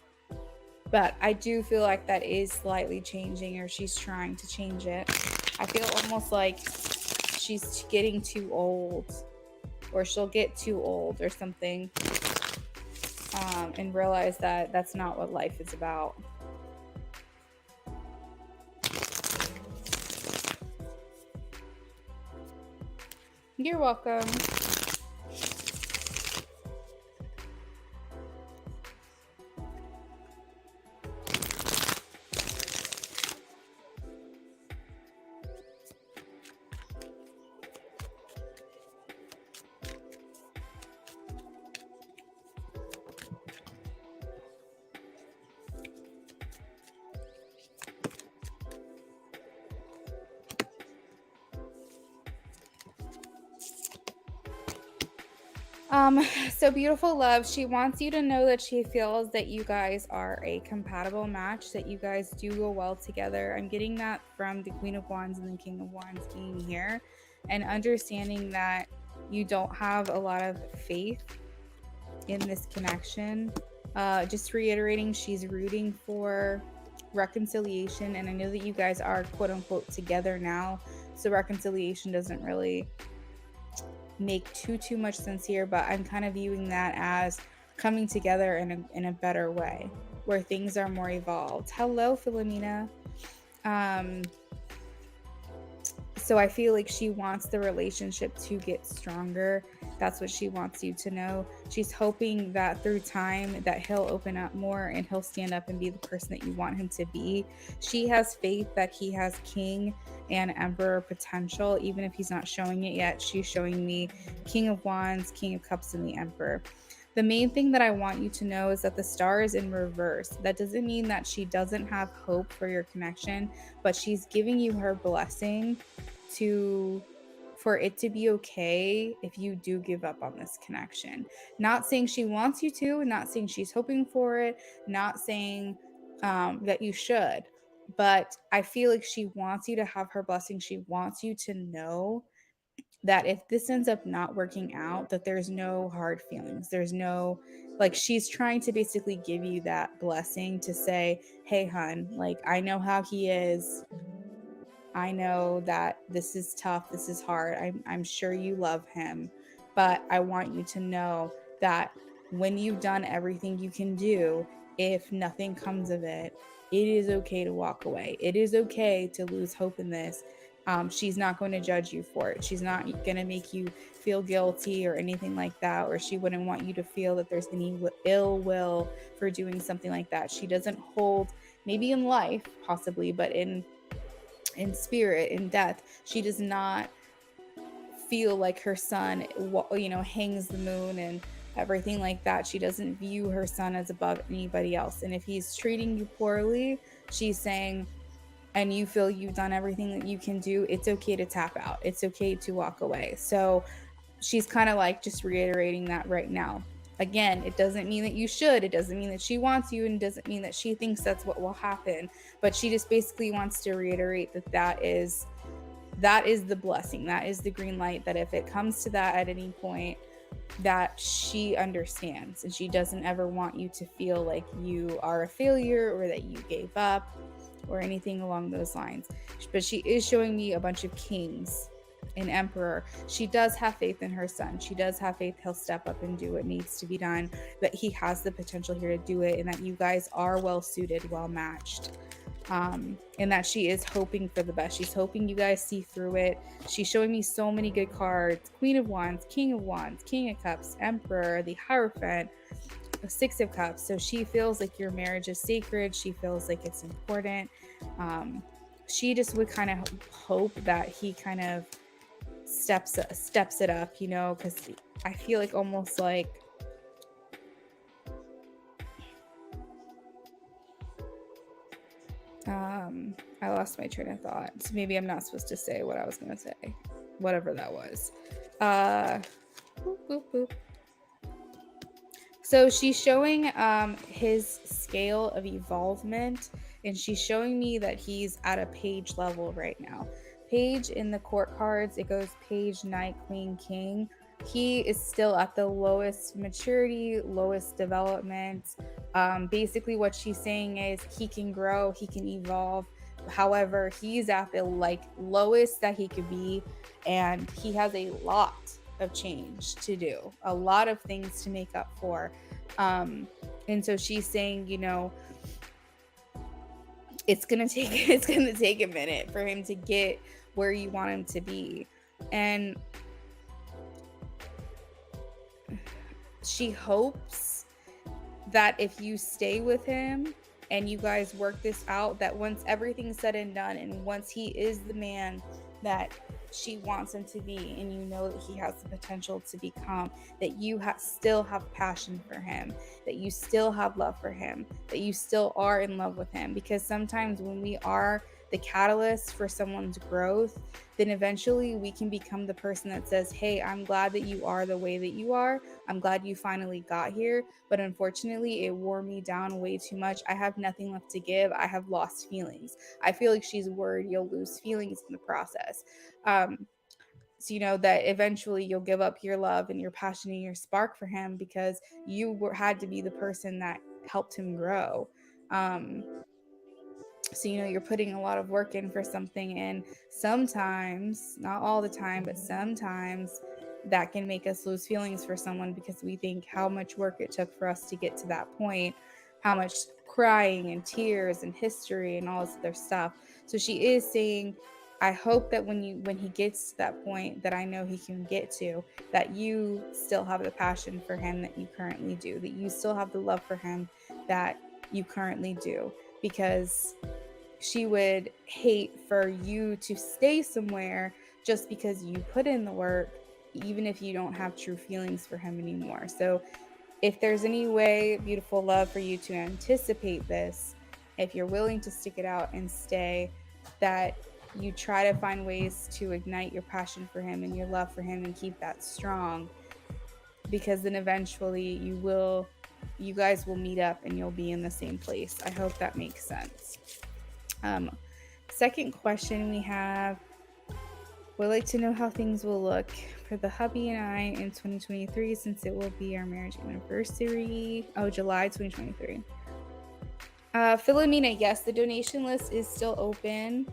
But I do feel like that is slightly changing, or she's trying to change it. I feel almost like she's getting too old, or she'll get too old or something, and realize that that's not what life is about. You're welcome. So beautiful love, she wants you to know that she feels that you guys are a compatible match, that you guys do go well together. I'm getting that from the Queen of Wands and the King of Wands being here, and understanding that you don't have a lot of faith in this connection. Just reiterating, she's rooting for reconciliation, and I know that you guys are quote unquote together now, so reconciliation doesn't really make too much sense here, but I'm kind of viewing that as coming together in a better way, where things are more evolved. Hello, Philomena. So I feel like she wants the relationship to get stronger. That's what she wants you to know. She's hoping that through time that he'll open up more and he'll stand up and be the person that you want him to be. She has faith that he has king and emperor potential, even if he's not showing it yet. She's showing me King of Wands, King of Cups, and the Emperor. The main thing that I want you to know is that the star is in reverse. That doesn't mean that she doesn't have hope for your connection, but she's giving you her blessing for it to be okay if you do give up on this connection. Not saying she wants you to, not saying she's hoping for it, not saying that you should, but I feel like she wants you to have her blessing. She wants you to know that if this ends up not working out, that there's no hard feelings. There's no, like, she's trying to basically give you that blessing to say, hey, hun, like, I know how he is. I know that this is tough. This is hard. I'm sure you love him, but I want you to know that when you've done everything you can do, if nothing comes of it, it is okay to walk away. It is okay to lose hope in this. She's not going to judge you for it. She's not going to make you feel guilty or anything like that, or she wouldn't want you to feel that there's any ill will for doing something like that. She doesn't hold, maybe in life, possibly, but in spirit, in death, she does not feel like her son, hangs the moon and everything like that. She doesn't view her son as above anybody else. And if he's treating you poorly, she's saying, and you feel you've done everything that you can do, it's okay to tap out. It's okay to walk away. So she's kind of like just reiterating that right now. Again, it doesn't mean that you should. It doesn't mean that she wants you, and it doesn't mean that she thinks that's what will happen. But she just basically wants to reiterate that is the blessing. That is the green light, that if it comes to that at any point, that she understands, and she doesn't ever want you to feel like you are a failure or that you gave up or anything along those lines. But she is showing me a bunch of kings, an emperor. She does have faith in her son. She does have faith he'll step up and do what needs to be done, that he has the potential here to do it, and that you guys are well suited, well matched. And that she is hoping for the best. She's hoping you guys see through it. She's showing me so many good cards: Queen of Wands, King of Wands, King of Cups, Emperor, the Hierophant. Six of Cups. So she feels like your marriage is sacred. She feels like it's important. She just would kind of hope that he kind of steps it up, you know, because I feel like almost like I lost my train of thought. So maybe I'm not supposed to say what I was gonna say, whatever that was. Boop, boop, boop. So she's showing his scale of evolvement, and she's showing me that he's at a page level right now. Page in the court cards, it goes page, knight, queen, king. He is still at the lowest maturity, lowest development. Basically what she's saying is he can grow, he can evolve. However, he's at the like lowest that he could be, and he has a lot of change to do, a lot of things to make up for. And so she's saying, you know, it's gonna take a minute for him to get where you want him to be. And she hopes that if you stay with him and you guys work this out, that once everything's said and done, and once he is the man that she wants him to be, and you know that he has the potential to become, that you still have passion for him, that you still have love for him, that you still are in love with him. Because sometimes when we are the catalyst for someone's growth, then eventually we can become the person that says, hey, I'm glad that you are the way that you are. I'm glad you finally got here. But unfortunately, it wore me down way too much. I have nothing left to give. I have lost feelings. I feel like she's worried you'll lose feelings in the process. So, you know, that eventually you'll give up your love and your passion and your spark for him because you had to be the person that helped him grow. So, you know, you're putting a lot of work in for something, and sometimes, not all the time, but sometimes that can make us lose feelings for someone because we think how much work it took for us to get to that point, how much crying and tears and history and all this other stuff. So she is saying, I hope that when he gets to that point that I know he can get to, that you still have the passion for him that you currently do, that you still have the love for him that you currently do, because she would hate for you to stay somewhere just because you put in the work, even if you don't have true feelings for him anymore. So if there's any way, beautiful love, for you to anticipate this, if you're willing to stick it out and stay, that you try to find ways to ignite your passion for him and your love for him and keep that strong, because then eventually you guys will meet up and you'll be in the same place. I hope that makes sense. Second question we have, would like to know how things will look for the hubby and I in 2023, since it will be our marriage anniversary. July 2023. Philomena, yes, the donation list is still open.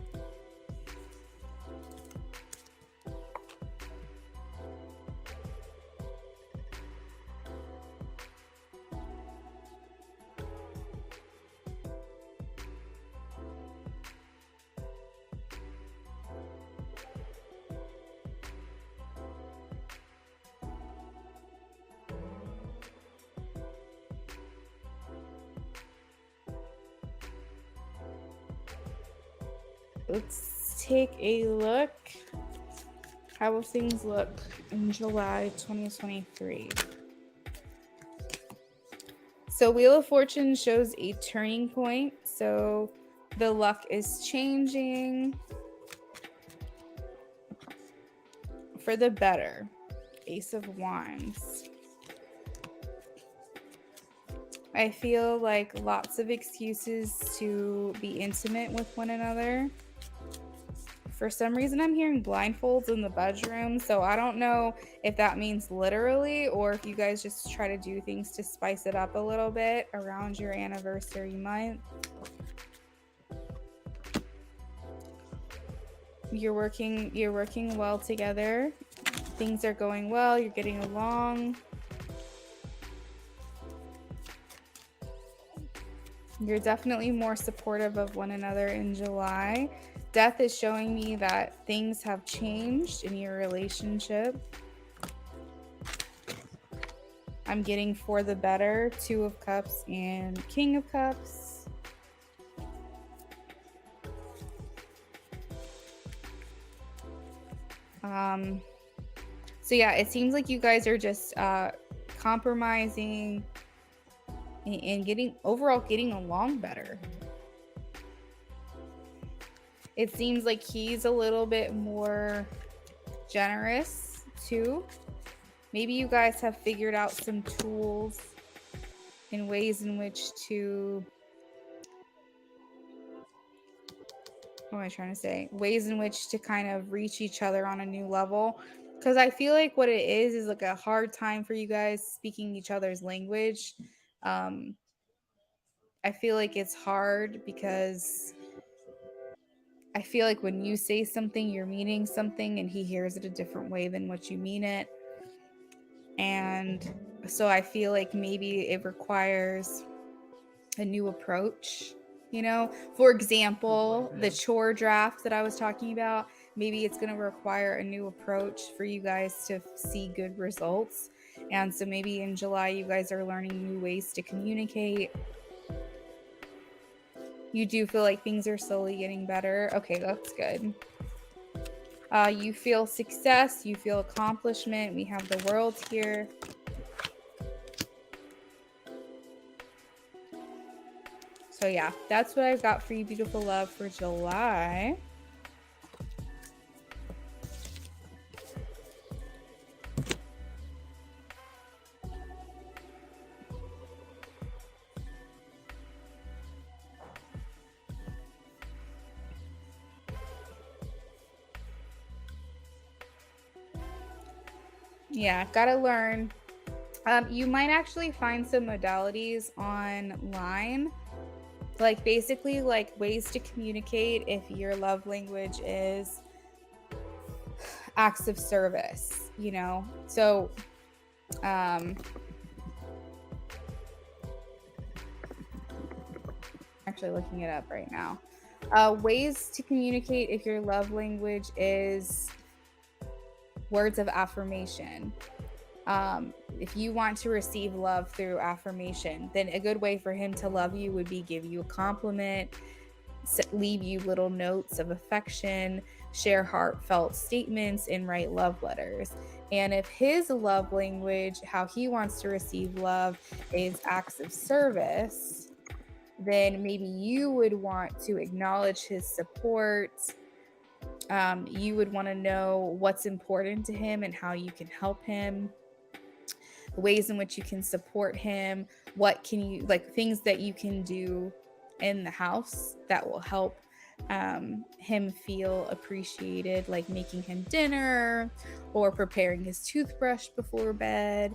Let's take a look. How will things look in July 2023? So Wheel of Fortune shows a turning point. So the luck is changing for the better. Ace of Wands. I feel like lots of excuses to be intimate with one another. For some reason, I'm hearing blindfolds in the bedroom, so I don't know if that means literally or if you guys just try to do things to spice it up a little bit around your anniversary month. You're working well together. Things are going well. You're getting along. You're definitely more supportive of one another in July. Death is showing me that things have changed in your relationship. I'm getting for the better, 2 of Cups and King of Cups. So yeah, it seems like you guys are just compromising and getting along better. It seems like he's a little bit more generous too. Maybe you guys have figured out some tools and ways in which to, what am I trying to say? Ways in which to kind of reach each other on a new level. Because I feel like what it is like a hard time for you guys speaking each other's language. I feel like it's hard because I feel like when you say something, you're meaning something and he hears it a different way than what you mean it. And so I feel like maybe it requires a new approach. You know, for example, the chore draft that I was talking about, maybe it's going to require a new approach for you guys to see good results. And so maybe in July, you guys are learning new ways to communicate. You do feel like things are slowly getting better. Okay, that's good. You feel success, you feel accomplishment. We have the world here. So yeah, that's what I've got for you, beautiful love, for July. Yeah, gotta learn. You might actually find some modalities online, like basically like ways to communicate if your love language is acts of service, you know? So, actually looking it up right now. Ways to communicate if your love language is words of affirmation. If you want to receive love through affirmation, then a good way for him to love you would be give you a compliment, leave you little notes of affection, share heartfelt statements, and write love letters. And if his love language, how he wants to receive love, is acts of service, then maybe you would want to acknowledge his support. You would want to know what's important to him and how you can help him, ways in which you can support him, what can you, like things that you can do in the house that will help him feel appreciated, like making him dinner or preparing his toothbrush before bed.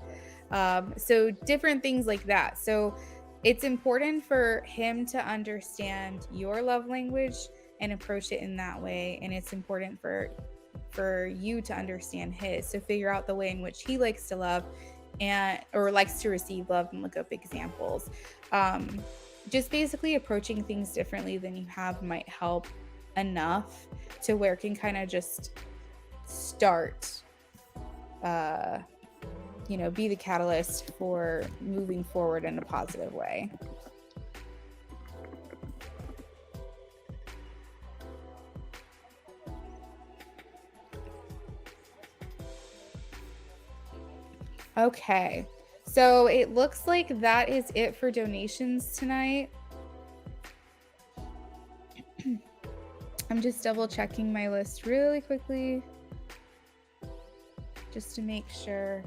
So different things like that. So it's important for him to understand your love language and approach it in that way. And it's important for you to understand his. So figure out the way in which he likes to love or likes to receive love, and look up examples. Just basically approaching things differently than you have might help enough to where it can kind of just start, be the catalyst for moving forward in a positive way. Okay, so it looks like that is it for donations tonight. I'm just double checking my list really quickly just to make sure.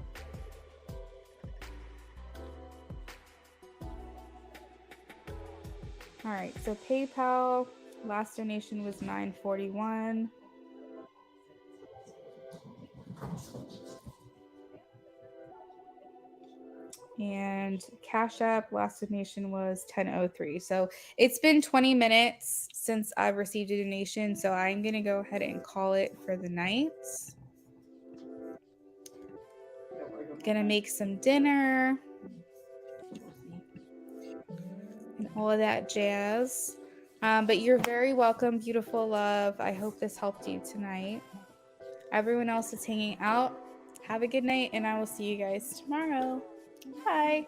All right, so PayPal, last donation was $9.41. And Cash App, last donation was $10.03. So it's been 20 minutes since I've received a donation. So I'm going to go ahead and call it for the night. Gonna make some dinner and all of that jazz. But you're very welcome, beautiful love. I hope this helped you tonight. Everyone else that's hanging out, have a good night, and I will see you guys tomorrow. Bye.